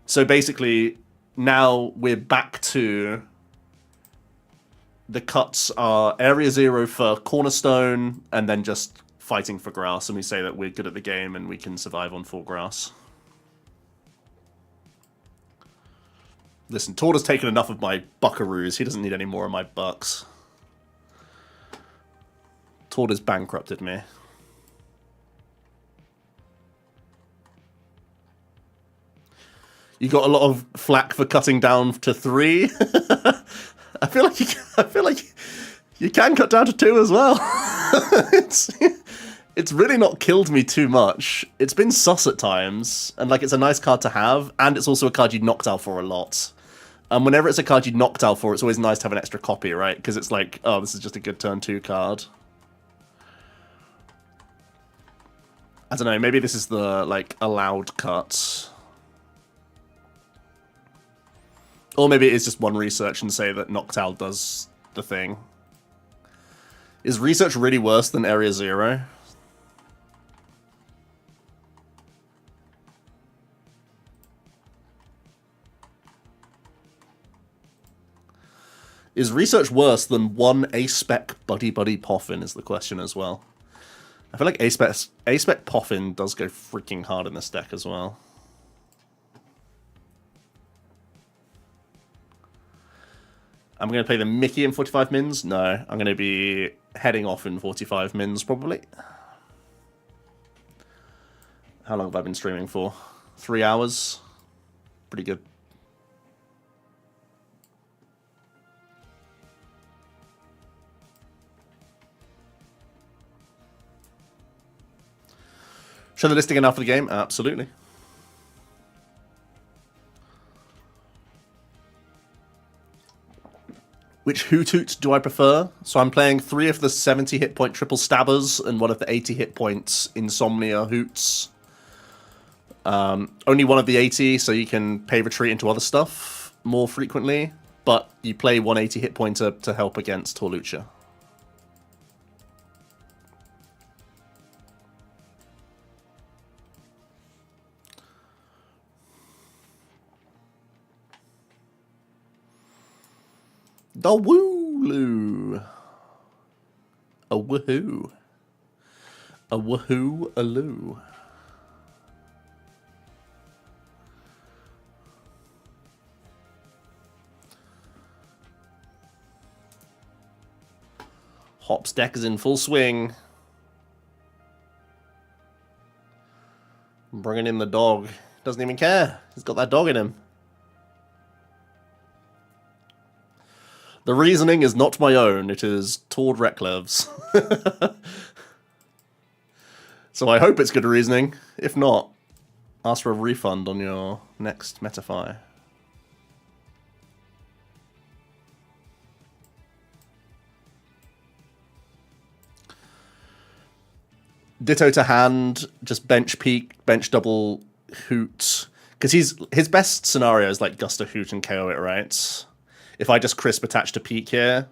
So basically, now we're back to... The cuts are Area 0 for Cornerstone, and then just fighting for grass, and we say that we're good at the game and we can survive on 4 grass. Listen, Torda's taken enough of my buckaroos. He doesn't need any more of my bucks. Torda's bankrupted me. You got a lot of flack for cutting down to 3. I feel like you can cut down to 2 as well. It's really not killed me too much. It's been sus at times, and like it's a nice card to have, and it's also a card you knocked out for a lot. And whenever it's a card you knocked out for, it's always nice to have an extra copy, right? Because it's like, oh, this is just a good turn 2 card. I don't know, maybe this is the, like, allowed cut. Or maybe it is just one research and say that Noctowl does the thing. Is research really worse than Area 0? Is research worse than 1 A-Spec Buddy Buddy Poffin is the question as well. I feel like A-Spec Poffin does go freaking hard in this deck as well. I'm going to play the Mickey in 45 mins? No, I'm going to be heading off in 45 mins, probably. How long have I been streaming for? 3 hours? Pretty good. Show the listing enough for the game? Absolutely. Which Hoot do I prefer? So I'm playing 3 of the 70 hit point triple stabbers and 1 of the 80 hit points Insomnia Hoots. Only 1 of the 80, so you can pay retreat into other stuff more frequently, but you play 180 hit pointer to help against Torlucha. The Wooloo. A woohoo. A woohoo-a-loo. Hop's deck is in full swing. Bringing in the dog. Doesn't even care. He's got that dog in him. The reasoning is not my own. It is Tord Reklev's. So I hope it's good reasoning. If not, ask for a refund on your next Metafy. Ditto to hand, just bench peek, bench double Hoot. Because his best scenario is like Gusta Hoot and KO it, right? If I just crisp attach to peek here.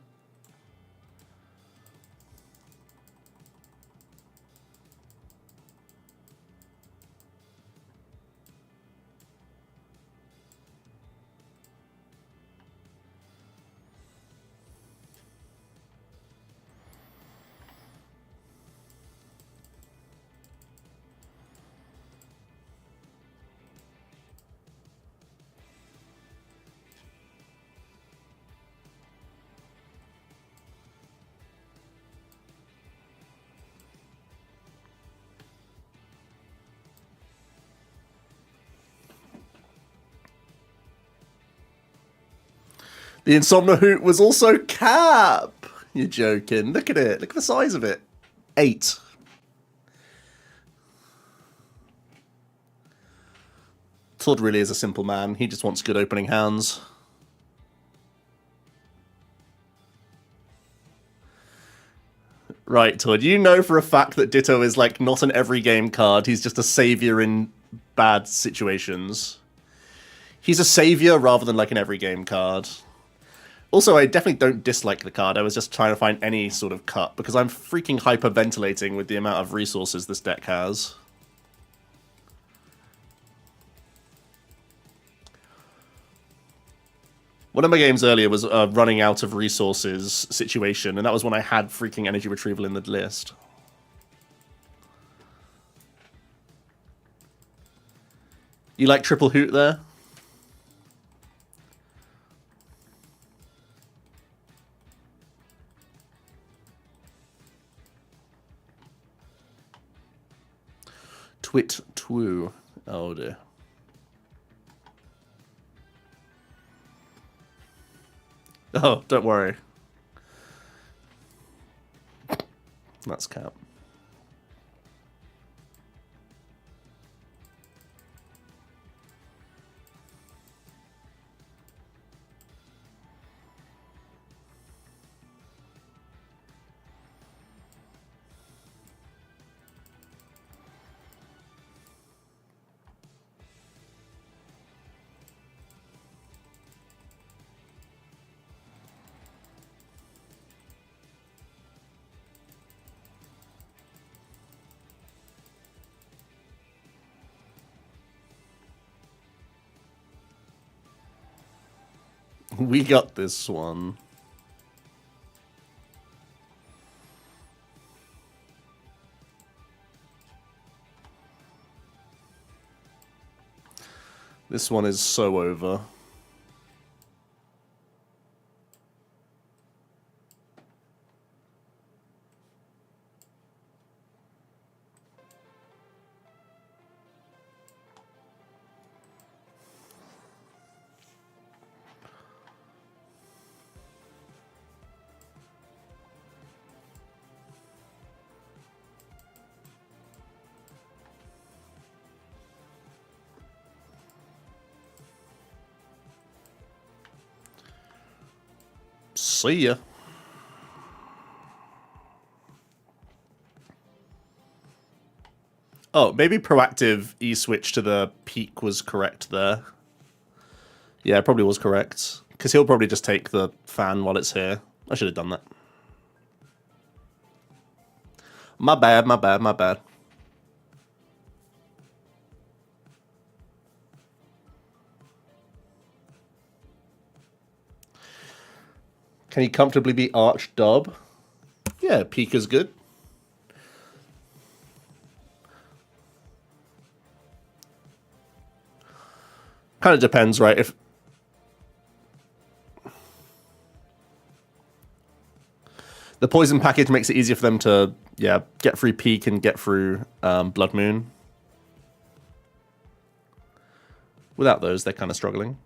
The Insomnia Hoot was also cap. You're joking. Look at it. Look at the size of it. 8. Todd really is a simple man. He just wants good opening hands. Right, Todd. You know for a fact that Ditto is like not an every game card. He's just a savior in bad situations. He's a savior rather than like an every game card. Also, I definitely don't dislike the card. I was just trying to find any sort of cut, because I'm freaking hyperventilating with the amount of resources this deck has. One of my games earlier was a running out of resources situation, and that was when I had freaking energy retrieval in the list. You like triple Hoot there? Twit Twoo. Oh dear. Oh, don't worry. That's cap. We got this one. This one is so over. See ya. Oh, maybe proactive E-switch to the peak was correct there. Yeah, it probably was correct. Because he'll probably just take the fan while it's here. I should have done that. My bad, my bad, my bad. Can he comfortably be Arch Dub? Yeah, peak is good. Kind of depends, right? If the poison package makes it easier for them to, yeah, get through peak and get through Blood Moon. Without those, they're kind of struggling.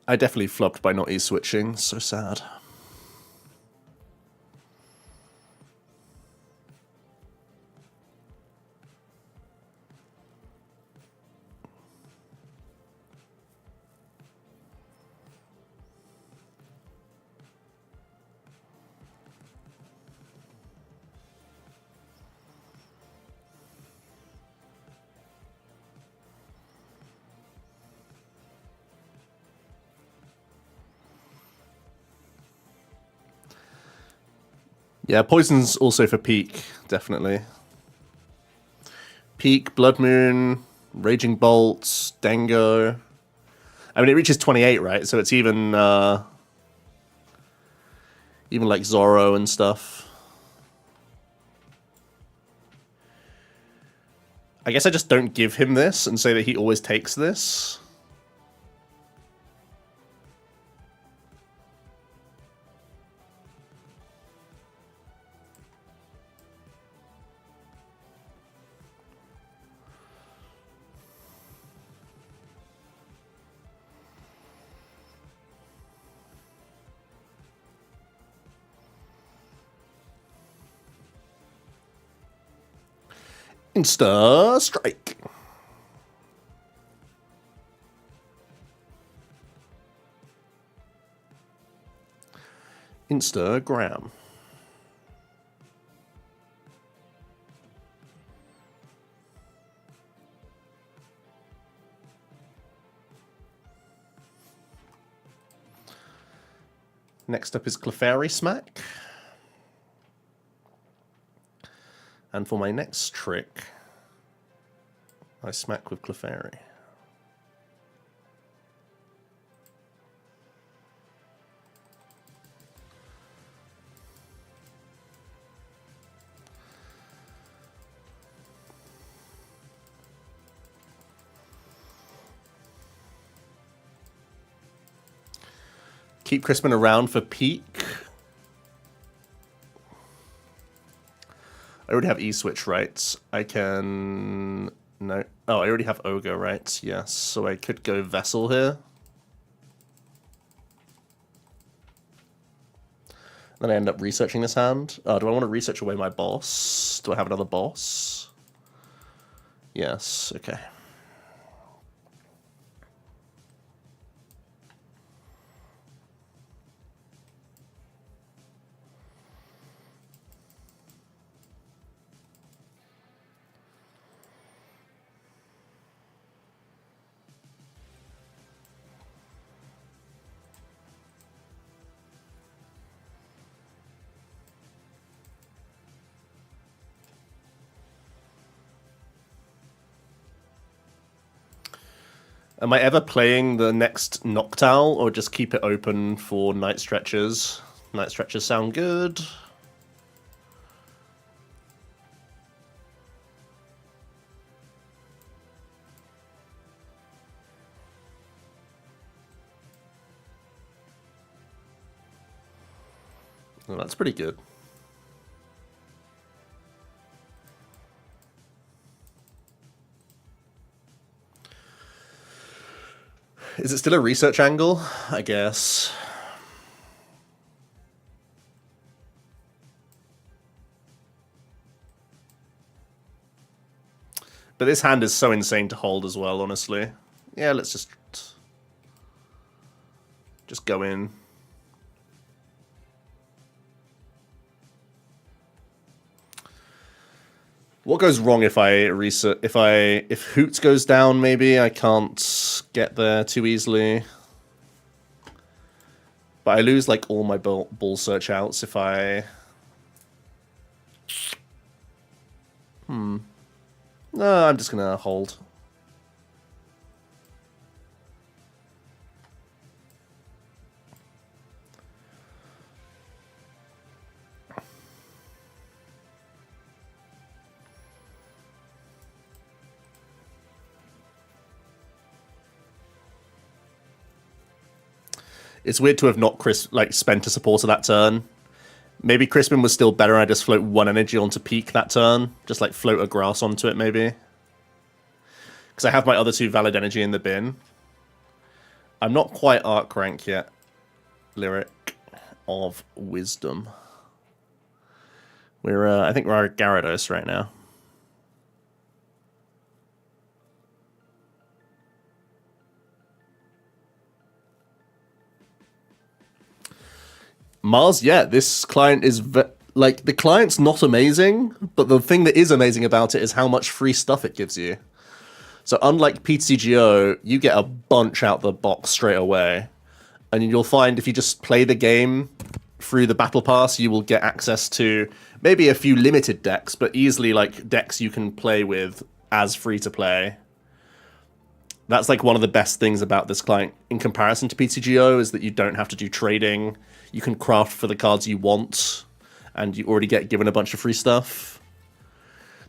I definitely flopped by not E-switching. So sad. Yeah, poison's also for peak, definitely. Peak, Blood Moon, Raging Bolts, Dango. I mean, it reaches 28, right? So it's even even like Zoro and stuff. I guess I just don't give him this and say that he always takes this. Insta Strike. Instagram. Next up is Clefairy Smack. And for my next trick, I smack with Clefairy. Keep Crispin around for peak. I already have E-switch, right? I can... No. Oh, I already have Ogre, right? Yes. So I could go Vessel here. Then I end up researching this hand. Do I want to research away my boss? Do I have another boss? Yes. Okay. Am I ever playing the next Noctowl, or just keep it open for night stretches? Night stretches sound good. Well, that's pretty good. Is it still a research angle? I guess. But this hand is so insane to hold as well, honestly. Yeah, let's just go in. What goes wrong if I reset? If Hoot goes down, maybe I can't get there too easily. But I lose like all my ball search outs if I. No, I'm just gonna hold. It's weird to have not spent a supporter that turn. Maybe Crispin was still better and I just float one energy onto peak that turn. Just like float a grass onto it maybe. Because I have my other 2 valid energy in the bin. I'm not quite arc rank yet. Lyric of Wisdom. I think we're Gyarados right now. Mars, yeah, this client is like the client's not amazing, but the thing that is amazing about it is how much free stuff it gives you. So unlike PTGO, you get a bunch out the box straight away, and you'll find if you just play the game through the battle pass, you will get access to maybe a few limited decks, but easily like decks you can play with as free to play. That's like one of the best things about this client in comparison to PTGO is that you don't have to do trading. You can craft for the cards you want, and you already get given a bunch of free stuff.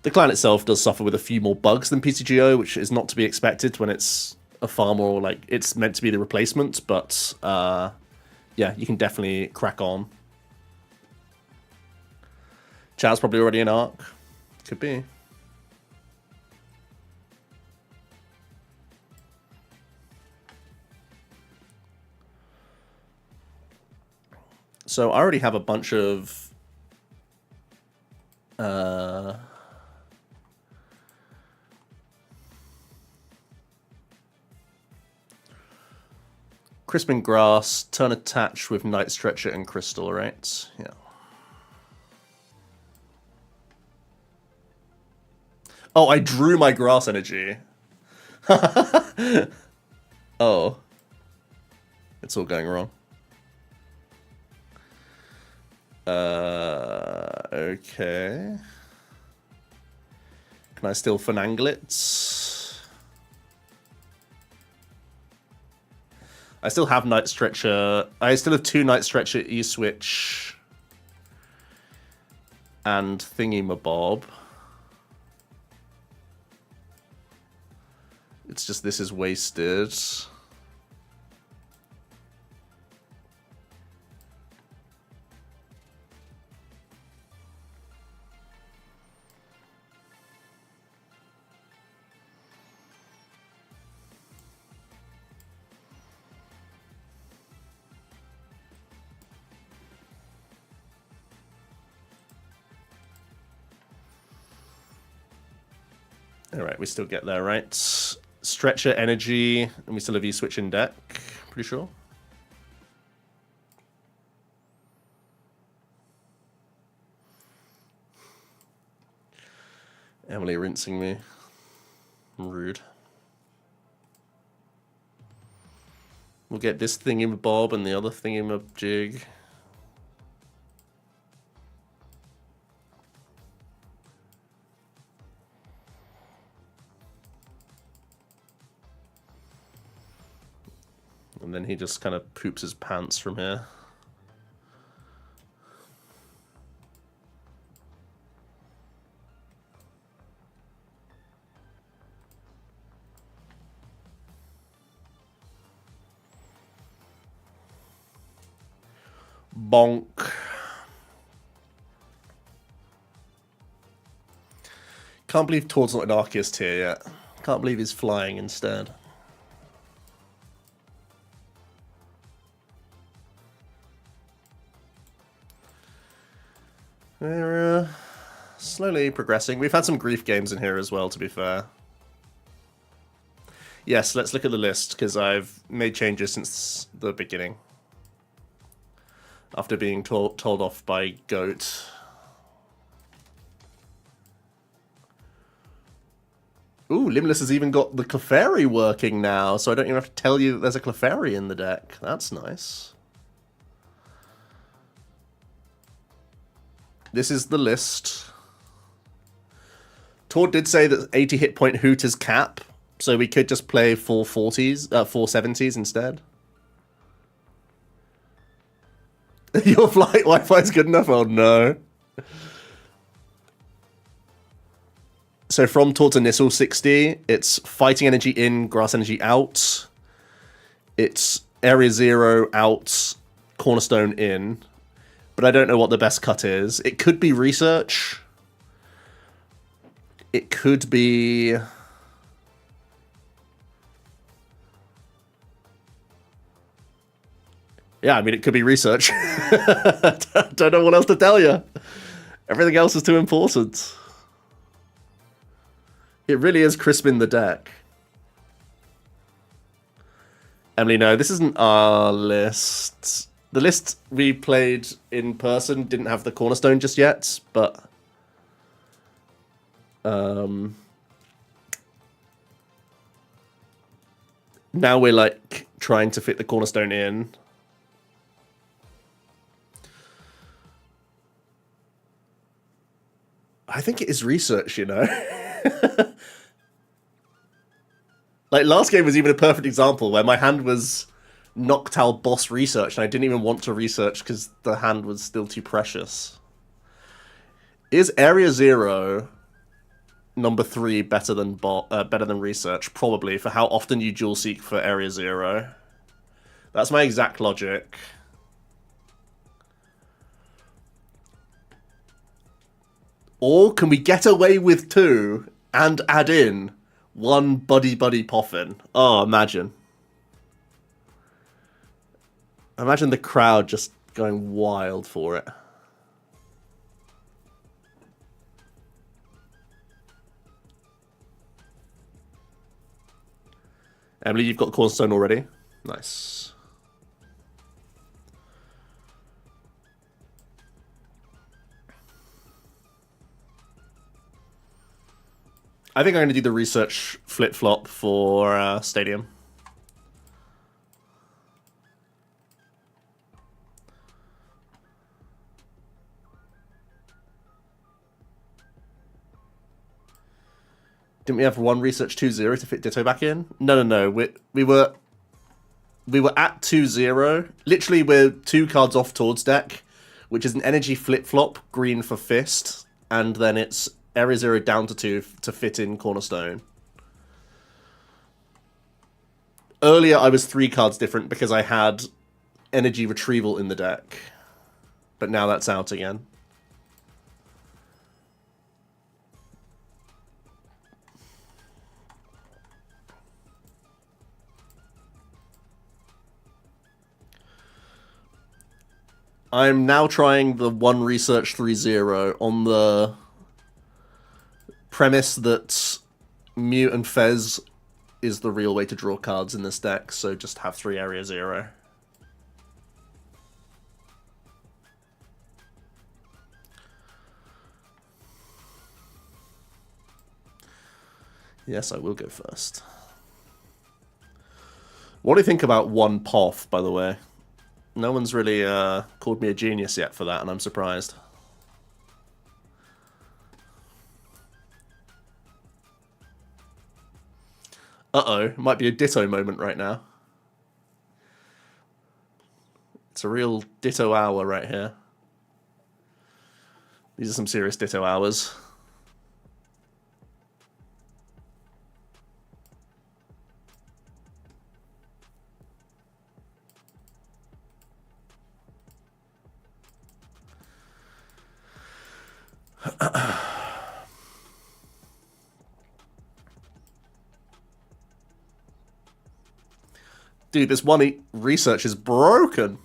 The client itself does suffer with a few more bugs than PTGO, which is not to be expected when it's a far more, like, it's meant to be the replacement, but, yeah, you can definitely crack on. Chad's probably already in Arc. Could be. So I already have a bunch of Crispin Grass, turn attach with Night Stretcher and Crystal, right? Yeah. Oh, I drew my grass energy. Oh. It's all going wrong. Okay. Can I still finagle it? I still have Night Stretcher. I still have 2 Night Stretcher E-Switch and Thingy-Mabob. It's just this is wasted. Alright, we still get there, right? Stretcher energy, and we still have E-Switch in deck, pretty sure. Emily rinsing me. Rude. We'll get this thingy-mabob and the other thingy-mabjig. And then he just kind of poops his pants from here. Bonk. Can't believe Tord's not an Arceus tier yet. Can't believe he's flying instead. We're slowly progressing. We've had some grief games in here as well, to be fair. Yes, let's look at the list, because I've made changes since the beginning. After being told off by Goat. Ooh, Limbless has even got the Clefairy working now, so I don't even have to tell you that there's a Clefairy in the deck. That's nice. This is the list. Tor did say that 80 hit point Hoot is cap, so we could just play 470s instead. Your flight Wi-Fi is good enough? Oh no. So from Tor to Nissel 60, it's Fighting Energy in, Grass Energy out. It's Area 0 out, Cornerstone in. But I don't know what the best cut is. It could be Research. It could be... Yeah, I mean, it could be Research. Don't know what else to tell you. Everything else is too important. It really is crisping the deck. Emily, no, this isn't our list. The list we played in person didn't have the Cornerstone just yet, but... now we're, like, trying to fit the Cornerstone in. I think it is Research, you know? Like, last game was even a perfect example where my hand was Noctowl boss Research, and I didn't even want to research because the hand was still too precious. Is Area 0 number 3 better than Research? Probably, for how often you dual seek for Area 0. That's my exact logic. Or can we get away with 2 and add in 1 Buddy Poffin? Oh, imagine. Imagine the crowd just going wild for it. Emily, you've got the Cornerstone already. Nice. I think I'm going to do the Research flip-flop for Stadium. Didn't we have 1 Research 2-0 to fit Ditto back in? No. We were at 2-0. Literally, we're 2 cards off towards deck, which is an energy flip-flop, green for Fist, and then it's Area 0 down to 2 to fit in Cornerstone. Earlier, I was 3 cards different because I had Energy Retrieval in the deck. But now that's out again. I'm now trying the 1 Research 3-0 on the premise that Mew and Fez is the real way to draw cards in this deck, so just have 3 Area 0. Yes, I will go first. What do you think about 1 Poff, by the way? No one's really called me a genius yet for that, and I'm surprised. Uh-oh, might be a Ditto moment right now. It's a real Ditto hour right here. These are some serious Ditto hours. Dude, this 1 Research is broken.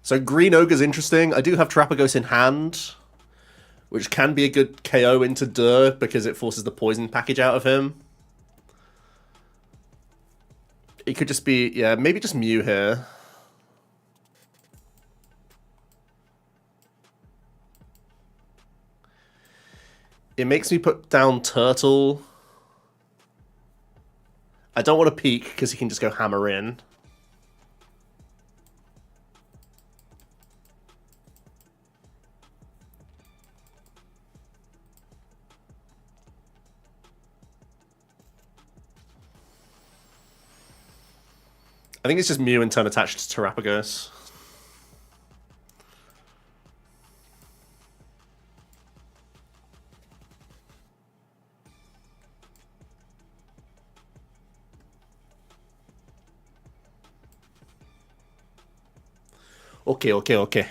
So Green Ogre's interesting. I do have Terapagos in hand, which can be a good KO into Dur because it forces the poison package out of him. It could just be, yeah, maybe just Mew here. It makes me put down Turtle. I don't want to peek because he can just go hammer in. I think it's just Mew and turn attached to Terapagos. Okay.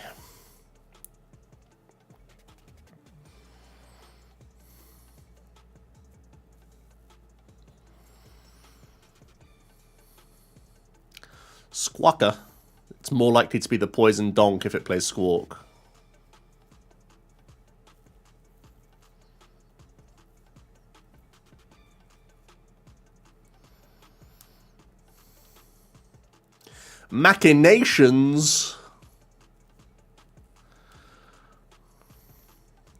Squawker. It's more likely to be the poison donk if it plays Squawk. Machinations.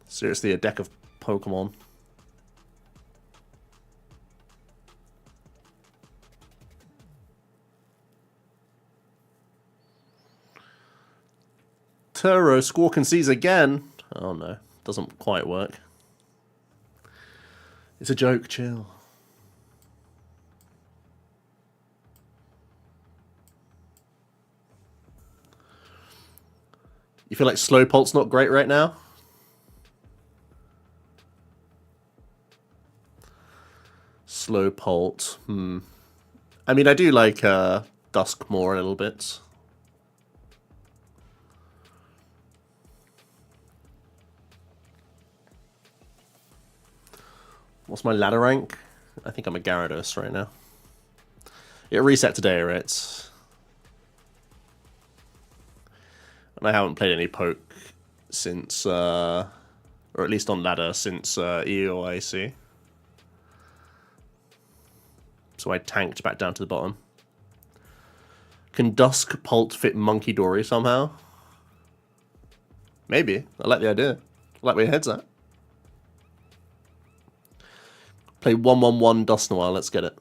Seriously, a deck of Pokemon. Turo, Squawk and Seize again. Oh no, doesn't quite work. It's a joke, chill. You feel like Slowpult's not great right now? Slowpolt, I mean, I do like Duskmore a little bit. What's my ladder rank? I think I'm a Gyarados right now. It reset today, right? And I haven't played any poke since, or at least on ladder, since EOIC. So I tanked back down to the bottom. Can Duskpult fit Monkey Dory somehow? Maybe. I like the idea. I like where your head's at. Play 1/1/1 Dusknoir, let's get it.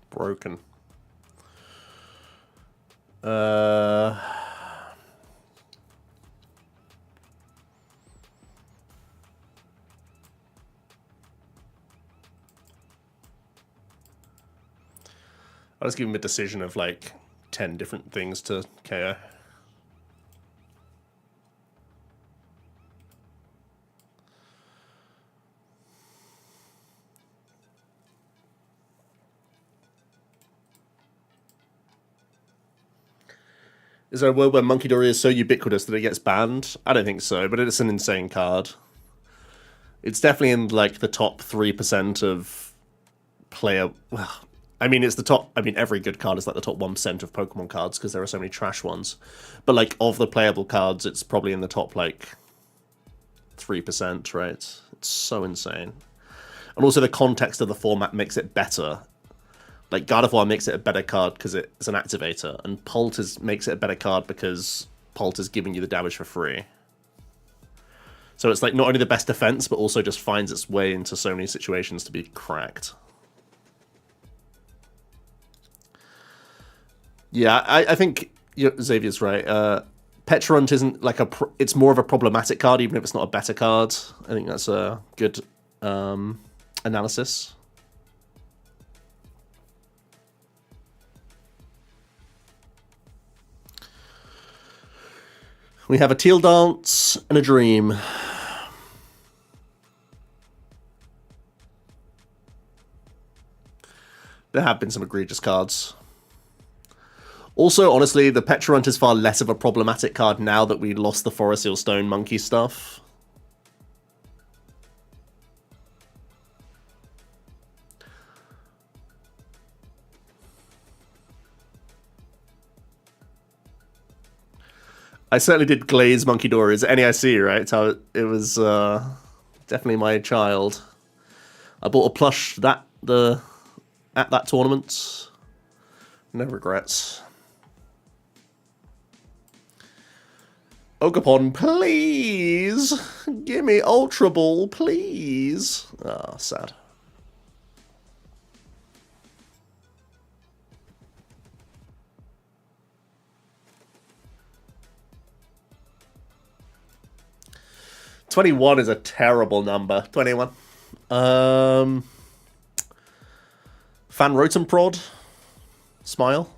Broken. I'll just give him a decision of like 10 different things to KO. Is there a world where Monkey Dory is so ubiquitous that it gets banned? I don't think so, but it's an insane card. It's definitely in like the top 3% of player... Well, I mean, it's the top... I mean, every good card is like the top 1% of Pokemon cards because there are so many trash ones. But like, of the playable cards, it's probably in the top like 3%, right? It's so insane. And also the context of the format makes it better. Like, Gardevoir makes it a better card because it's an activator, and Pult makes it a better card because Pult is giving you the damage for free. So it's like not only the best defense, but also just finds its way into so many situations to be cracked. Yeah, I think Xavier's right. Petrarunt isn't like it's more of a problematic card, even if it's not a better card. I think that's a good analysis. We have a Teal Dance and a Dream. There have been some egregious cards. Also, honestly, the Petrarunt is far less of a problematic card now that we lost the Forest Seal Stone Monkey stuff. I certainly did glaze Monkey Dories. NEIC, right? So it was definitely my child. I bought a plush at that tournament. No regrets. Ogerpon, please! Give me Ultra Ball, please! Ah, oh, sad. $21 is a terrible number. 21. Fan Rotenprod. Smile.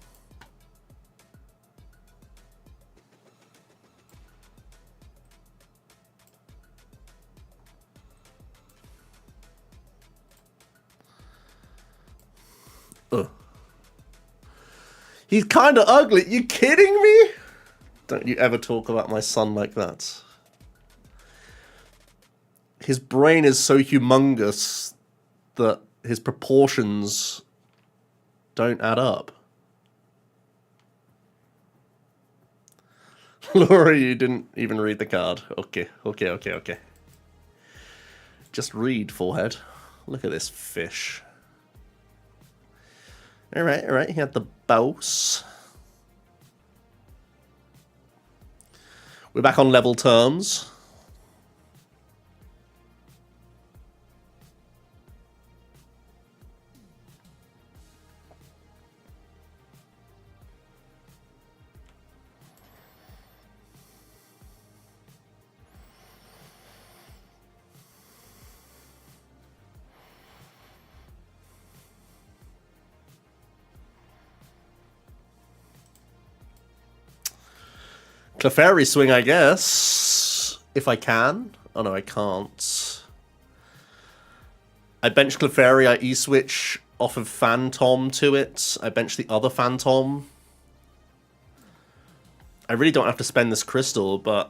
Ugh. He's kind of ugly. You kidding me? Don't you ever talk about my son like that. His brain is so humongous that his proportions don't add up. Laura, you didn't even read the card. Okay. Just read, forehead. Look at this fish. Alright, he had the boss. We're back on level terms. Clefairy swing, I guess. If I can. Oh no, I can't. I bench Clefairy, I E-switch off of Phantom to it. I bench the other Phantom. I really don't have to spend this crystal, but...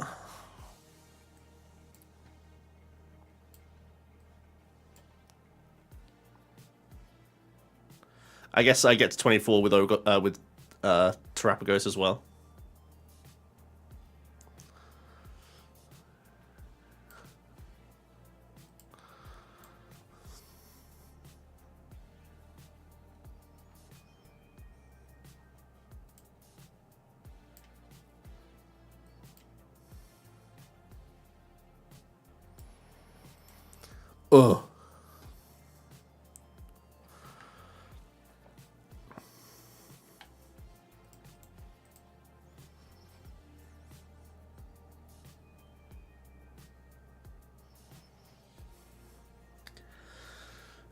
I guess I get to 24 with Terapagos as well. Ugh.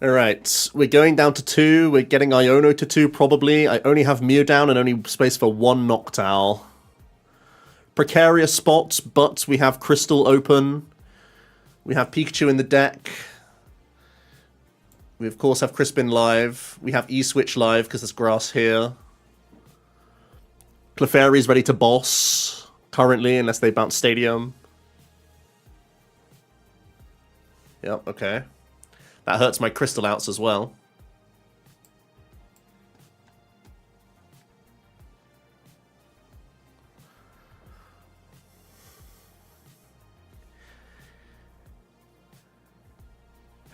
Alright, we're going down to 2. We're getting Iono to 2, probably. I only have Mew down and only space for 1 Noctowl. Precarious spots, but we have Crystal open. We have Pikachu in the deck. We, of course, have Crispin live. We have E-Switch live because there's grass here. Clefairy's ready to boss, currently, unless they bounce Stadium. Yep, okay. That hurts my Crystal outs as well.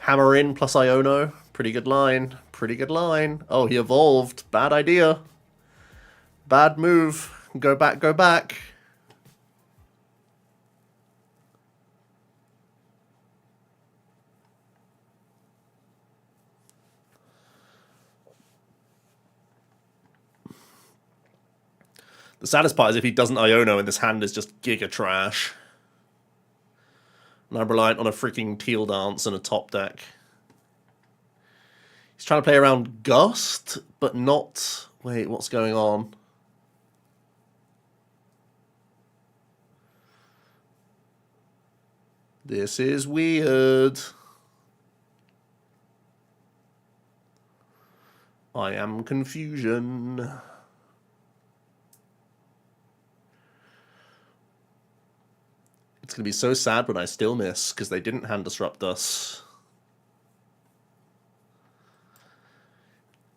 Hammer in plus Iono. Pretty good line. Pretty good line. Oh, he evolved. Bad idea. Bad move. Go back, go back. The saddest part is if he doesn't Iono and this hand is just giga trash. And I'm reliant on a freaking Teal Dance and a top deck. He's trying to play around Gust, but not... Wait, what's going on? This is weird. I am confusion. It's going to be so sad when I still miss, because they didn't hand disrupt us.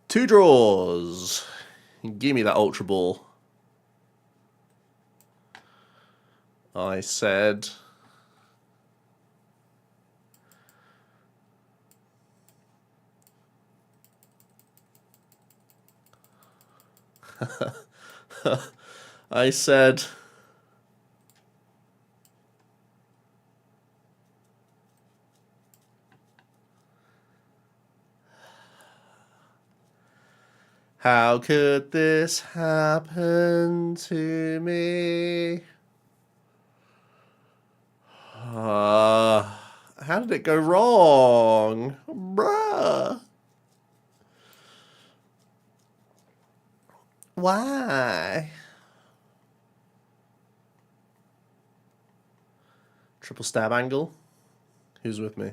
2 draws. Give me that Ultra Ball. I said... I said... How could this happen to me? How did it go wrong? Bruh. Why? Triple stab angle. Who's with me?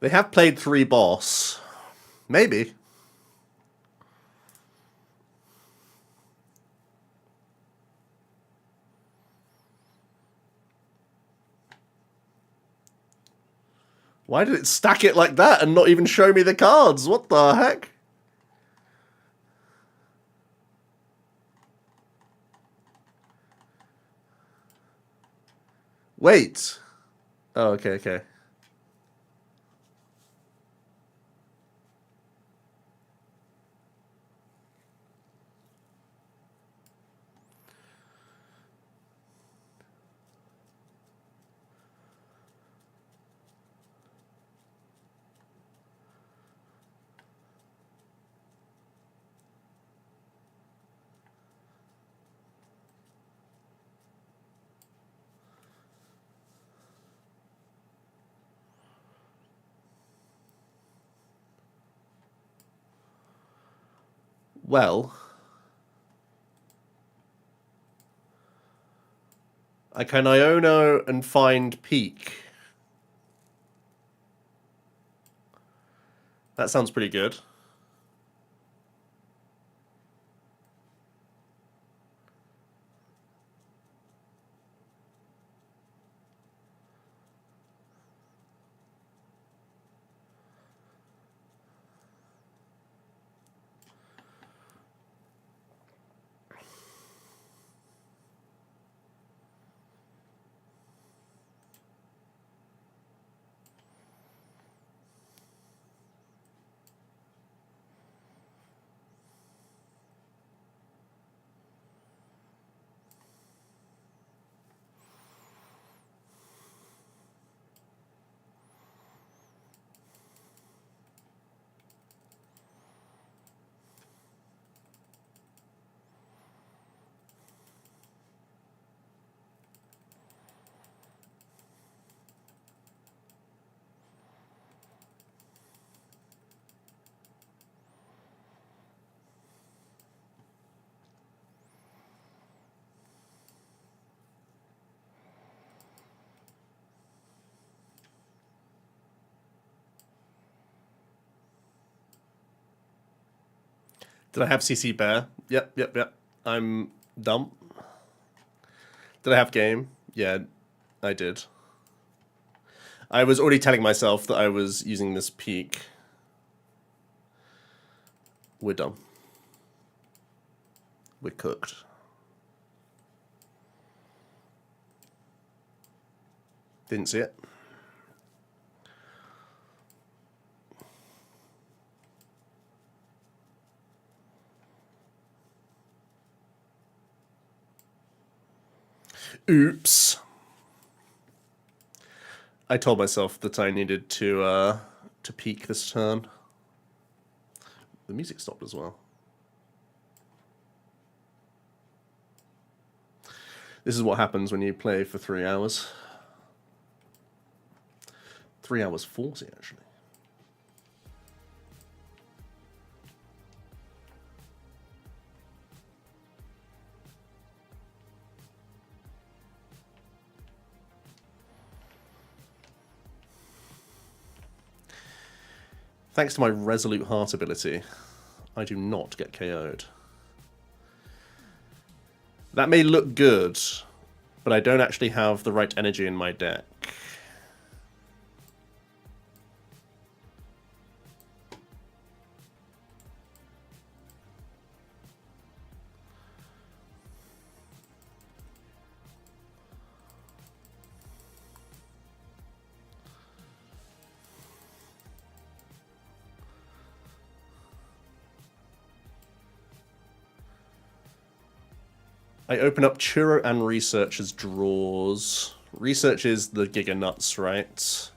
They have played 3 boss. Maybe. Why did it stack it like that and not even show me the cards? What the heck? Wait. Oh, okay, okay. Well, I can Iono and find Peak. That sounds pretty good. Did I have CC Bear? Yep. I'm dumb. Did I have game? Yeah, I did. I was already telling myself that I was using this peak. We're done. We're cooked. Didn't see it. Oops. I told myself that I needed to peak this turn. The music stopped as well. This is what happens when you play for 3 hours. 3 hours 40, actually. Thanks to my Resolute Heart ability, I do not get KO'd. That may look good, but I don't actually have the right energy in my deck. I open up Churro and Research as draws. Research is the Giga Nuts, right?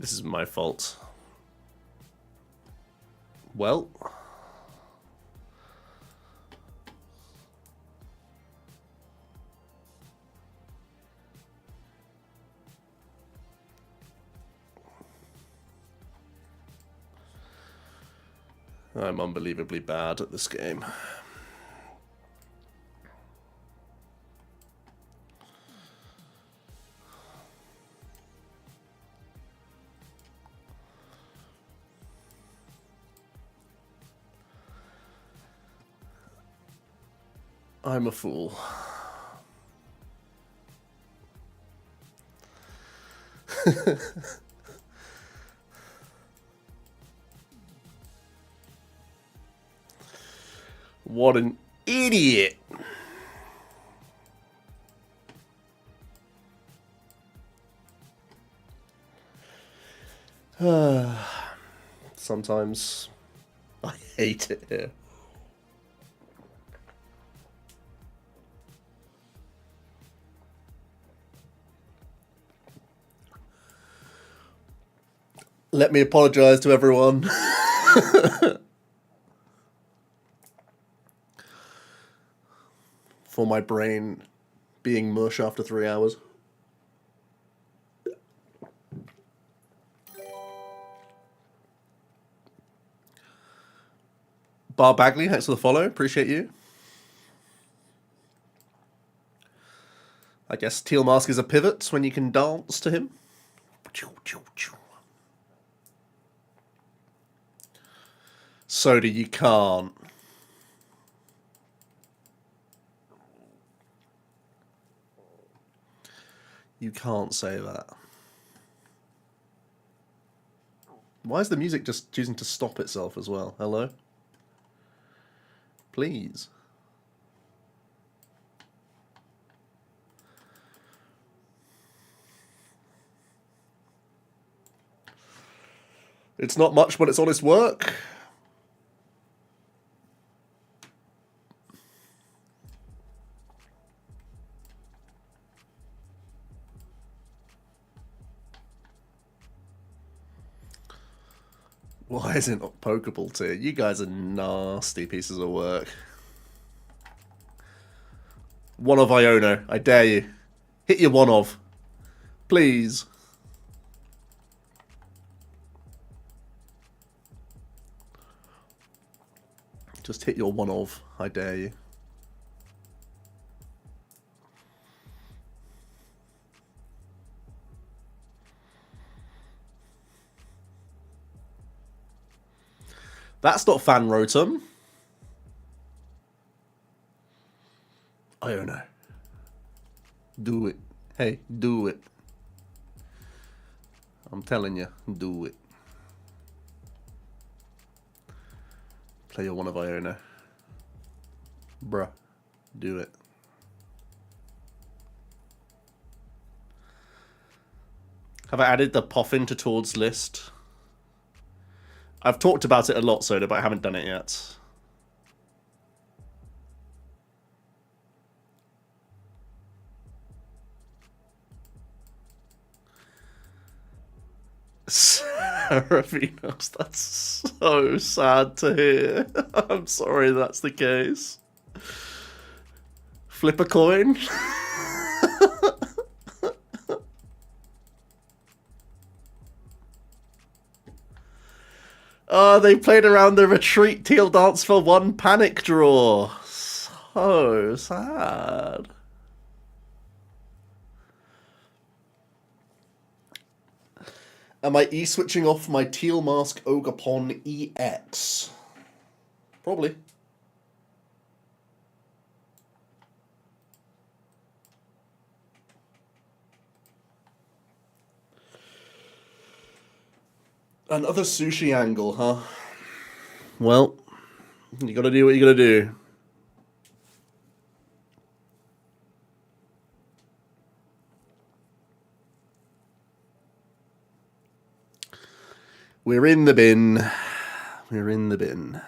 This is my fault. Well. I'm unbelievably bad at this game. I'm a fool. What an idiot. Sometimes I hate it here. Let me apologize to everyone. For my brain being mush after 3 hours. Bar Bagley, thanks for the follow. Appreciate you. I guess Teal Mask is a pivot when you can dance to him. Soda, you can't. You can't say that. Why is the music just choosing to stop itself as well? Hello? Please. It's not much, but it's honest work. Why is it not pokeable tier? You guys are nasty pieces of work. One of Iono. I dare you. Hit your one of. Please. Just hit your one of. I dare you. That's not Fan Rotom. Iono. Do it. Hey, do it. I'm telling you, do it. Play your one of Iono. Bruh. Do it. Have I added the Poffin to Toad's list? I've talked about it a lot, Soda, but I haven't done it yet. Seraphinox, that's so sad to hear. I'm sorry that's the case. Flip a coin? Oh, they played around the retreat teal dance for one panic draw. So sad. Am I e-switching off my Teal Mask Ogapon EX? Probably. Another sushi angle, huh? Well, you gotta do what you gotta do. We're in the bin. We're in the bin.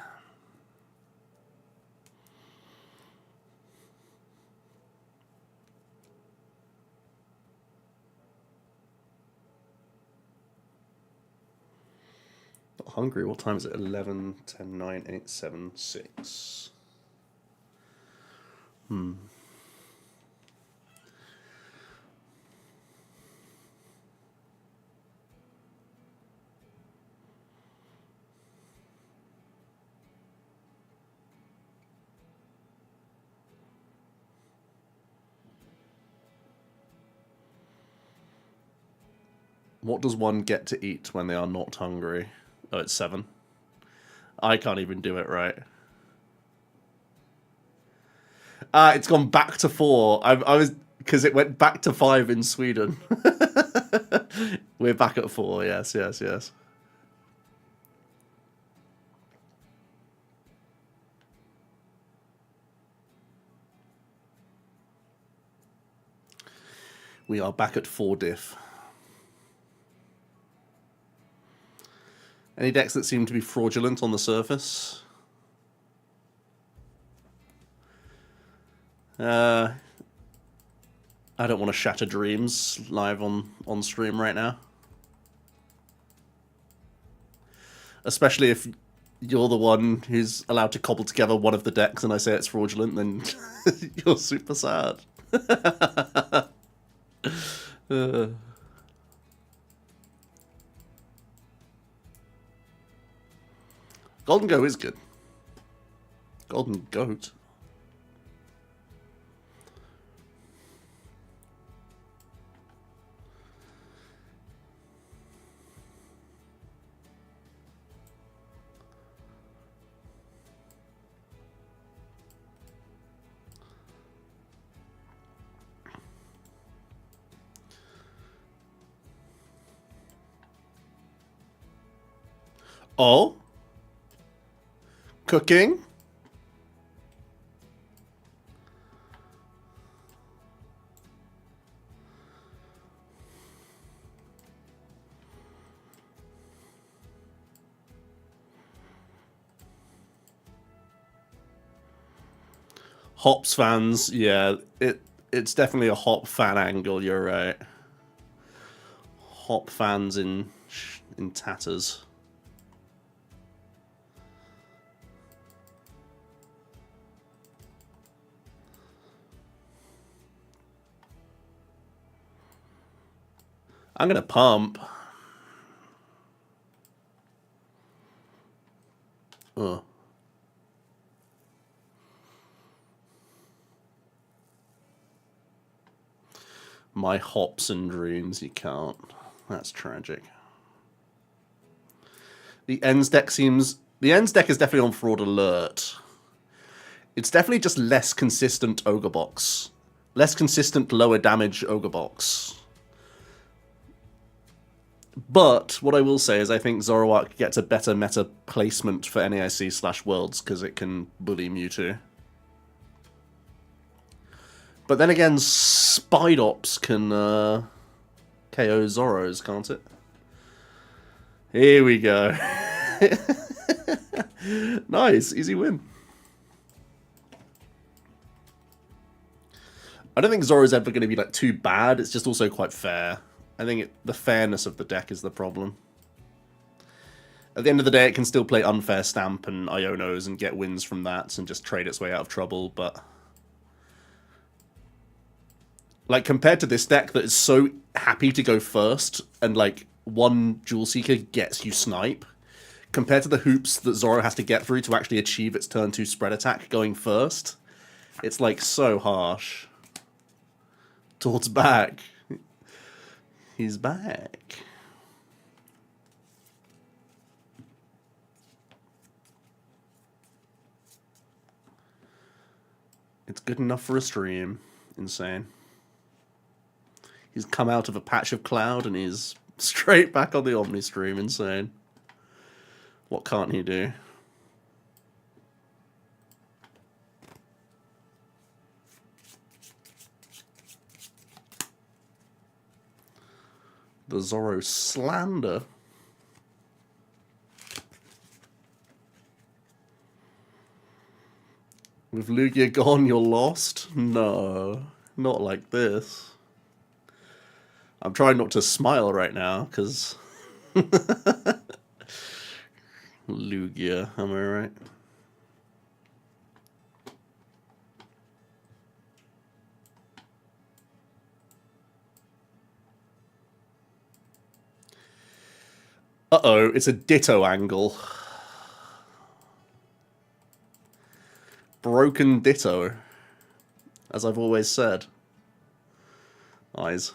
Not hungry. What time is it? 11, 10, 9, 8, 7, 6. What does one get to eat when they are not hungry? Oh, it's 7. I can't even do it right. It's gone back to 4. I was because it went back to 5 in Sweden. We're back at 4. Yes, yes, yes. We are back at 4 diff. Any decks that seem to be fraudulent on the surface? I don't want to shatter dreams live on stream right now. Especially if you're the one who's allowed to cobble together one of the decks and I say it's fraudulent, then you're super sad. Golden Go is good. Golden Goat. Oh? Cooking? Hops fans, yeah, it's definitely a Hop fan angle, you're right. Hop fans in tatters. I'm gonna pump. Oh. My hops and dreams, you can't. That's tragic. The ends deck seems... The ends deck is definitely on fraud alert. It's definitely just less consistent Ogre Box. Less consistent lower damage Ogre Box. But what I will say is I think Zoroark gets a better meta placement for NAIC/Worlds because it can bully Mewtwo. But then again, Spidops can KO Zoros, can't it? Here we go. Nice, easy win. I don't think Zoro's ever going to be like too bad. It's just also quite fair. I think the fairness of the deck is the problem. At the end of the day, it can still play Unfair Stamp and Ionos and get wins from that and just trade its way out of trouble, but... Like, compared to this deck that is so happy to go first, and, like, one Jewel Seeker gets you snipe, compared to the hoops that Zoro has to get through to actually achieve its turn 2 spread attack going first, it's, like, so harsh. Tort's back. He's back. It's good enough for a stream. Insane. He's come out of a patch of cloud and he's straight back on the Omni stream. Insane. What can't he do? The Zoro slander. With Lugia gone, you're lost? No, not like this. I'm trying not to smile right now, because... Lugia, am I right? Uh-oh, it's a Ditto angle. Broken Ditto. As I've always said. Eyes.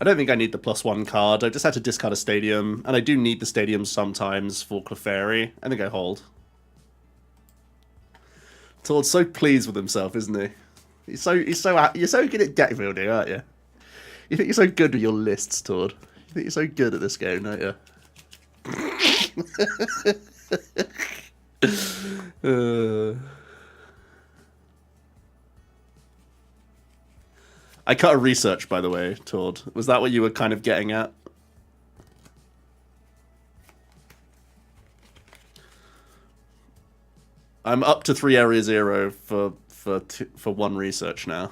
I don't think I need the +1 card. I just had to discard a Stadium, and I do need the Stadium sometimes for Clefairy. I think I hold. Todd's so pleased with himself, isn't he? You're so good at deck building, aren't you? You think you're so good with your lists, Todd. You think you're so good at this game, don't you? I cut a research, by the way, Todd. Was that what you were kind of getting at? I'm up to 3 Area 0 for one research now.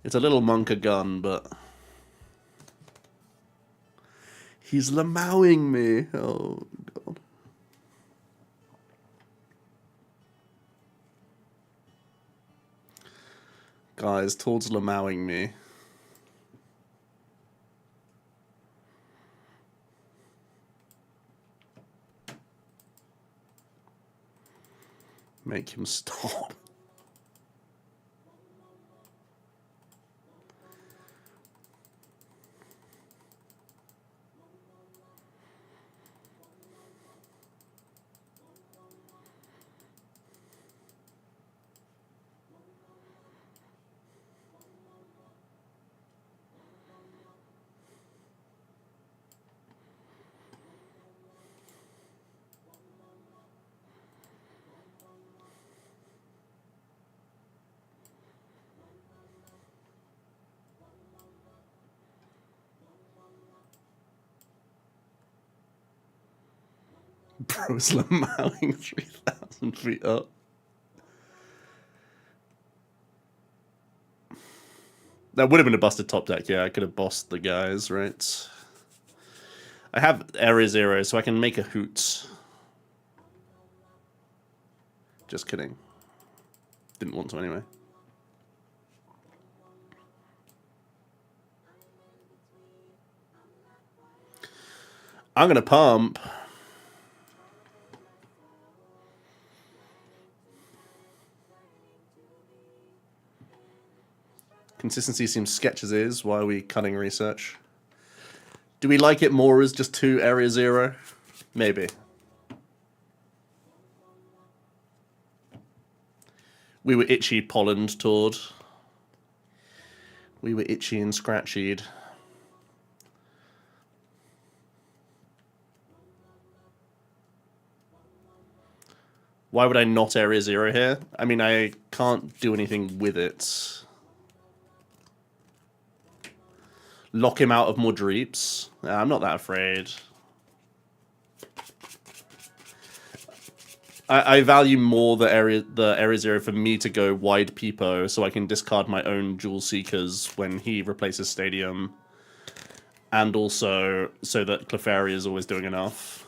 It's a little monka gun, but... He's lamowing me. Oh, God. Guys, Todd's lamowing me. Make him stop. Pro Slamowing 3,000 feet up. That would have been a busted top deck, yeah. I could have bossed the guys, right? I have Area 0, so I can make a hoot. Just kidding. Didn't want to anyway. I'm going to pump. Consistency seems sketch as is. Why are we cutting research? Do we like it more as just 2 Area 0? Maybe. We were itchy pollened Tord. We were itchy and scratchied. Why would I not Area 0 here? I mean, I can't do anything with it. Lock him out of more Dreeps? I'm not that afraid. I value more the area 0 for me to go wide Peepo so I can discard my own Jewel Seekers when he replaces Stadium. And also so that Clefairy is always doing enough.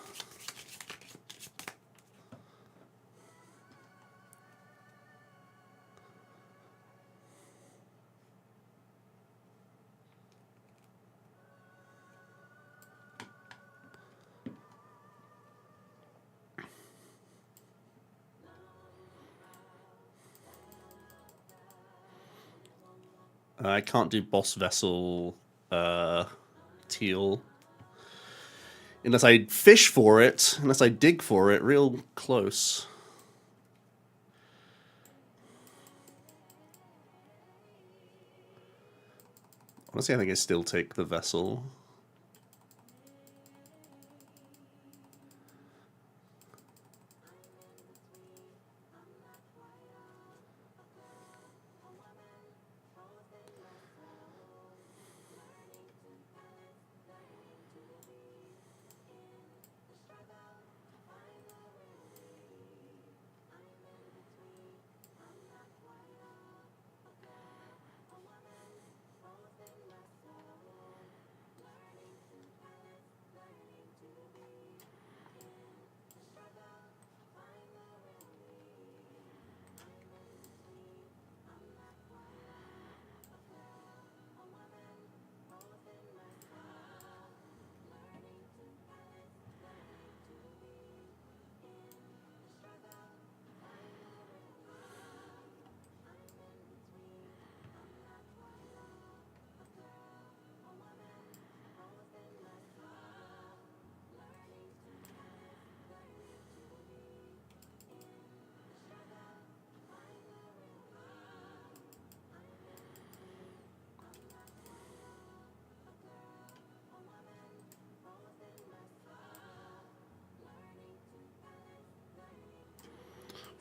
I can't do Boss Vessel Teal. Unless I fish for it, unless I dig for it real close. Honestly, I think I still take the Vessel.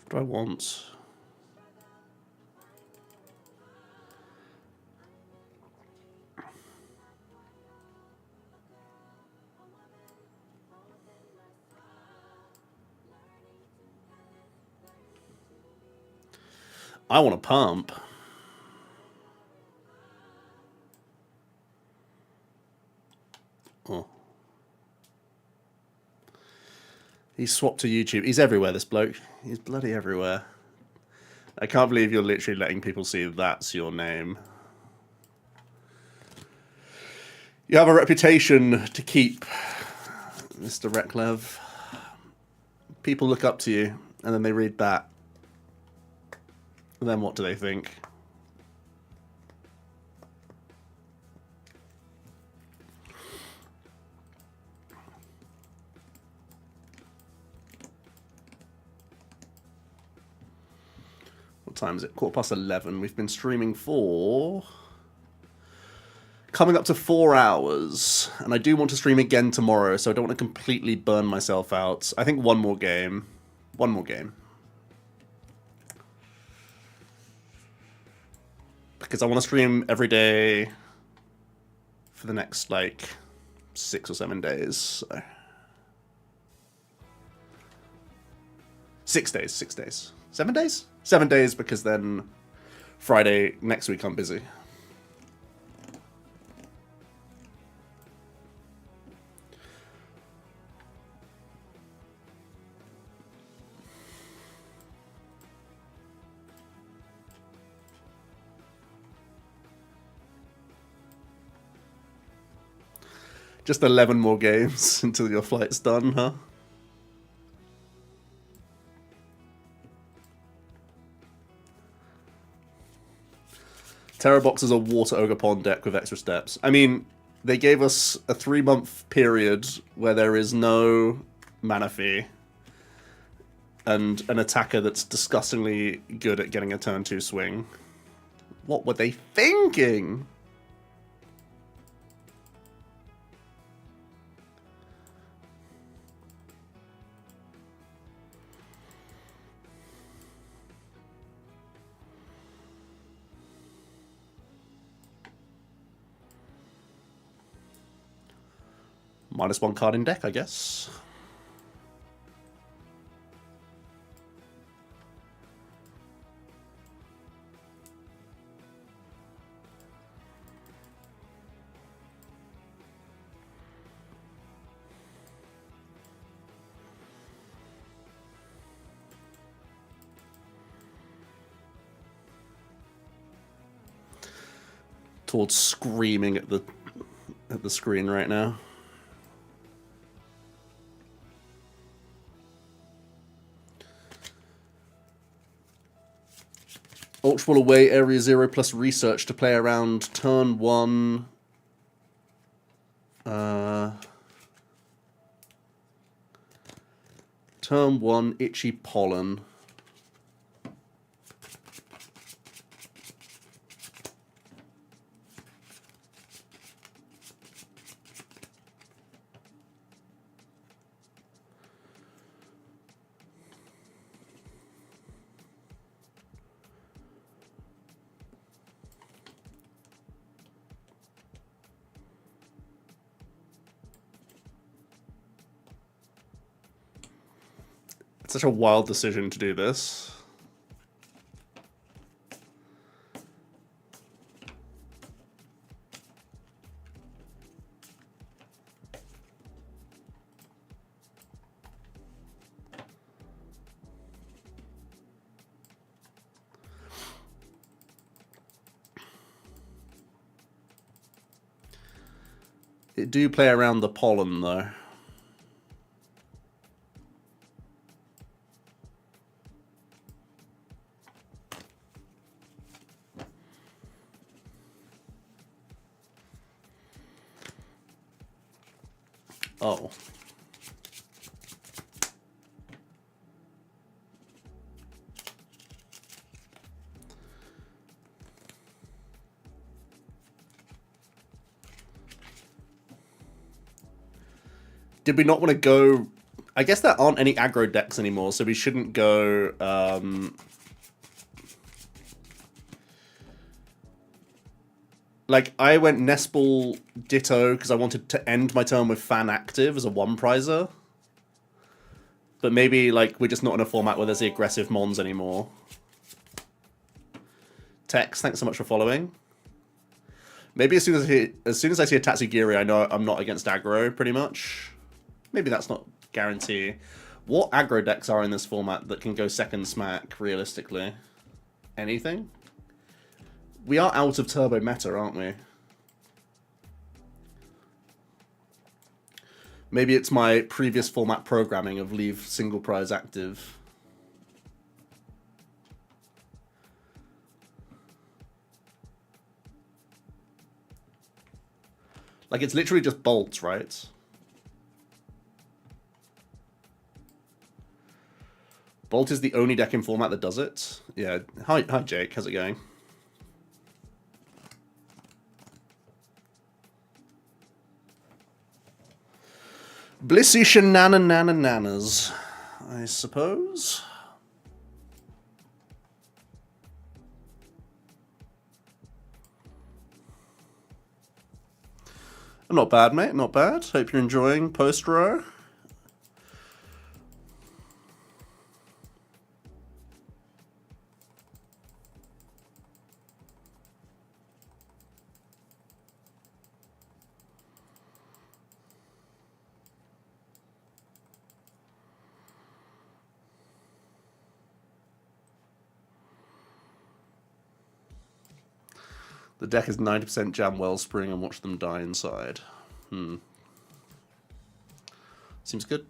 What do I want? I want a pump. Oh. He's swapped to YouTube. He's everywhere, this bloke. He's bloody everywhere. I can't believe you're literally letting people see that's your name. You have a reputation to keep, Mr. Reklev. People look up to you, and then they read that. And then what do they think? What time is it? 11:15. We've been streaming for coming up to 4 hours, and I do want to stream again tomorrow, so I don't want to completely burn myself out. I think one more game. One more game. Because I want to stream every day for the next, like, 6 or 7 days. So. 6 days, 6 days. 7 days? 7 days, because then Friday next week I'm busy. Just 11 more games until your flight's done, huh? TERA Box is a Water Ogre Pond deck with extra steps. I mean, they gave us a 3-month period where there is no mana fee and an attacker that's disgustingly good at getting a turn 2 swing. What were they thinking? -1 card in deck, I guess. Towards screaming at the screen right now. Ultra Ball away, area 0 plus research to play around turn 1. Turn 1, Itchy Pollen. It's such a wild decision to do this. It do play around the pollen though. Oh. Did we not want to go... I guess there aren't any aggro decks anymore, so we shouldn't go... Like, I went Nespal Ditto because I wanted to end my turn with Fan Active as a 1-prizer. But maybe, like, we're just not in a format where there's the aggressive Mons anymore. Tex, thanks so much for following. Maybe as soon as I see a Tatsugiri, I know I'm not against aggro, pretty much. Maybe that's not guarantee. What aggro decks are in this format that can go second smack, realistically? Anything? We are out of turbo meta, aren't we? Maybe it's my previous format programming of leave single prize active. Like, it's literally just bolts, right? Bolt is the only deck in format that does it. Yeah. Hi Jake. How's it going? Blissy shenanananas, I suppose. Not bad, mate. Not bad. Hope you're enjoying Post-Row. The deck is 90% jam Wellspring and watch them die inside. Seems good.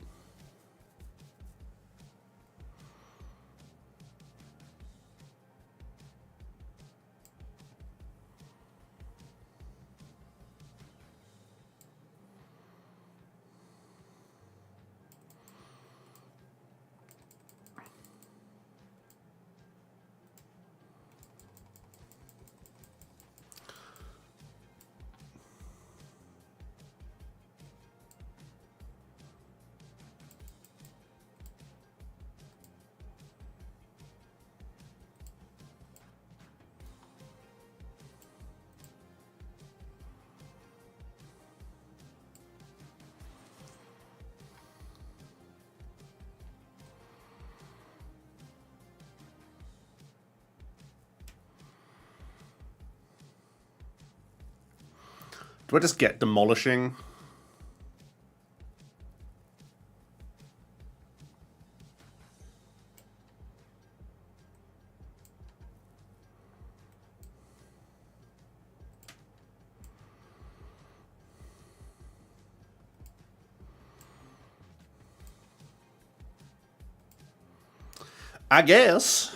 Do I just get Demolishing? I guess.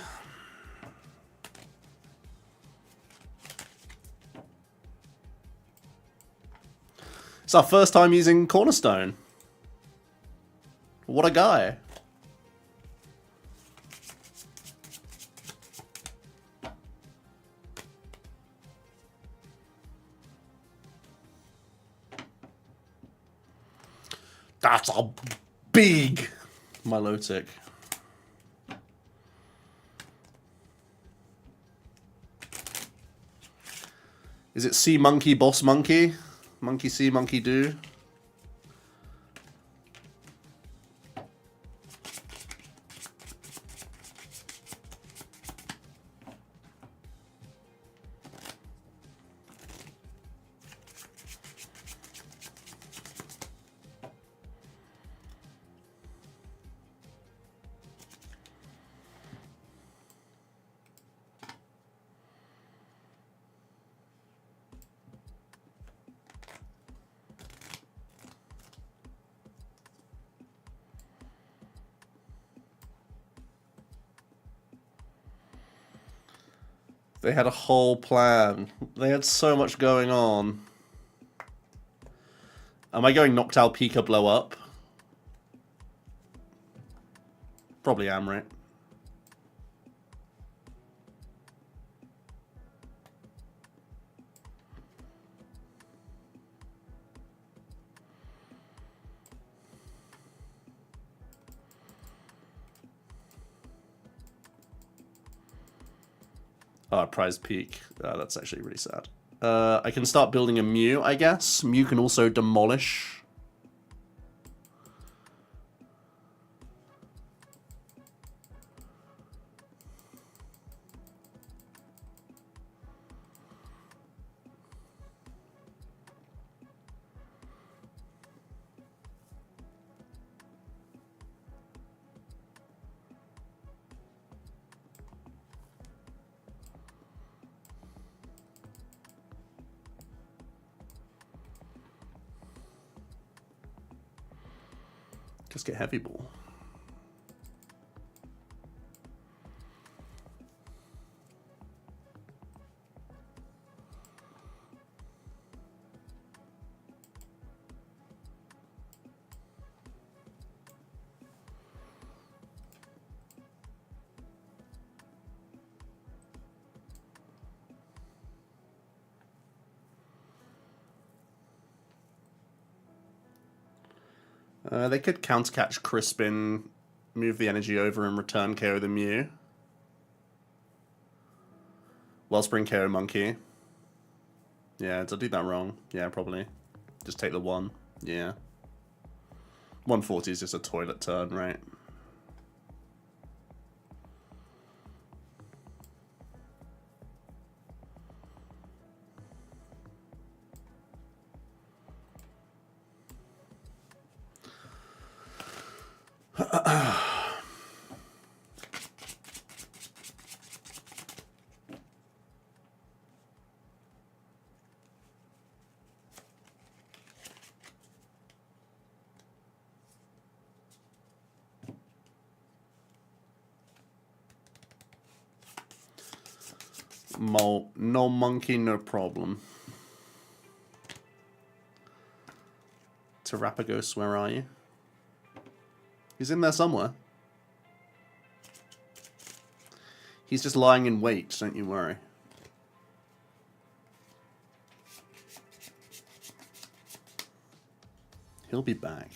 It's our first time using Cornerstone. What a guy. That's a big Milotic. Is it Sea Monkey, Boss Monkey? Monkey see, monkey do. They had a whole plan. They had so much going on. Am I going Noctowl Pika blow up? Probably am, right? Oh, prize peak. That's actually really sad. I can start building a Mew, I guess. Mew can also demolish. Just get Heavy Ball. They could countercatch Crispin, move the energy over and return KO the Mew. Wellspring KO Monkey. Yeah, did I do that wrong? Yeah, probably. Just take the 1. Yeah. 140 is just a toilet turn, right? No monkey, no problem. Terapagos, where are you? He's in there somewhere. He's just lying in wait, don't you worry. He'll be back.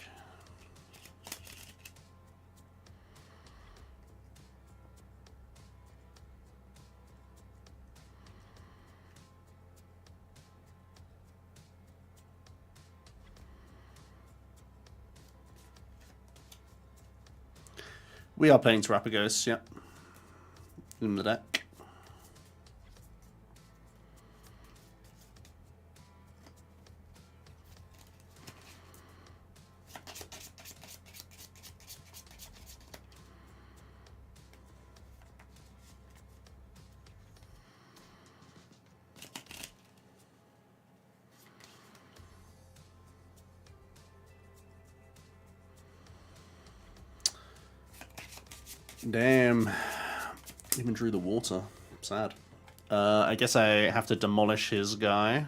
We are playing Terapagos, yeah. In the deck. Damn. Even drew the water. Sad. I guess I have to demolish his guy.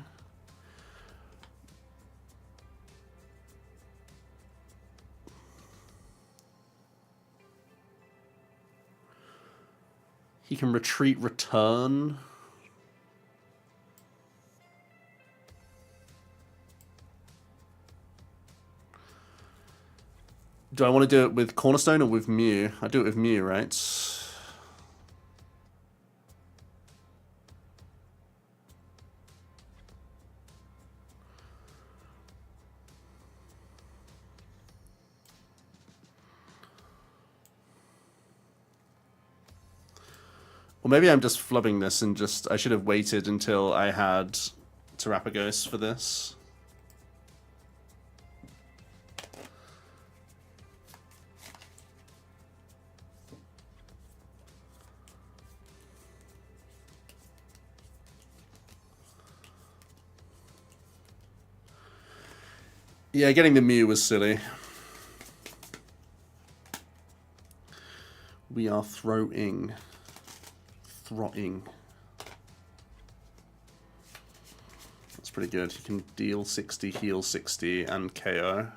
He can retreat, return. Do I want to do it with Cornerstone or with Mew? I do it with Mew, right? Or maybe I'm just flubbing this and just... I should have waited until I had Terapagos for this. Yeah, getting the Mew was silly. We are throwing. That's pretty good. You can deal 60, heal 60, and KO.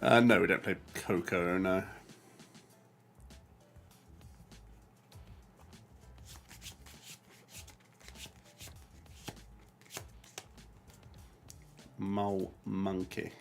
No, we don't play Coco, no. Monkey.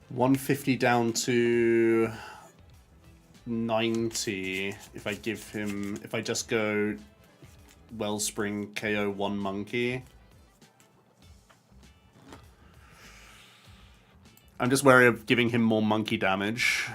150 down to 90 if I give him, if I just go Wellspring KO 1 monkey. I'm just wary of giving him more monkey damage.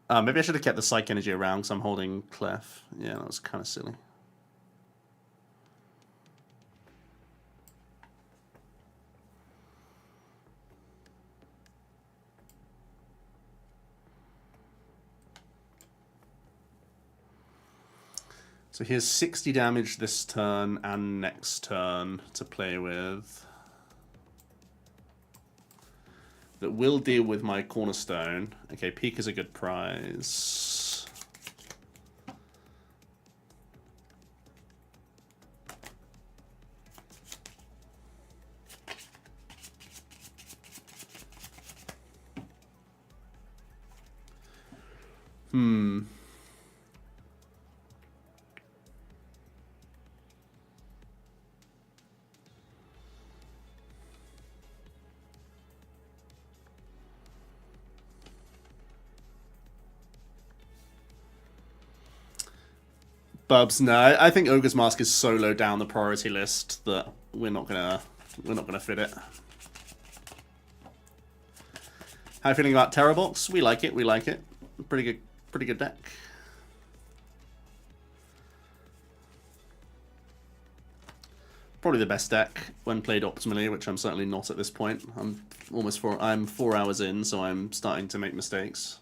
Maybe I should have kept the Psych Energy around because I'm holding Clef. Yeah, that was kind of silly. So here's 60 damage this turn and next turn to play with. That will deal with my Cornerstone. Okay, Peak is a good prize. Bubs, no, I think Ogre's Mask is so low down the priority list that we're not gonna fit it. How are you feeling about TERA Box? We like it, we like it. Pretty good deck. Probably the best deck when played optimally, which I'm certainly not at this point. I'm 4 hours in, so I'm starting to make mistakes.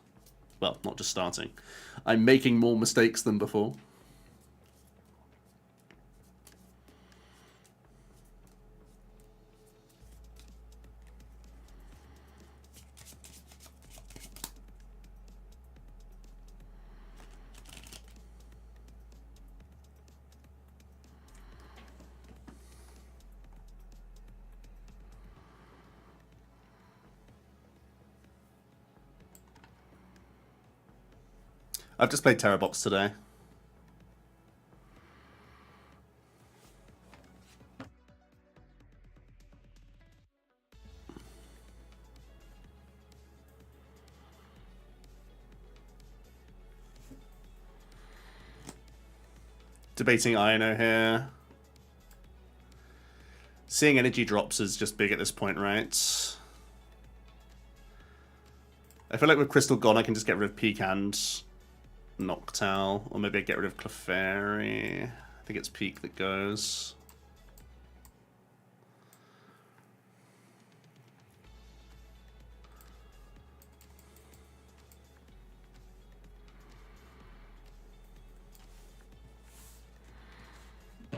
Well, not just starting. I'm making more mistakes than before. I've just played TERA Box today. Debating Iono here. Seeing energy drops is just big at this point, right? I feel like with Crystal gone, I can just get rid of Peak and Noctowl, or maybe I get rid of Clefairy. I think it's Peak that goes. I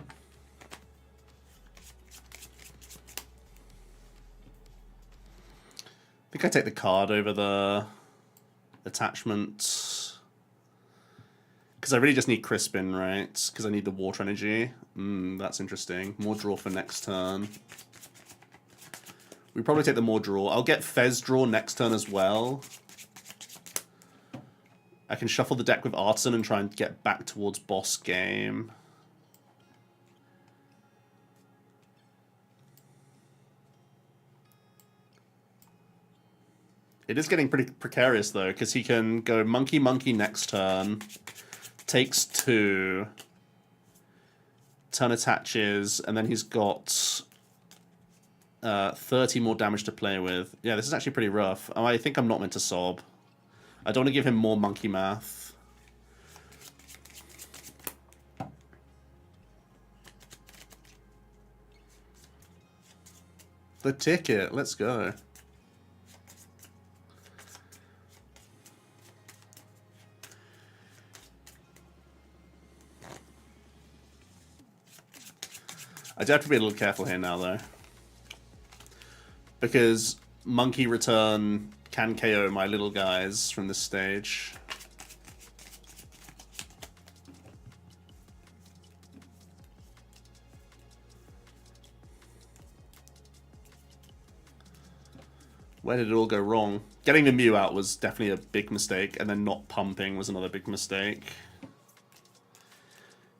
think I take the card over the attachment. Because I really just need Crispin, right? Because I need the water energy. That's interesting. More draw for next turn. We probably take the more draw. I'll get Fez draw next turn as well. I can shuffle the deck with Artisan and try and get back towards boss game. It is getting pretty precarious, though, because he can go Monkey Monkey next turn, takes 2, turn attaches, and then he's got 30 more damage to play with. Yeah, this is actually pretty rough. I think I'm not meant to sob. I don't want to give him more monkey math. The ticket, let's go. I do have to be a little careful here now, though. Because Monkey Return can KO my little guys from this stage. Where did it all go wrong? Getting the Mew out was definitely a big mistake, and then not pumping was another big mistake.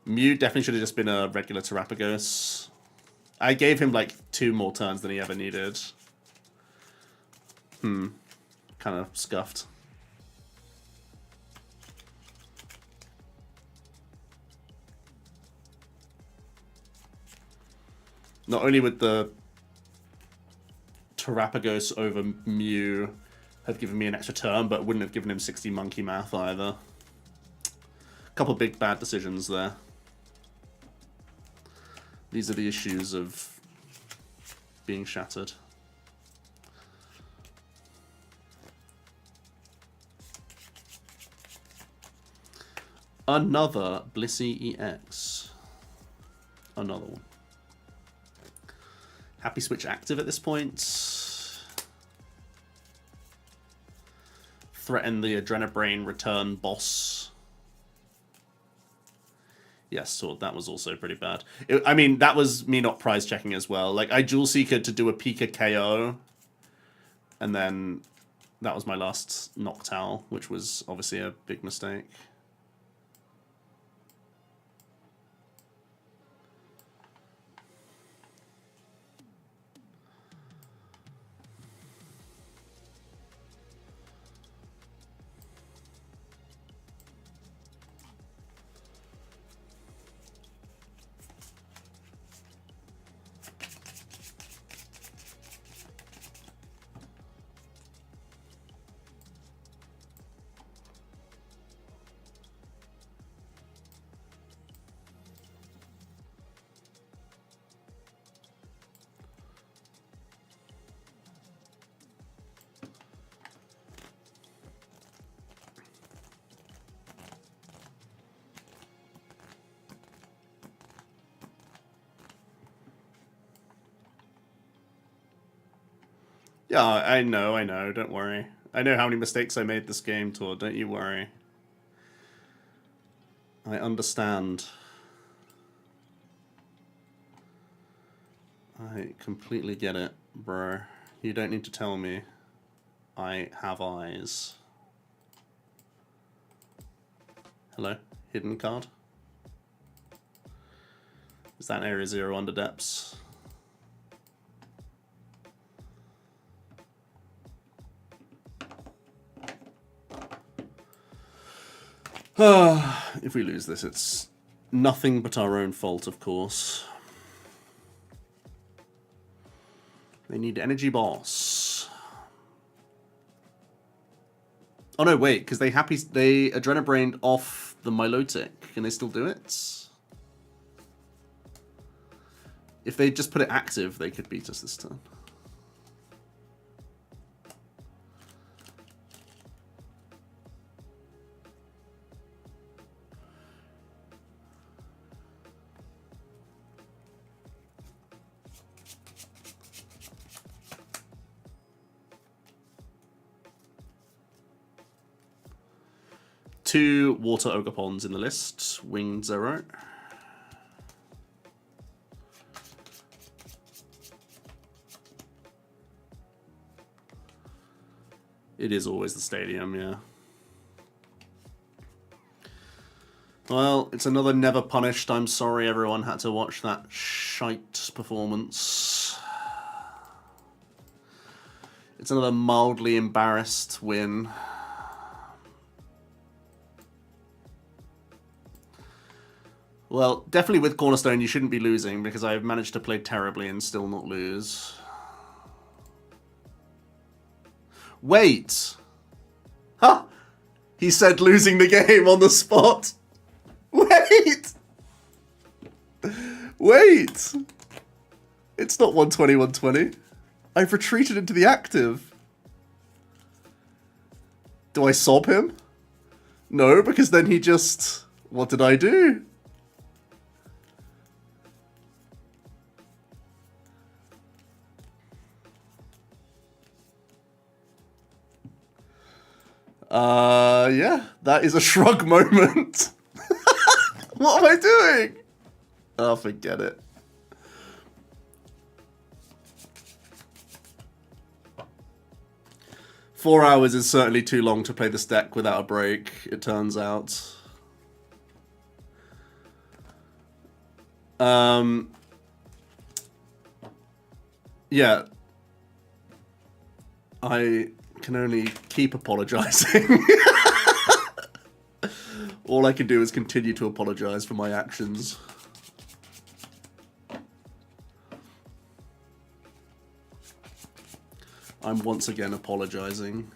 Mew definitely should have just been a regular Terapagos. I gave him like 2 more turns than he ever needed. Kind of scuffed. Not only would the Terapagos over Mew have given me an extra turn, but wouldn't have given him 60 monkey math either. Couple big bad decisions there. These are the issues of being shattered. Another Blissey EX. Another one. Happy Switch active at this point. Threaten the Adrenabrain return boss. Yes, Sword, that was also pretty bad. I mean, that was me not prize checking as well. Like, I Dual Seeker to do a Pika KO. And then that was my last Noctowl, which was obviously a big mistake. Yeah, I know, don't worry. I know how many mistakes I made this game, Tor, don't you worry. I understand. I completely get it, bro. You don't need to tell me. I have eyes. Hello? Hidden card? Is that Area 0 under depths? If we lose this, it's nothing but our own fault, of course. They need Energy Boss. Oh no, wait, because they Adrenabrained off the Milotic. Can they still do it? If they just put it active, they could beat us this turn. Two Water Ogopons in the list. Winged Zero. It is always the stadium, yeah. Well, it's another Never Punished. I'm sorry everyone had to watch that shite performance. It's another mildly embarrassed win. Well, definitely with Cornerstone you shouldn't be losing because I've managed to play terribly and still not lose. Wait! Huh! He said losing the game on the spot. Wait! Wait! It's not 120, 120. I've retreated into the active. Do I sob him? No, because then he just... What did I do? Yeah, that is a shrug moment. What am I doing? Oh, forget it. Four hours is certainly too long to play this deck without a break, it turns out. Yeah. I can only keep apologizing. All I can do is continue to apologize for my actions. I'm once again apologizing.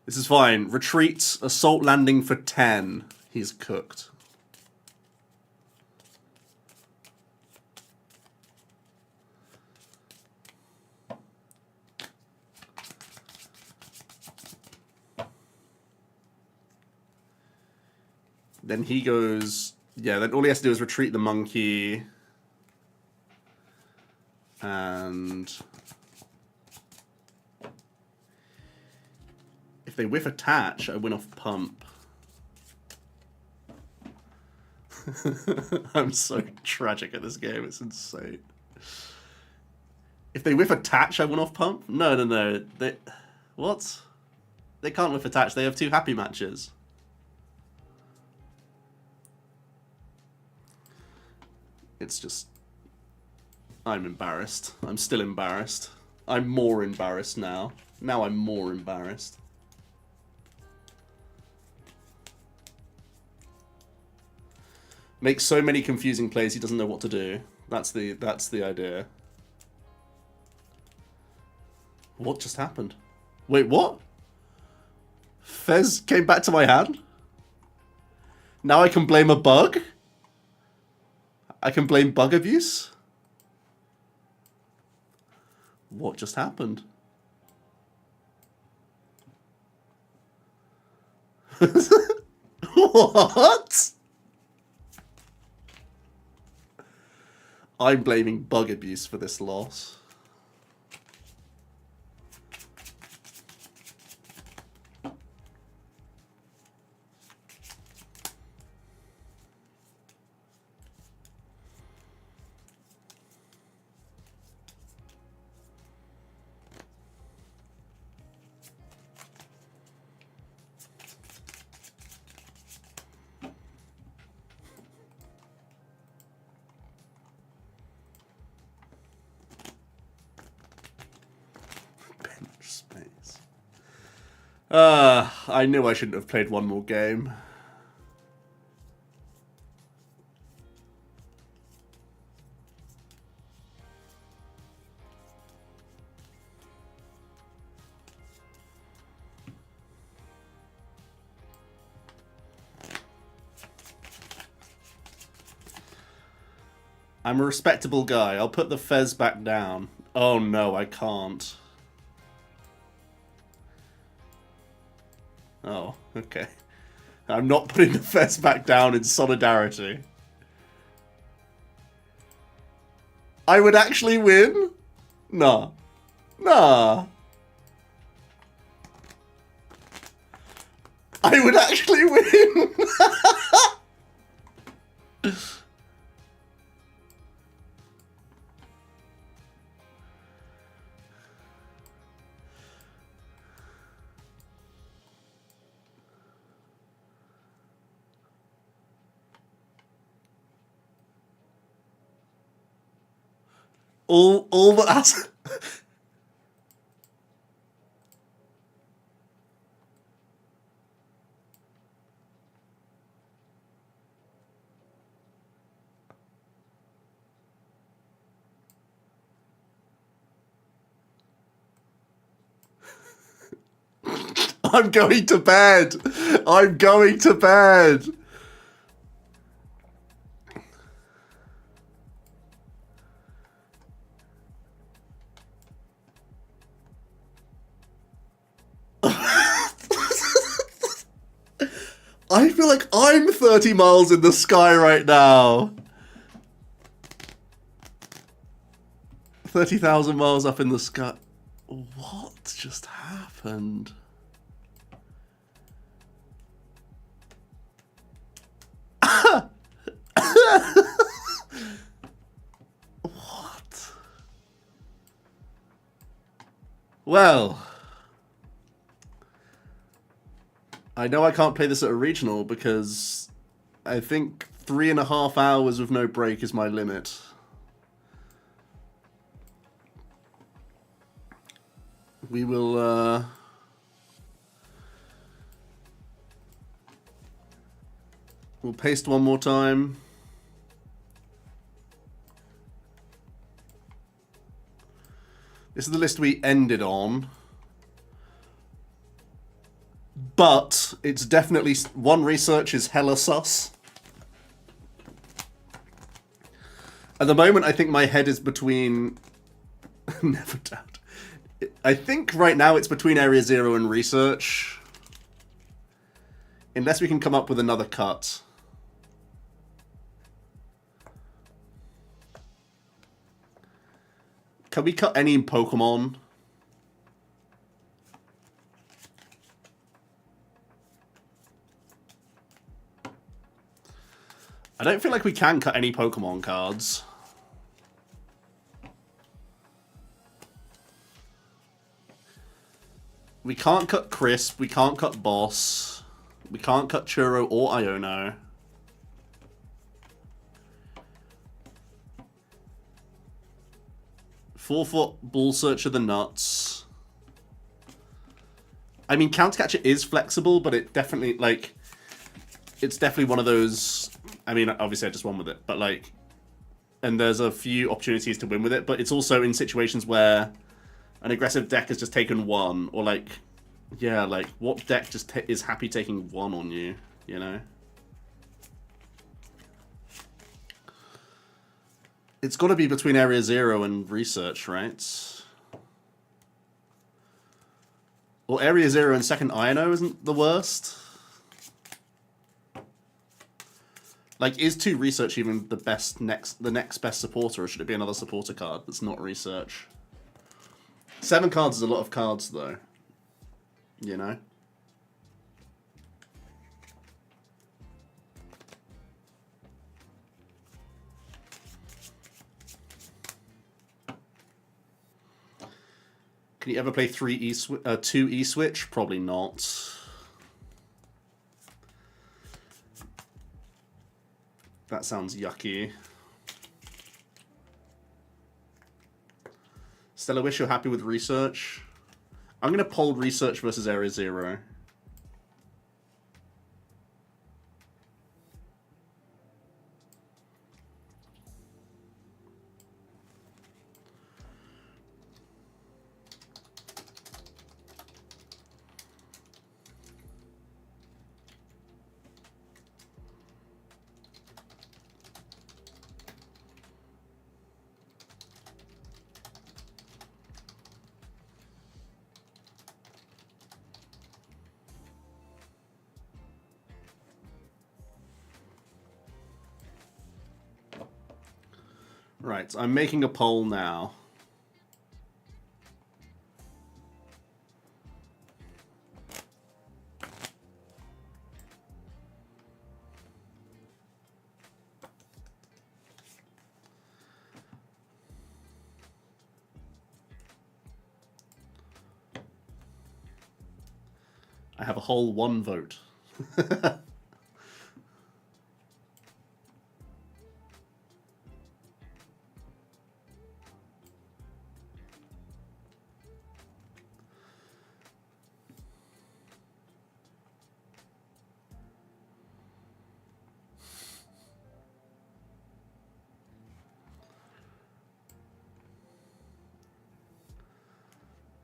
This is fine. Retreat, assault landing for 10. He's cooked. Then he goes... Yeah, then all he has to do is retreat the monkey. And... if they whiff attach, I win off pump. I'm so tragic at this game, it's insane. If they whiff attach, I win off pump? No, no, no. They... what? They can't whiff attach, they have 2 happy matches. It's just... I'm embarrassed. I'm still embarrassed. I'm more embarrassed now. Now I'm more embarrassed. Makes so many confusing plays he doesn't know what to do. That's the idea. What just happened? Wait, what? Fez came back to my hand? Now I can blame a bug? I can blame bug abuse? What just happened? What? I'm blaming bug abuse for this loss. I knew I shouldn't have played one more game. I'm a respectable guy. I'll put the Fez back down. Oh no, I can't. Oh, okay. I'm not putting the Fez back down in solidarity. I would actually win? Nah. Nah. I would actually win! all that. I'm going to bed. I'm going to bed. I feel like I'm 30 miles in the sky right now. 30,000 miles up in the sky. What just happened? What? Well, I know I can't play this at a regional because I think 3.5 hours with no break is my limit. We will, we'll paste one more time. This is the list we ended on. But it's definitely, one research is hella sus. At the moment, I think my head is between... Never doubt. I think right now it's between Area 0 and research. Unless we can come up with another cut. Can we cut any Pokemon? I don't feel like we can cut any Pokemon cards. We can't cut Crisp, we can't cut Boss, we can't cut Churro or Iono. Four-foot Ball Searcher the nuts. I mean, Countercatcher is flexible, but it definitely, like, it's definitely one of those, I mean, obviously I just won with it, but like, and there's a few opportunities to win with it, but it's also in situations where an aggressive deck has just taken one, or like, yeah, like, what deck just is happy taking one on you, you know? It's got to be between Area 0 and Research, right? Well, Area 0 and second Iono isn't the worst. Like, is 2 Research even the best the next best supporter, or should it be another supporter card that's not Research? 7 cards is a lot of cards, though. You know? Can you ever play 2 E-Switch? Probably not. That sounds yucky. Stella Wish, you're happy with Research? I'm going to poll Research versus Area 0. Right, I'm making a poll now. I have a whole 1 vote.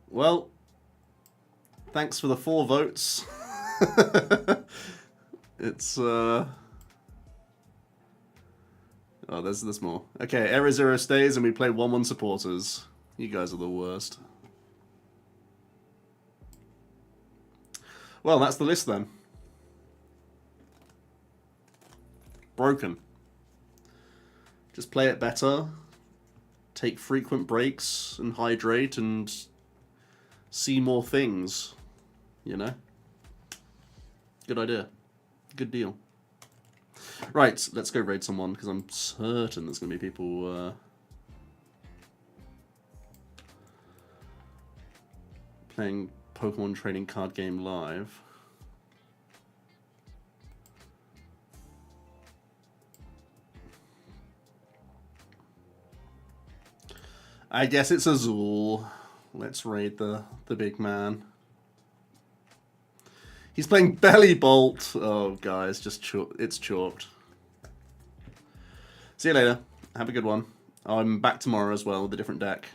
Well, thanks for the 4 votes. It's, oh, there's more. Okay, Area 0 stays and we play 1-1 supporters. You guys are the worst. Well, that's the list then. Broken. Just play it better. take frequent breaks and hydrate and see more things, you know? Good idea. Good deal. Right, let's go raid someone, because I'm certain there's going to be people playing Pokemon trading card game live. I guess it's Azul. Let's raid the big man. He's playing Belly Bolt. Oh, guys, it's chalked. See you later. Have a good one. I'm back tomorrow as well with a different deck.